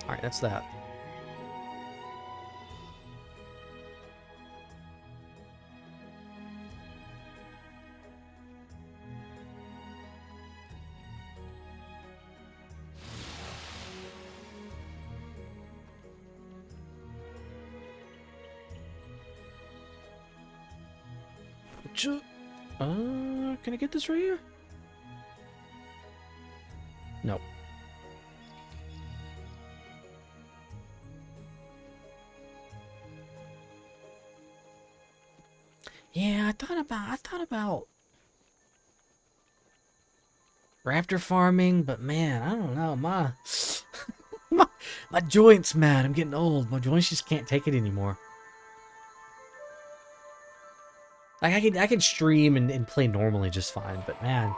Alright, that's that. Can I get this right here? No. Yeah, I thought about raptor farming, but man, I don't know, my joints, man, I'm getting old. My joints just can't take it anymore. Like, I can stream and play normally just fine, but man,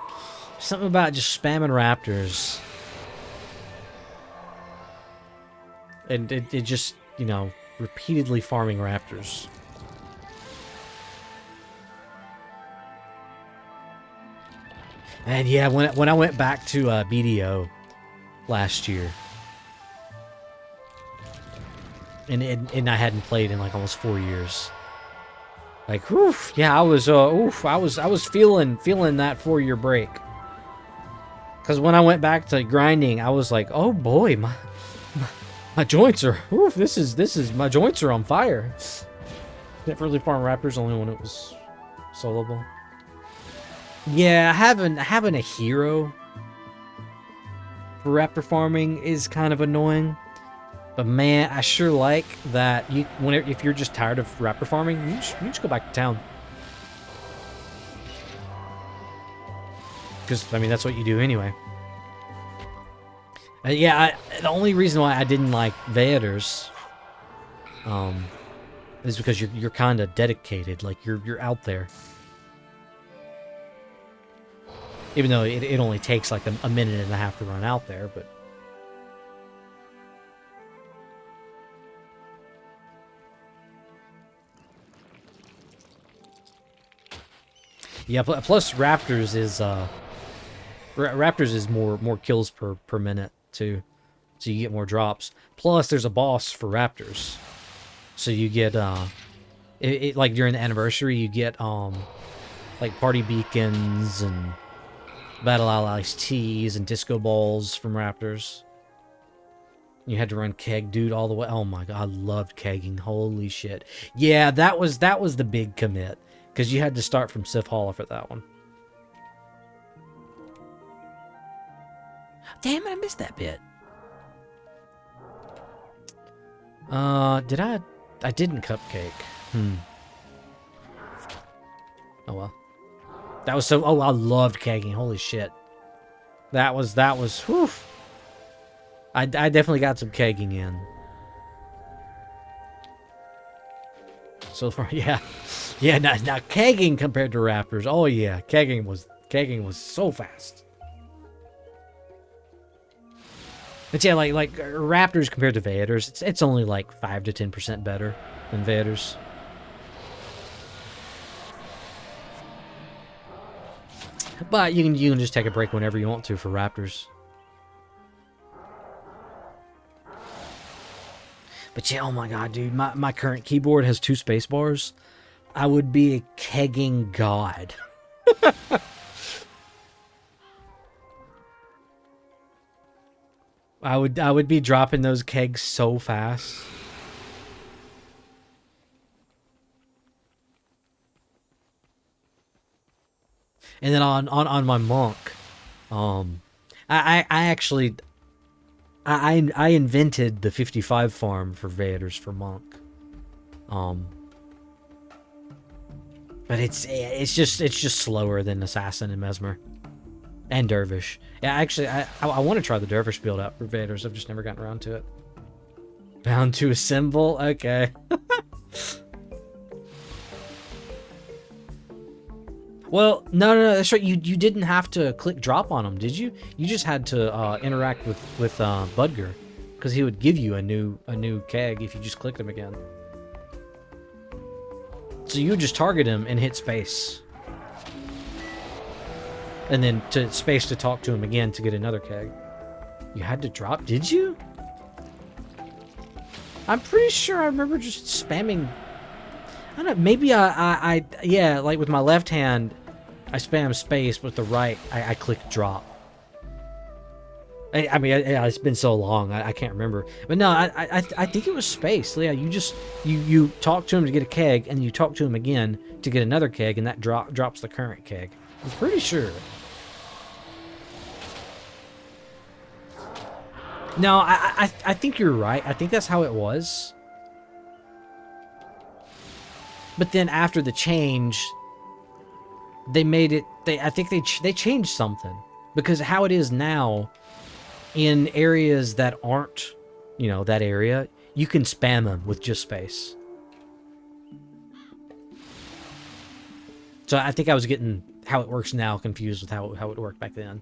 something about just spamming raptors. And it just, you know, repeatedly farming raptors. And yeah, when I went back to BDO last year, and I hadn't played in like almost 4 years. Like, oof, yeah, I was feeling that 4-year break. Because when I went back to grinding, I was like, oh boy, my joints are, oof, this is, my joints are on fire. Never really farm raptors, only when it was soloable. Yeah, having a hero for raptor farming is kind of annoying. But man, I sure like that if you're just tired of raptor farming, you just go back to town. Because, I mean, that's what you do anyway. Yeah, the only reason why I didn't like Vaeders is because you're kind of dedicated, like you're out there. Even though it only takes like a minute and a half to run out there, but... Yeah, plus Raptors is more kills per minute too, so you get more drops. Plus, there's a boss for Raptors, so you get like during the anniversary you get like party beacons and battle allies teas and disco balls from Raptors. You had to run keg dude all the way. Oh my god, I loved kegging. Holy shit. Yeah, that was the big commit. Because you had to start from Sif Hollow for that one. Damn it, I missed that bit. Did I? I didn't cupcake. Oh well. That was so... Oh, I loved kegging. Holy shit. That was... Whew. I definitely got some kegging in. So far, yeah. Yeah, now kegging compared to Raptors. Oh yeah, kegging was so fast. But yeah, like Raptors compared to Vaeders, it's only like 5 to 10% better than Vaeders. But you can just take a break whenever you want to for Raptors. But yeah, oh my god, dude, my current keyboard has 2 space bars. I would be a kegging god. I would be dropping those kegs so fast. And then on my monk, I actually I invented the 55 farm for Vaeders for monk. But it's just slower than Assassin and Mesmer. And Dervish. Yeah, actually, I want to try the Dervish build out for Vaeders. I've just never gotten around to it. Bound to assemble? Okay. Well, no, that's right. You didn't have to click drop on them, did you? You just had to interact with Budger, because he would give you a new keg if you just clicked him again. So you would just target him and hit space. And then to space to talk to him again to get another keg. You had to drop, did you? I'm pretty sure I remember just spamming. I don't know, maybe yeah, like with my left hand, I spam space, but with the right, I click drop. I mean, it's been so long, I can't remember. But no, I think it was space. Yeah, you talk to him to get a keg, and you talk to him again to get another keg, and that drops the current keg. I'm pretty sure. No, I think you're right. I think that's how it was. But then after the change, they made it. I think they changed something, because how it is now, in areas that aren't, that area, you can spam them with just space. So I think I was getting how it works now confused with how it worked back then.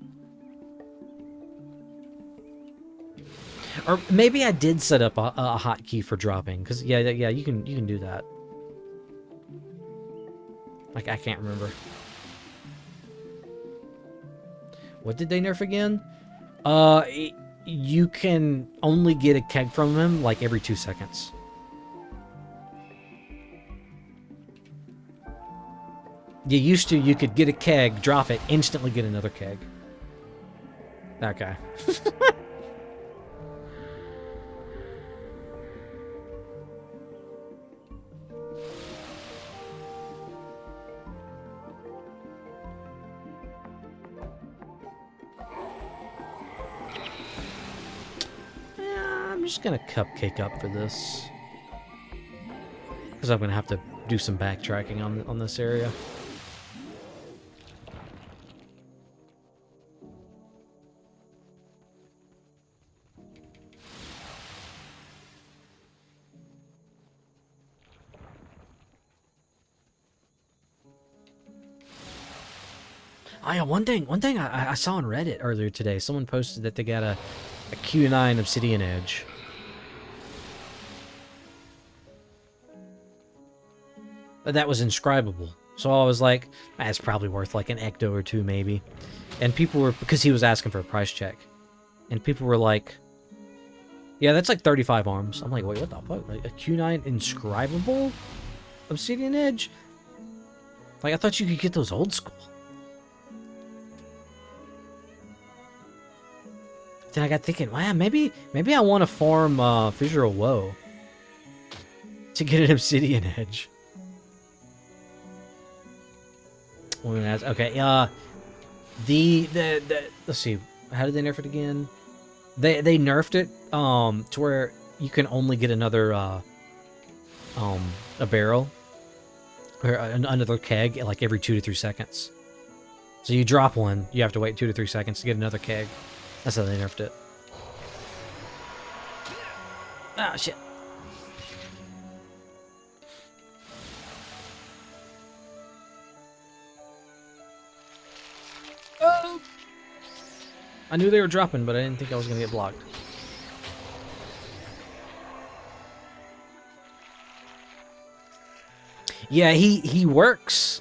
Or maybe I did set up a hotkey for dropping, because yeah, you can do that. Like, I can't remember. What did they nerf again? You can only get a keg from him like every 2 seconds. You could get a keg, drop it, instantly get another keg. Okay. Yeah, I'm just gonna cupcake up for this. Because I'm gonna have to do some backtracking on this area. Oh yeah, one thing I saw on Reddit earlier today, someone posted that they got a Q9 obsidian edge. But that was inscribable. So I was like, it's probably worth like an ecto or two maybe. And people were, because he was asking for a price check. And people were like, yeah, that's like 35 arms. I'm like, wait, what the fuck? Like a Q9 inscribable obsidian edge? Like, I thought you could get those old school. Then I got thinking, wow, maybe I want to farm Fissure of Woe to get an obsidian edge. Okay, the let's see, how did they nerf it again? They nerfed it to where you can only get another a barrel or another keg like every 2 to 3 seconds. So you drop one, you have to wait 2 to 3 seconds to get another keg. That's how they nerfed it. Ah, shit. Oh! I knew they were dropping, but I didn't think I was going to get blocked. Yeah, he works.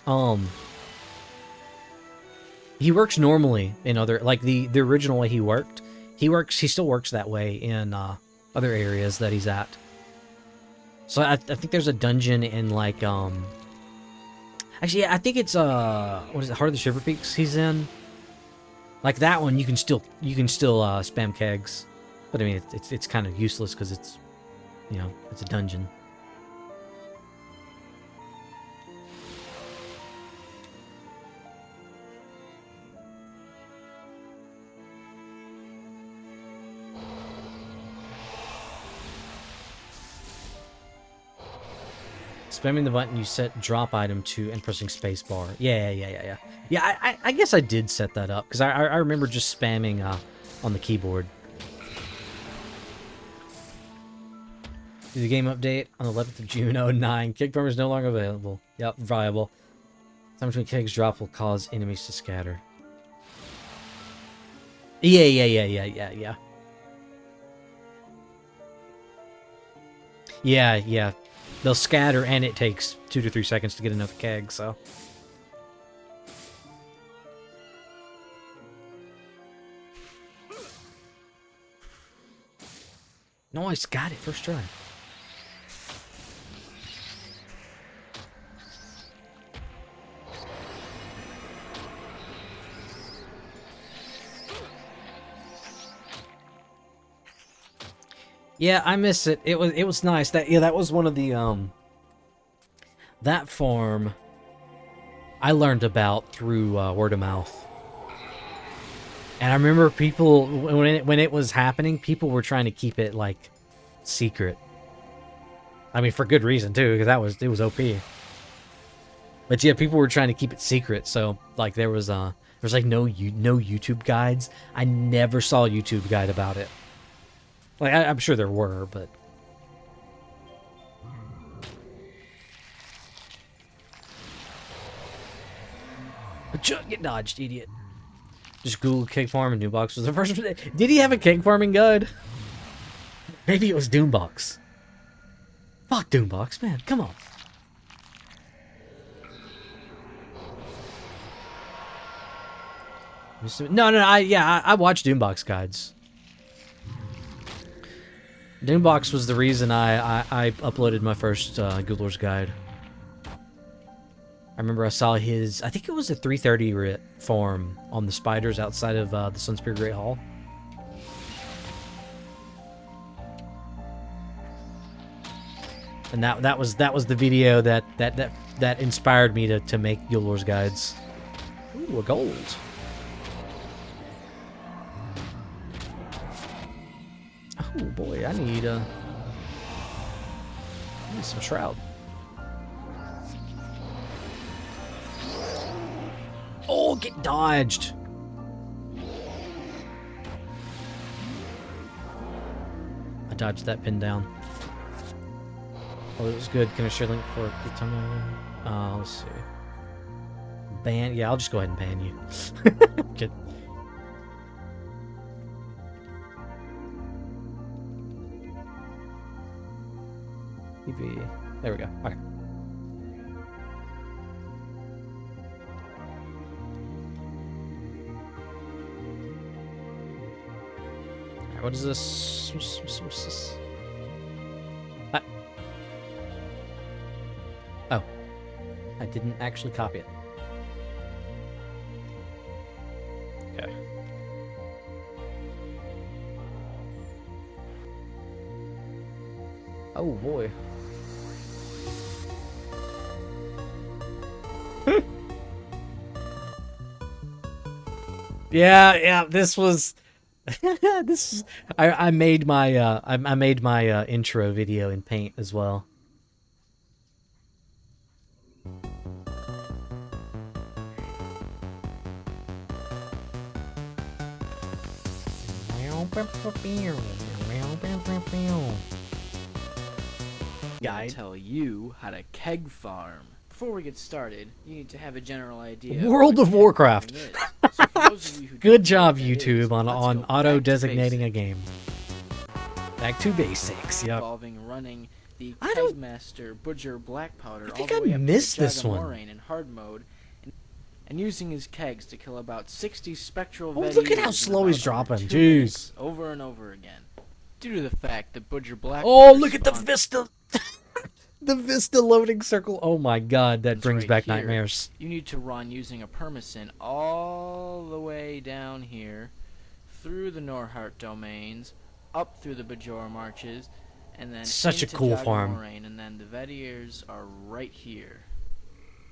He works normally in other, like the original way he worked. He still works that way in other areas that he's at. So I think there's a dungeon in like actually, yeah, I think it's what is it, Heart of the Shiver Peaks he's in. Like that one, you can still spam kegs, but I mean it's kind of useless because it's, you know, it's a dungeon. Spamming the button you set drop item to and pressing spacebar. Yeah. Yeah, I guess I did set that up because I remember just spamming on the keyboard. The game update on the 11th of June 09. Keg farmer is no longer available. Yep, viable. Time between kegs drop will cause enemies to scatter. Yeah. Yeah. They'll scatter, and it takes 2 to 3 seconds to get another keg, so... Nice, got it, first try. Yeah, I miss it. It was nice. That was one of the that farm I learned about through word of mouth. And I remember people when it was happening, people were trying to keep it like secret. I mean, for good reason too, because it was OP. But yeah, people were trying to keep it secret, so like there was like no YouTube guides. I never saw a YouTube guide about it. Like, I'm sure there were, but... Get dodged, idiot. Just Google keg farm and Doombox was the first one. Did he have a keg farming guide? Maybe it was Doombox. Fuck Doombox, man, come on. No, I watched Doombox guides. Doombox was the reason I uploaded my first Googler's guide. I remember I saw his, I think it was a 330 farm on the spiders outside of the Sunspear Great Hall. And that was the video that inspired me to make Guild Wars guides. Ooh, a gold. Oh boy, I need some shroud. Oh, get dodged. I dodged that pin down. Oh, it was good. Can I share link for the time? Let's see. Ban. Yeah, I'll just go ahead and ban you. Good. PvE. There we go. Okay. Alright, what is this? What's this? Oh. I didn't actually copy it. Okay. Oh boy. Yeah, this was I made my I made my intro video in Paint as well. Guide tell you how to keg farm. Before we get started, you need to have a general idea. World of Warcraft. So good job, YouTube, on auto designating a game. Back to basics. Yep. Involving running the Keg Master Butcher Black Powder. I think I missed this one. In hard mode, and using his kegs to kill about 60 spectral. Oh, look at how slow he's dropping. Jeez. Over and over again. Due to the fact that Butcher Black. Oh, look at the Vista. The Vista loading circle. Oh my god, that brings back nightmares. You need to run using a permacin all the way down here, through the Norhart domains, up through the Bajor marches, and then such a into cool farm. And then the Vetiers are right here.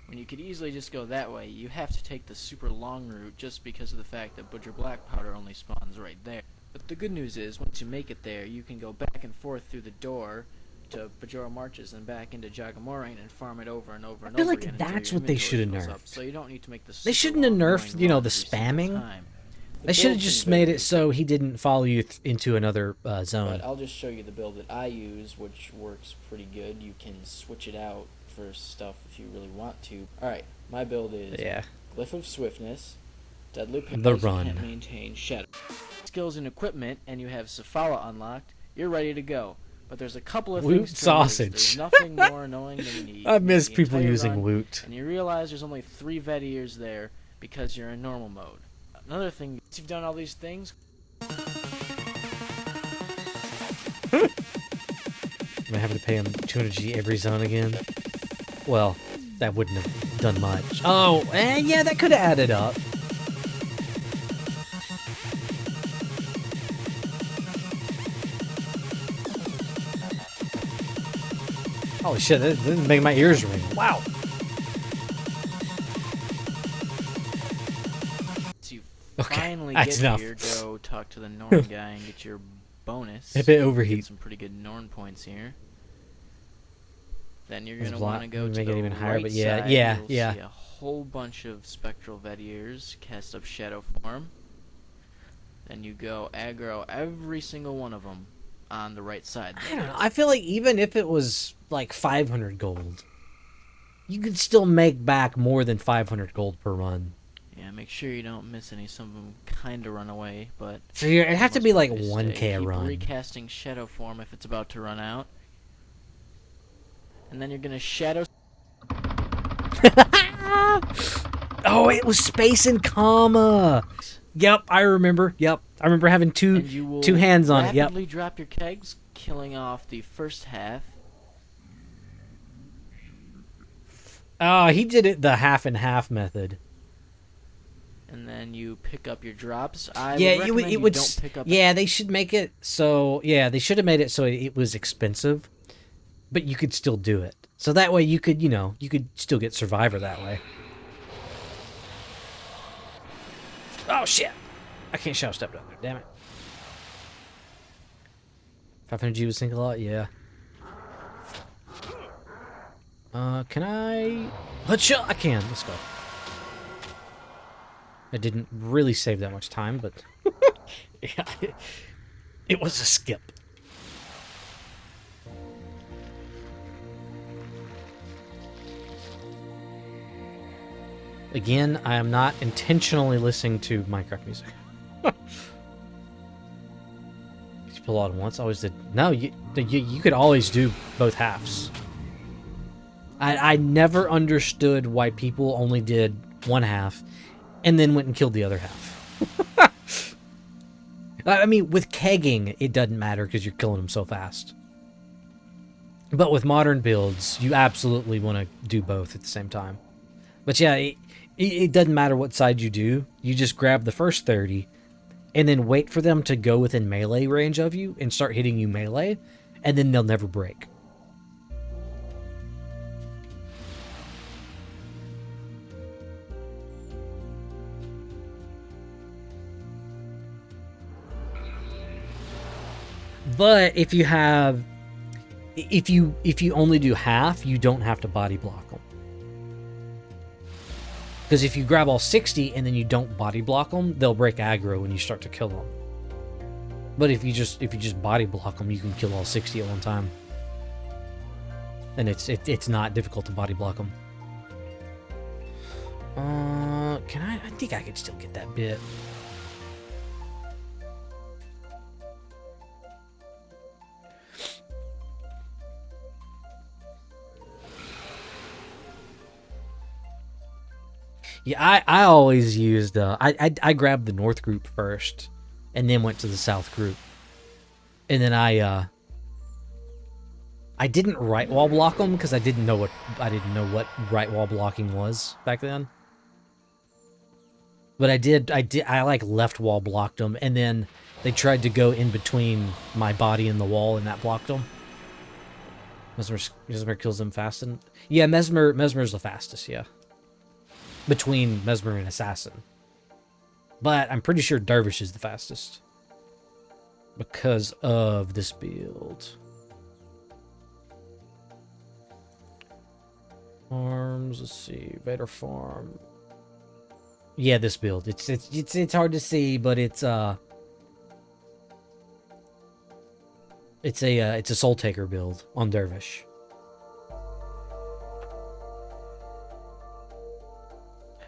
When you could easily just go that way, you have to take the super long route just because of the fact that Butcher Black Powder only spawns right there. But the good news is, once you make it there, you can go back and forth through the door to Bajora Marches and back into Jagamoraine and farm it over and over and over again. I feel like that's what they should have nerfed. So you don't need to make the they shouldn't have nerfed, you know, the spamming. They should have just made it so he didn't follow you into another zone. But I'll just show you the build that I use, which works pretty good. You can switch it out for stuff if you really want to. Alright, my build is Glyph of Swiftness, Deadly Pain, the run, and Maintain Shadow. Skills and equipment, and you have Safala unlocked, you're ready to go. But there's a couple of loot things sausage. There's nothing more annoying than you need. I miss people using loot. And you realize there's only 3 Vetiers there because you're in normal mode. Another thing, once you've done all these things... Am I having to pay him 200G every zone again? Well, that wouldn't have done much. Oh, yeah, that could have added up. Holy shit, that didn't make my ears ring. Wow. So you finally get here, go talk to the Norn guy and get your bonus. A bit overheat. Get some pretty good Norn points here. Then you're going to want to go to make the it even higher, right but side. yeah. See a whole bunch of Spectral Vetiers cast up Shadow form. Then you go aggro every single one of them on the right side. I don't know. I feel like even if it was like 500 gold, you could still make back more than 500 gold per run. Yeah, make sure you don't miss any. Some of them kind of run away, but... So it'd have to be like 1k a run. Keep recasting Shadow form if it's about to run out. And then you're going to Shadow... Oh, it was space and comma! Yep, I remember. Yep, I remember having two hands on it. Yep. Rapidly drop your kegs, killing off the first half. Oh, he did it the half and half method. And then you pick up your drops. I Yeah, would recommend it would. don't pick up. Yeah, they should make it so. Yeah, they should have made it so it was expensive, but you could still do it. So that way you could, you could still get Survivor that way. Oh shit! I can't shadow step down there. Damn it. 500G would sink a lot. Yeah. Can I? Headshot! I can. Let's go. I didn't really save that much time, but yeah, it was a skip. Again, I am not intentionally listening to Minecraft music. You pull out once. Always did. No, you could always do both halves. I never understood why people only did one half and then went and killed the other half. I mean, with kegging, it doesn't matter because you're killing them so fast. But with modern builds, you absolutely want to do both at the same time. But yeah, it doesn't matter what side you do. You just grab the first 30 and then wait for them to go within melee range of you and start hitting you melee, and then they'll never break. But if you have, if you only do half, you don't have to body block them. Because if you grab all 60 and then you don't body block them, they'll break aggro when you start to kill them. But if you just body block them, you can kill all 60 at one time. And it's not difficult to body block them. Can I think I could still get that bit. Yeah, I always used, I grabbed the north group first, and then went to the south group. And then I didn't right wall block them, because I didn't know what right wall blocking was back then. But I like left wall blocked them, and then they tried to go in between my body and the wall, and that blocked them. Mesmer kills them fast, and yeah, Mesmer's the fastest, yeah. Between Mesmer and Assassin. But I'm pretty sure Dervish is the fastest. Because of this build. Farms, let's see. Vader Farm. Yeah, this build. It's hard to see, but it's a Soul Taker build on Dervish.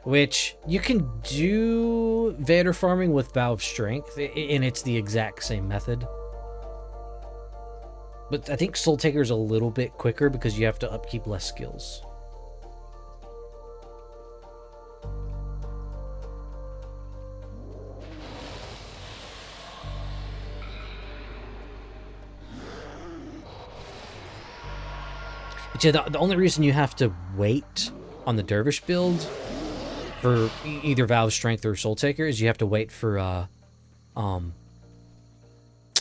Which, you can do Vader farming with Valve Strength, and it's the exact same method. But I think Soul Taker is a little bit quicker because you have to upkeep less skills. But yeah, the only reason you have to wait on the Dervish build for either Valve Strength or Soul Taker is you have to wait for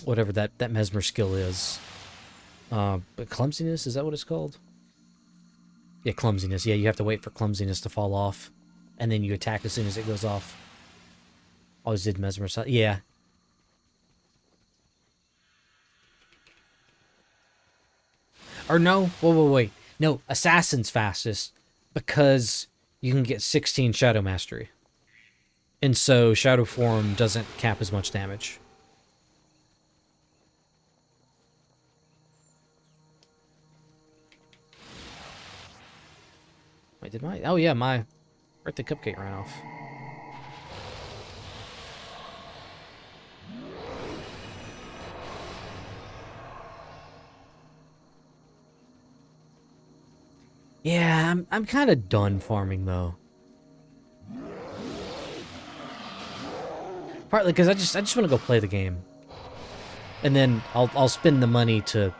whatever that Mesmer skill is. But Clumsiness, is that what it's called? Yeah, Clumsiness. Yeah, you have to wait for Clumsiness to fall off, and then you attack as soon as it goes off. Always did Mesmer. Yeah. Or no, wait. No, Assassin's fastest because you can get 16 Shadow Mastery. And so Shadow Form doesn't cap as much damage. Wait, did my... Oh yeah, my birthday cupcake ran off. Yeah, I'm kind of done farming though. Partly because I just want to go play the game, and then I'll spend the money to,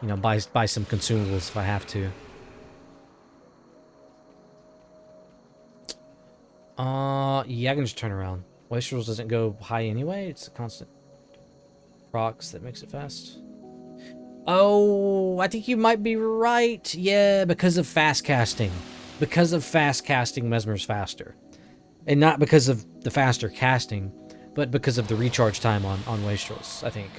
buy some consumables if I have to. Yeah, I can just turn around. Wastrels doesn't go high anyway. It's a constant procs that makes it fast. Oh, I think you might be right. Yeah, because of fast casting. Because of fast casting, Mesmer's faster. And not because of the faster casting, but because of the recharge time on Wastrels, I think.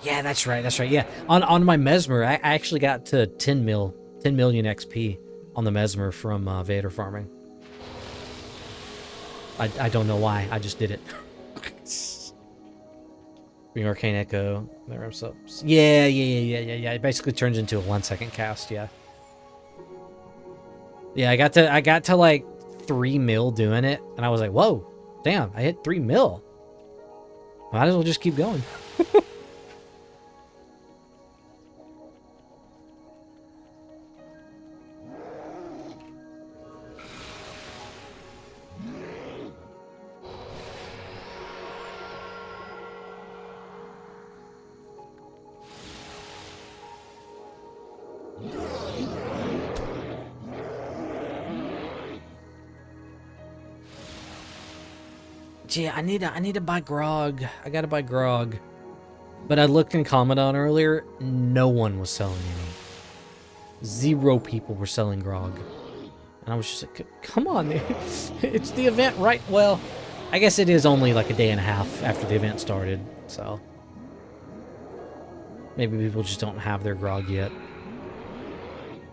Yeah, that's right. That's right. Yeah, on my Mesmer, I actually got to 10 million XP on the Mesmer from Vader farming. I don't know why. I just did it. Bring Arcane Echo. There ramps up. Yeah. It basically turns into a 1 second cast. Yeah. Yeah, I got to like 3 mil doing it, and I was like, whoa, damn, I hit 3 mil. Might as well just keep going. Yeah, I need to buy grog. I gotta buy grog. But I looked in Commandant earlier, no one was selling any. 0 people were selling grog. And I was just like, come on, dude. It's the event, right? Well, I guess it is only like a day and a half after the event started, so. Maybe people just don't have their grog yet.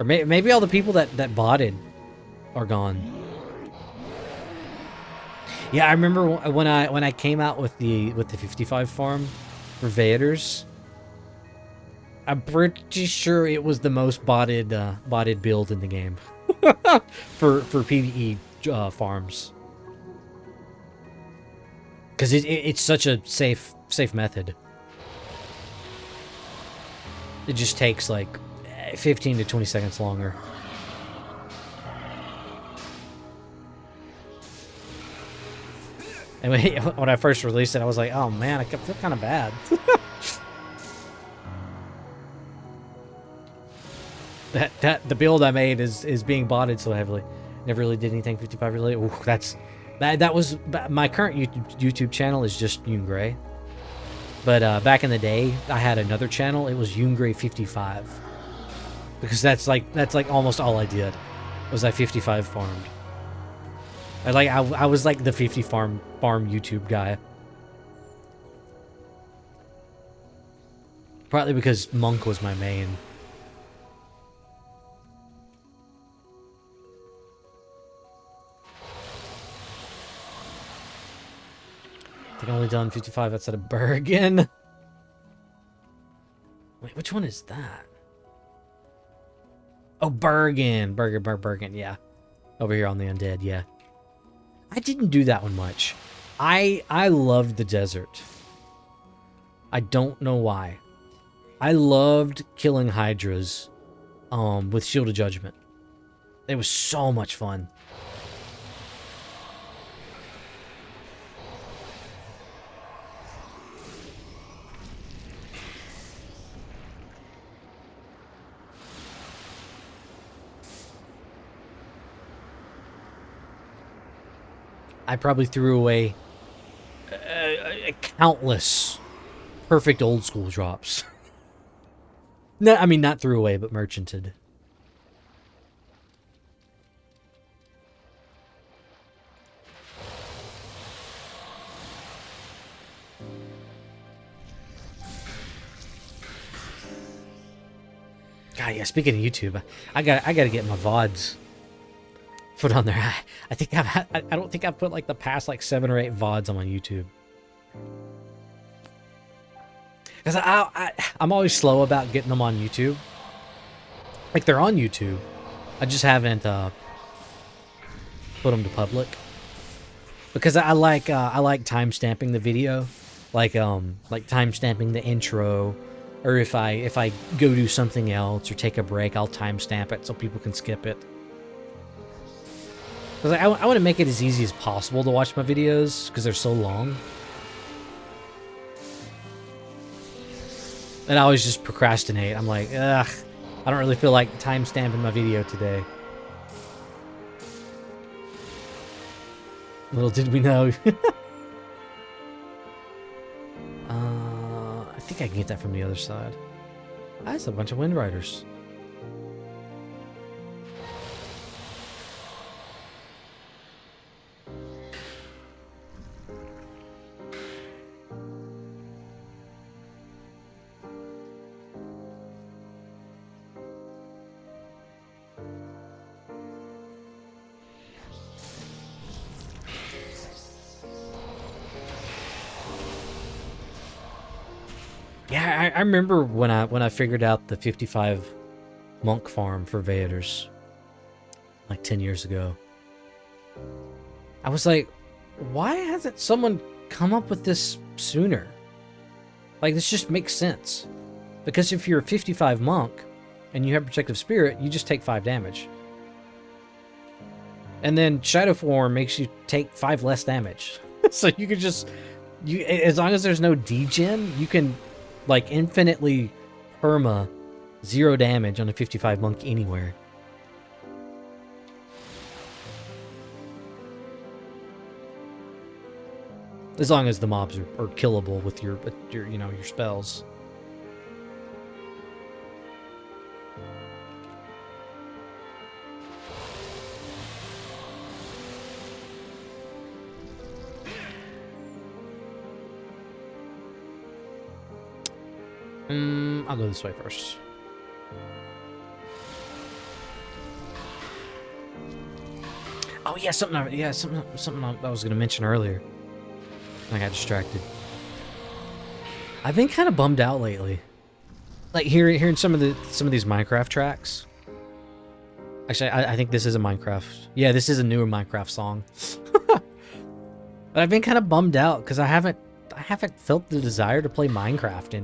Or maybe all the people that bought it are gone. Yeah, I remember when I came out with the 55 farm for Vaders. I'm pretty sure it was the most botted build in the game for PvE farms, because it's such a safe method. It just takes like 15 to 20 seconds longer. And when I first released it, I was like, oh man, I feel kind of bad. the build I made is being botted so heavily. Never really did anything 55 related. Ooh, that was my current YouTube channel is just Yoon Gray. But back in the day, I had another channel. It was Yoon Gray 55, because that's like almost all I did was I 55 farmed. I was like the 50 farm YouTube guy. Partly because Monk was my main. I think I only done 55 outside of Bergen. Wait, which one is that? Oh, Bergen. Bergen, yeah. Over here on the Undead, yeah. I didn't do that one much. I loved the desert. I don't know why. I loved killing Hydras with Shield of Judgment. It was so much fun. I probably threw away countless perfect old school drops. No, I mean, not threw away, but merchanted. God, yeah, speaking of YouTube, I gotta get my VODs put on there. I think I don't think I've put like the past like 7 or 8 VODs on my YouTube. Because I'm always slow about getting them on YouTube. Like, they're on YouTube. I just haven't put them to public. Because I like timestamping the video. Like timestamping the intro. Or if I go do something else or take a break, I'll timestamp it so people can skip it. Because I want to make it as easy as possible to watch my videos, because they're so long. And I always just procrastinate. I'm like, ugh, I don't really feel like time-stamping my video today. Little did we know. I think I can get that from the other side. That's a bunch of Wind Riders. Yeah, I remember when I figured out the 55 monk farm for Vaders, like 10 years ago. I was like, why hasn't someone come up with this sooner? Like, this just makes sense. Because if you're a 55 monk and you have Protective Spirit, you just take 5 damage. And then Shadow Form makes you take 5 less damage. So you can just, as long as there's no degen, you can like infinitely perma 0 damage on a 55 monk anywhere. As long as the mobs are killable with your you know, your spells. I'll go this way first. Oh yeah, something I was gonna mention earlier. I got distracted. I've been kind of bummed out lately. Like hearing some of these Minecraft tracks. Actually, I think this is a Minecraft. Yeah, this is a newer Minecraft song. But I've been kind of bummed out because I haven't felt the desire to play Minecraft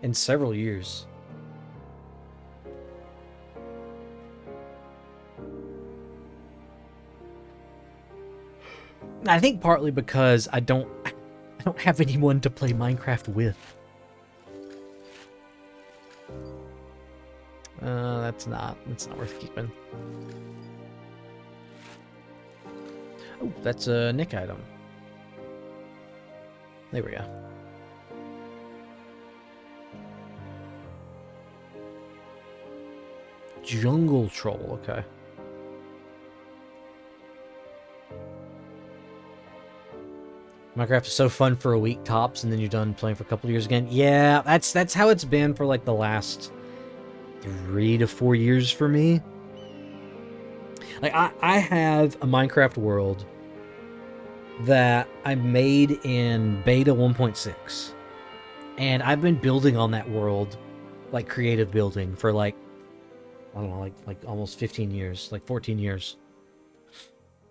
in several years. I think partly because I don't have anyone to play Minecraft with. That's not worth keeping. Oh, that's a Nick item. There we go. Jungle Troll, okay. Minecraft is so fun for a week tops, and then you're done playing for a couple of years again. Yeah, that's how it's been for like the last 3 to 4 years for me. Like I have a Minecraft world that I made in beta 1.6, and I've been building on that world, like creative building, for like, I don't know, like almost 15 years, like 14 years.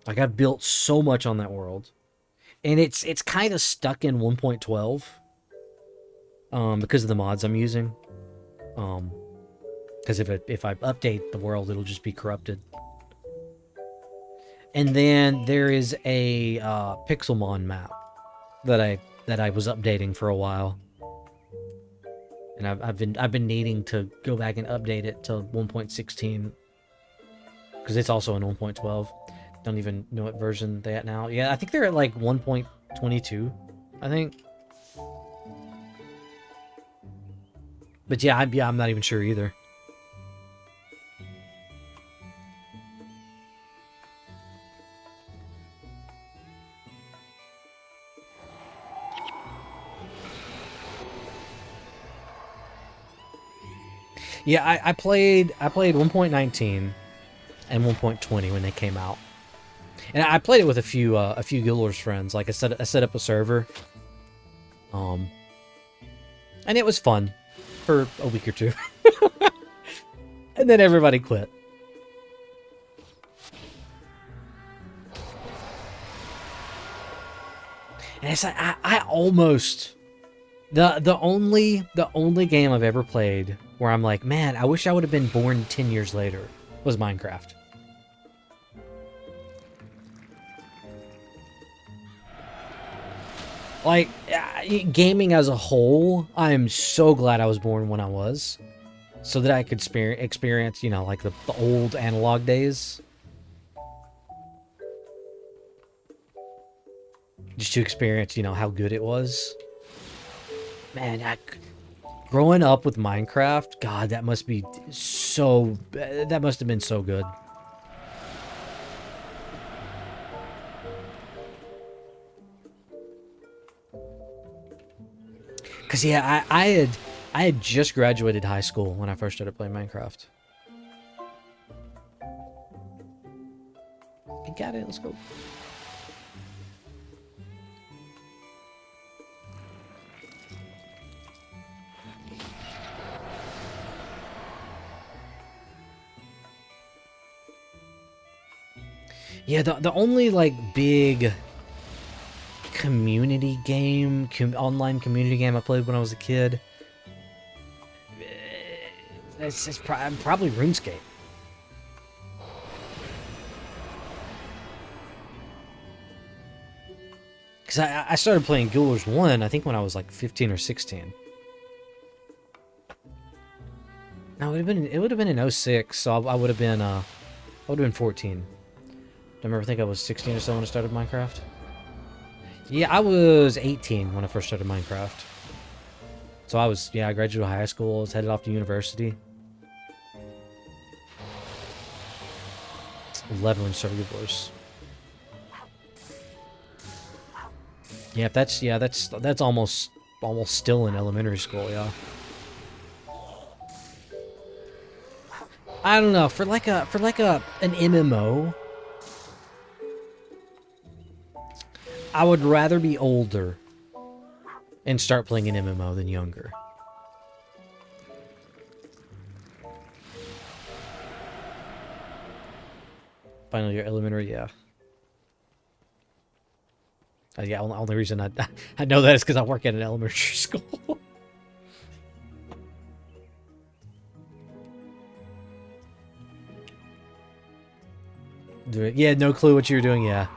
Like I've built so much on that world. And it's kind of stuck in 1.12 because of the mods I'm using. Because if I update the world, it'll just be corrupted. And then there is a Pixelmon map that I was updating for a while. And I've been needing to go back and update it to 1.16 because it's also in 1.12. Don't even know what version they're at now. Yeah, I think they're at like 1.22, I think. But yeah, I'm not even sure either. Yeah, I played 1.19 and 1.20 when they came out. And I played it with a few Guild Wars friends. Like I set up a server, and it was fun for a week or two, and then everybody quit. And it's like I almost the only game I've ever played where I'm like, man, I wish I would have been born 10 years later was Minecraft. Like, gaming as a whole, I am so glad I was born when I was. So that I could experience, you know, like the old analog days. Just to experience, you know, how good it was. Man, growing up with Minecraft, God, that must be so... That must have been so good. Because, yeah, I had just graduated high school when I first started playing Minecraft. I got it, let's go. Yeah, the only, like, big community game, online community game I played when I was a kid, it's probably RuneScape. Because I started playing Guild Wars 1, I think when I was like 15 or 16. No, it would have been in 06, so I would have been 14. I think I was 16 or so when I started Minecraft. Yeah, I was 18 when I first started Minecraft. So I graduated high school, I was headed off to university. 11 when I started Guild Wars. Yeah, that's almost still in elementary school, yeah. I don't know, for like an MMO, I would rather be older and start playing an MMO than younger. Final year elementary, yeah. Yeah, only reason I know that is because I work at an elementary school. Yeah, no clue what you were doing. Yeah.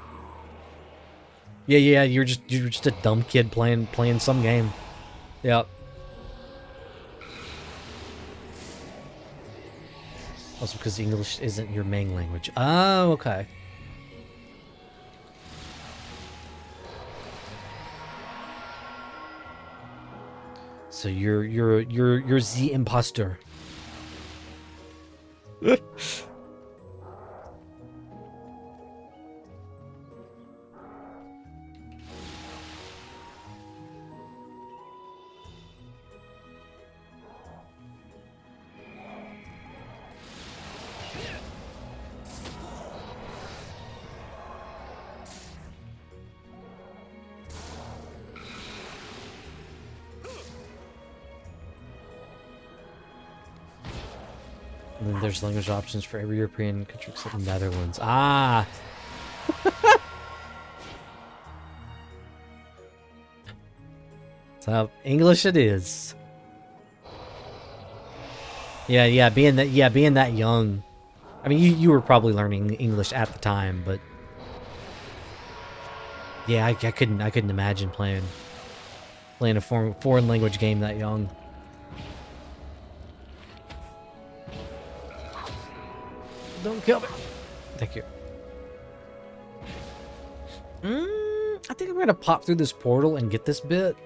Yeah. You're just a dumb kid playing some game. Yep. Also because English isn't your main language. Oh, okay. So you're the imposter. And then there's language options for every European country except the Netherlands. Ah! So, English it is. Yeah, being that young. I mean, you were probably learning English at the time, but yeah, I couldn't imagine playing a foreign language game that young. Don't kill me. Thank you. I think I'm gonna pop through this portal and get this bit.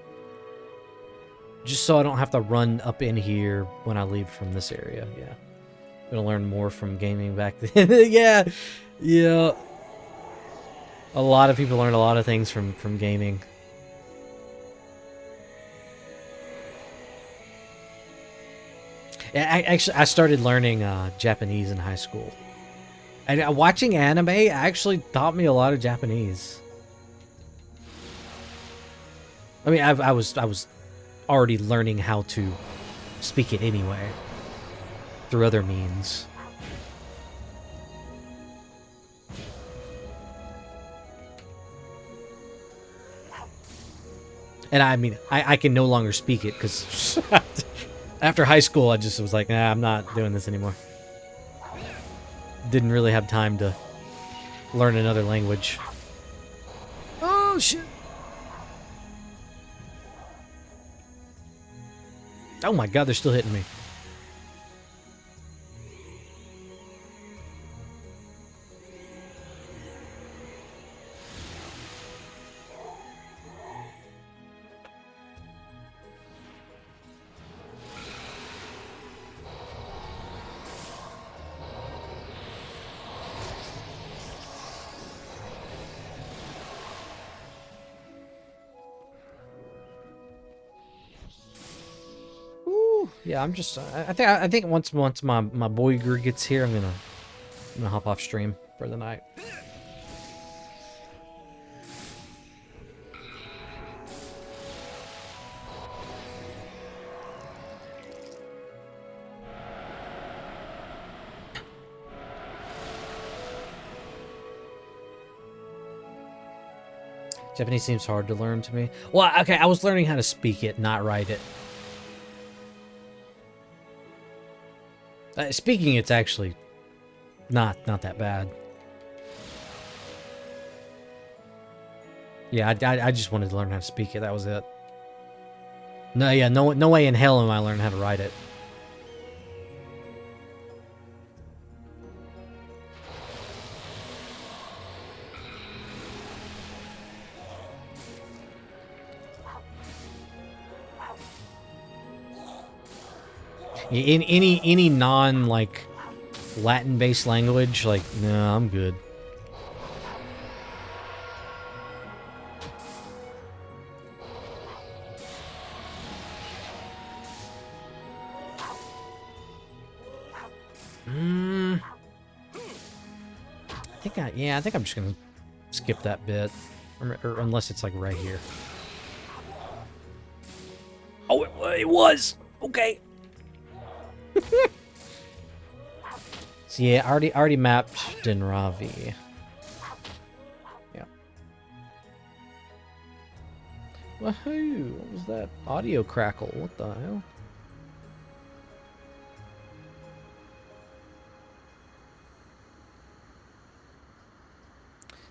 Just so I don't have to run up in here when I leave from this area, yeah. I'm gonna learn more from gaming back then. Yeah. A lot of people learn a lot of things from gaming. I started learning Japanese in high school. And watching anime actually taught me a lot of Japanese. I mean, I was already learning how to speak it anyway through other means. And I mean, I can no longer speak it because after high school, I just was like, nah, I'm not doing this anymore. Didn't really have time to learn another language. Oh, shit. Oh my god, they're still hitting me. Yeah, I'm just. I think once my boy Gru gets here, I'm gonna hop off stream for the night. Japanese seems hard to learn to me. Well, okay, I was learning how to speak it, not write it. Speaking it's actually not that bad. Yeah, I just wanted to learn how to speak it. That was it. No, yeah, no way in hell am I learning how to write it. In any non like Latin based language, like no, I'm good. I think I'm just gonna skip that bit, or unless it's like right here. Oh, it was okay. So yeah, I already mapped Denravi. Yeah. Woohoo! What was that audio crackle? What the hell?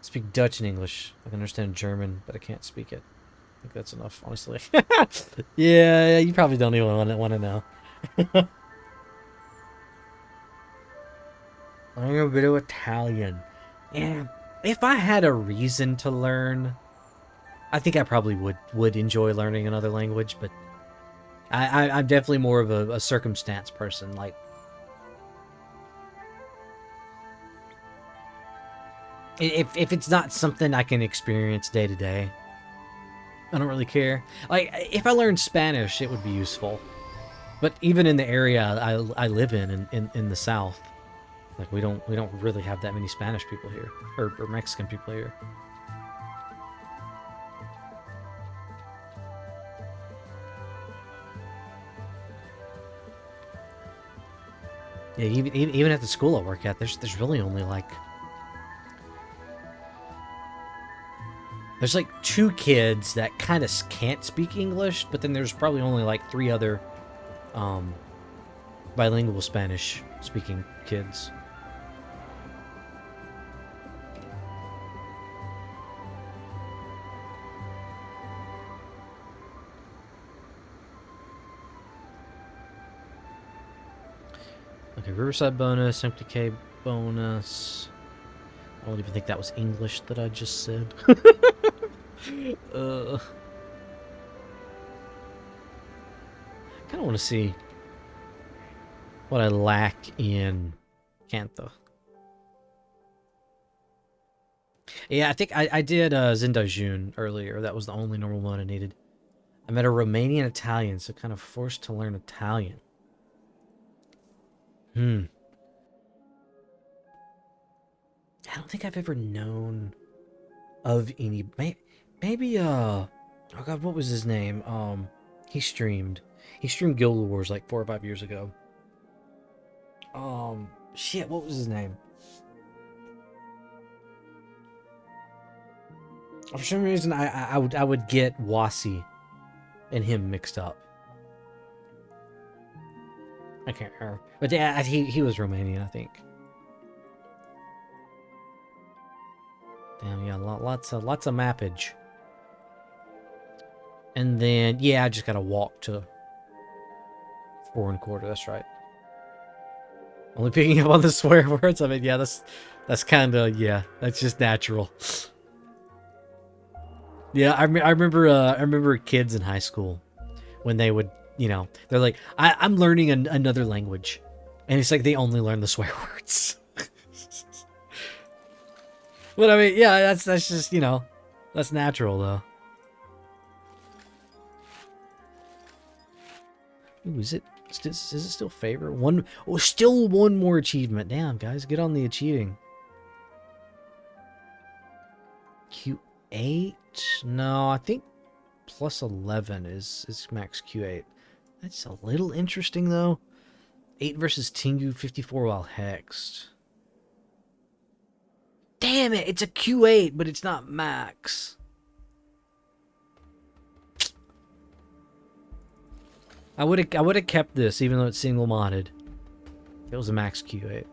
Speak Dutch and English. I can understand German, but I can't speak it. I think that's enough, honestly. Yeah, you probably don't even want to know. Learn a bit of Italian. Yeah, if I had a reason to learn, I think I probably would enjoy learning another language, but I'm definitely more of a circumstance person. Like, if it's not something I can experience day to day, I don't really care. Like, if I learned Spanish, it would be useful. But even in the area I live in the South, like we don't really have that many Spanish people here, or Mexican people here. Yeah, even at the school I work at, there's really only like there's like 2 kids that kind of can't speak English, but then there's probably only like 3 other bilingual Spanish speaking kids. Okay, Riverside bonus, Empty K bonus. I don't even think that was English that I just said. I kind of want to see what I lack in Cantha. Yeah, I think I did Zindajun earlier. That was the only normal mode I needed. I met a Romanian Italian, so kind of forced to learn Italian. I don't think I've ever known of any. Maybe oh god, what was his name? He streamed Guild Wars like 4 or 5 years ago. Shit, what was his name? For some reason, I would get Wasi and him mixed up. I can't remember, but yeah, he was Romanian, I think. Damn, yeah, lots of mappage. And then yeah, I just gotta walk to 4 1/4. That's right. Only picking up on the swear words. I mean, yeah, that's kind of, yeah, that's just natural. Yeah, I remember kids in high school when they would, you know, they're like, I'm learning another language, and it's like they only learn the swear words. But I mean, yeah, that's just, you know, that's natural though. Ooh, is it still favor? Still one more achievement. Damn, guys, get on the achieving. Q8? No, I think plus 11 is max Q8. That's a little interesting though. 8 versus Tengu, 54 while hexed. Damn it, it's a Q8, but it's not max. I would have kept this even though it's single modded. It was a max Q8.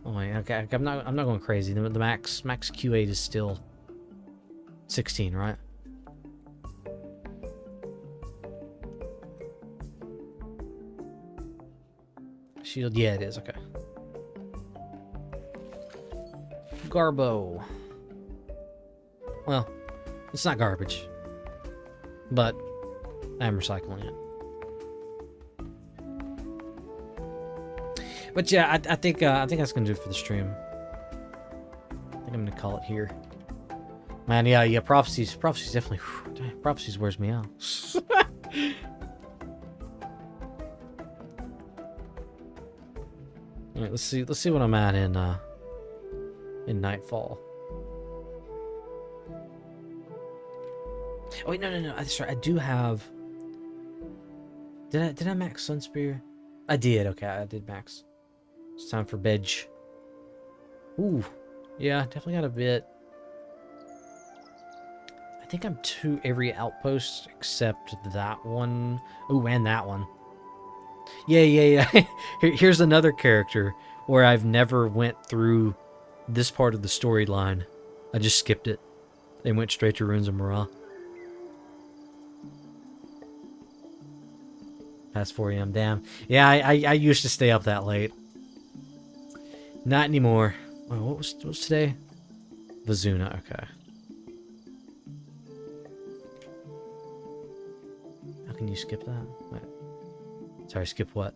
Oh my, okay, I'm not going crazy. The max Q8 is still 16, right? Shield, yeah, it is. Okay. Garbo. Well, it's not garbage, but I'm recycling it. But yeah, I think that's gonna do it for the stream. I think I'm gonna call it here. Man, yeah, prophecies definitely. Whew, prophecies wears me out. All right, let's see what I'm at in Nightfall. Oh wait, no. That's right. I do have. Did I max Sunspear? I did. Okay, I did max. It's time for bed. Ooh, yeah, definitely got a bit. I think I'm to every outpost except that one. Ooh, and that one. Yeah. Here's another character where I've never went through this part of the storyline. I just skipped it. They went straight to Runes of Mara. Past 4 a.m. Damn. Yeah, I used to stay up that late. Not anymore. Oh, what was today? Vizuna. Okay. How can you skip that? Wait. Sorry, skip what?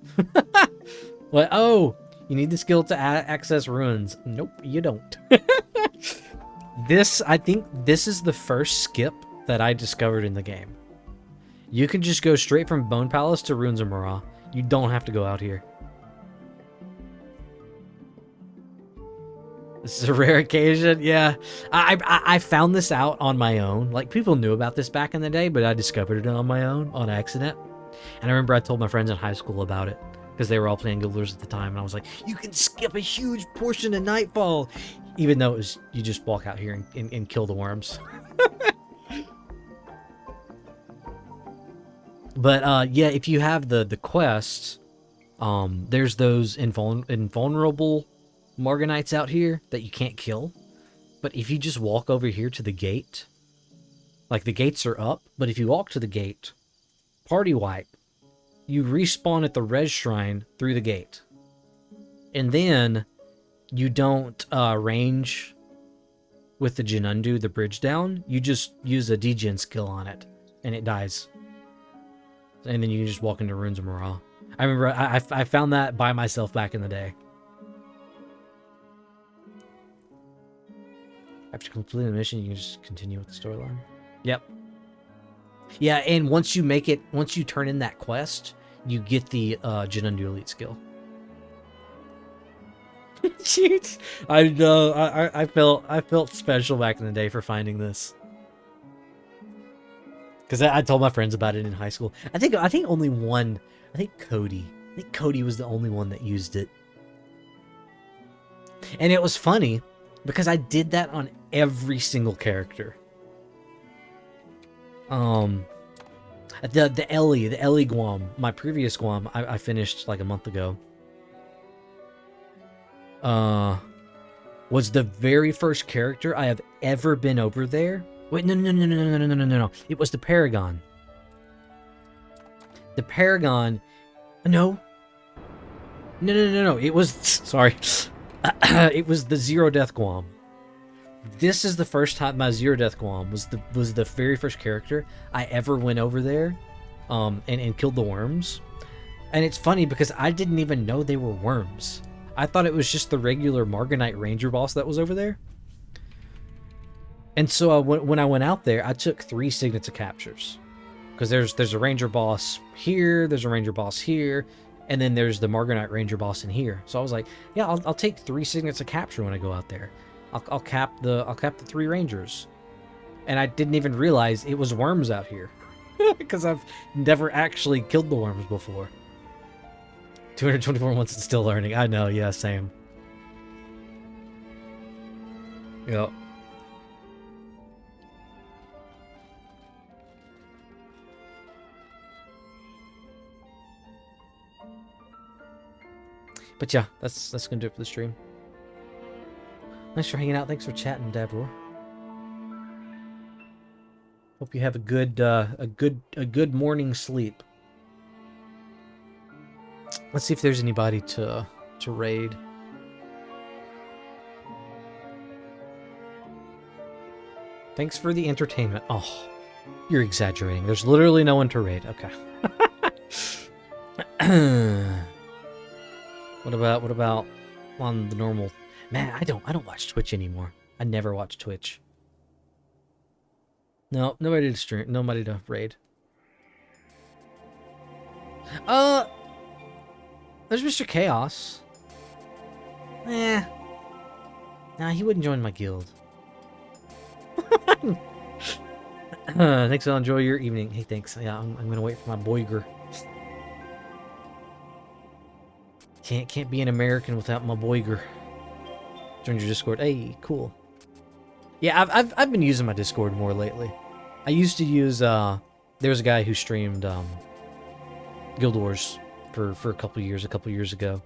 What? Oh, you need the skill to access ruins. Nope, you don't. I think this is the first skip that I discovered in the game. You can just go straight from Bone Palace to Runes of Mara. You don't have to go out here. This is a rare occasion. Yeah, I found this out on my own. Like, people knew about this back in the day, but I discovered it on my own on accident. And I remember I told my friends in high school about it because they were all playing Guild Wars at the time, and I was like, "You can skip a huge portion of Nightfall," even though it was you just walk out here and kill the worms. But yeah, if you have the quest, there's those invulnerable Morganites out here that you can't kill. But if you just walk over here to the gate, like the gates are up, but if you walk to the gate, party wipe, you respawn at the res shrine through the gate. And then you don't range with the Jinundu, the bridge down. You just use a degen skill on it, and it dies. And then you can just walk into Runes of Mara. I remember I found that by myself back in the day. After completing the mission, you can just continue with the storyline. Yep. Yeah, and once you turn in that quest, you get the Jinundu Elite skill. Jeez. I know. I felt special back in the day for finding this. Because I told my friends about it in high school. I think only one. I think Cody. I think Cody was the only one that used it. And it was funny because I did that on every single character. The Ellie GWAMM, my previous GWAMM, I finished like a month ago. Was the very first character I have ever been over there Wait, no. It was the Paragon. The Paragon. No. No. It was. Sorry. It was the Zero Death GWAMM. This is the first time my Zero Death GWAMM was the very first character I ever went over there, and killed the worms. And it's funny because I didn't even know they were worms. I thought it was just the regular Marganite Ranger boss that was over there. And so when I went out there, I took 3 signets of captures. Because there's a Ranger boss here, there's a Ranger boss here, and then there's the Marganite Ranger boss in here. So I was like, yeah, I'll take 3 signets of capture when I go out there. I'll cap the 3 Rangers. And I didn't even realize it was worms out here. Because I've never actually killed the worms before. 224 months and still learning. I know, yeah, same. Yep. But yeah, that's gonna do it for the stream. Thanks for hanging out. Thanks for chatting, Deborah. Hope you have a good morning sleep. Let's see if there's anybody to raid. Thanks for the entertainment. Oh, you're exaggerating. There's literally no one to raid. Okay. What about on the normal? Man, I don't watch Twitch anymore. I never watch Twitch. No, nobody to stream, nobody to raid. There's Mr. Chaos. Nah, he wouldn't join my guild. Thanks, I'll enjoy your evening. Hey, thanks. Yeah, I'm gonna wait for my boiger. Can't be an American without my boiger. Join your Discord. Hey, cool. Yeah, I've been using my Discord more lately. I used to use there was a guy who streamed Guild Wars for a couple years ago,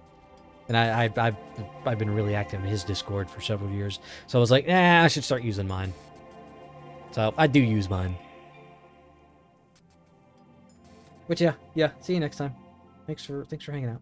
and I've been really active in his Discord for several years. So I was like, I should start using mine. So I do use mine. But yeah. See you next time. Thanks for hanging out.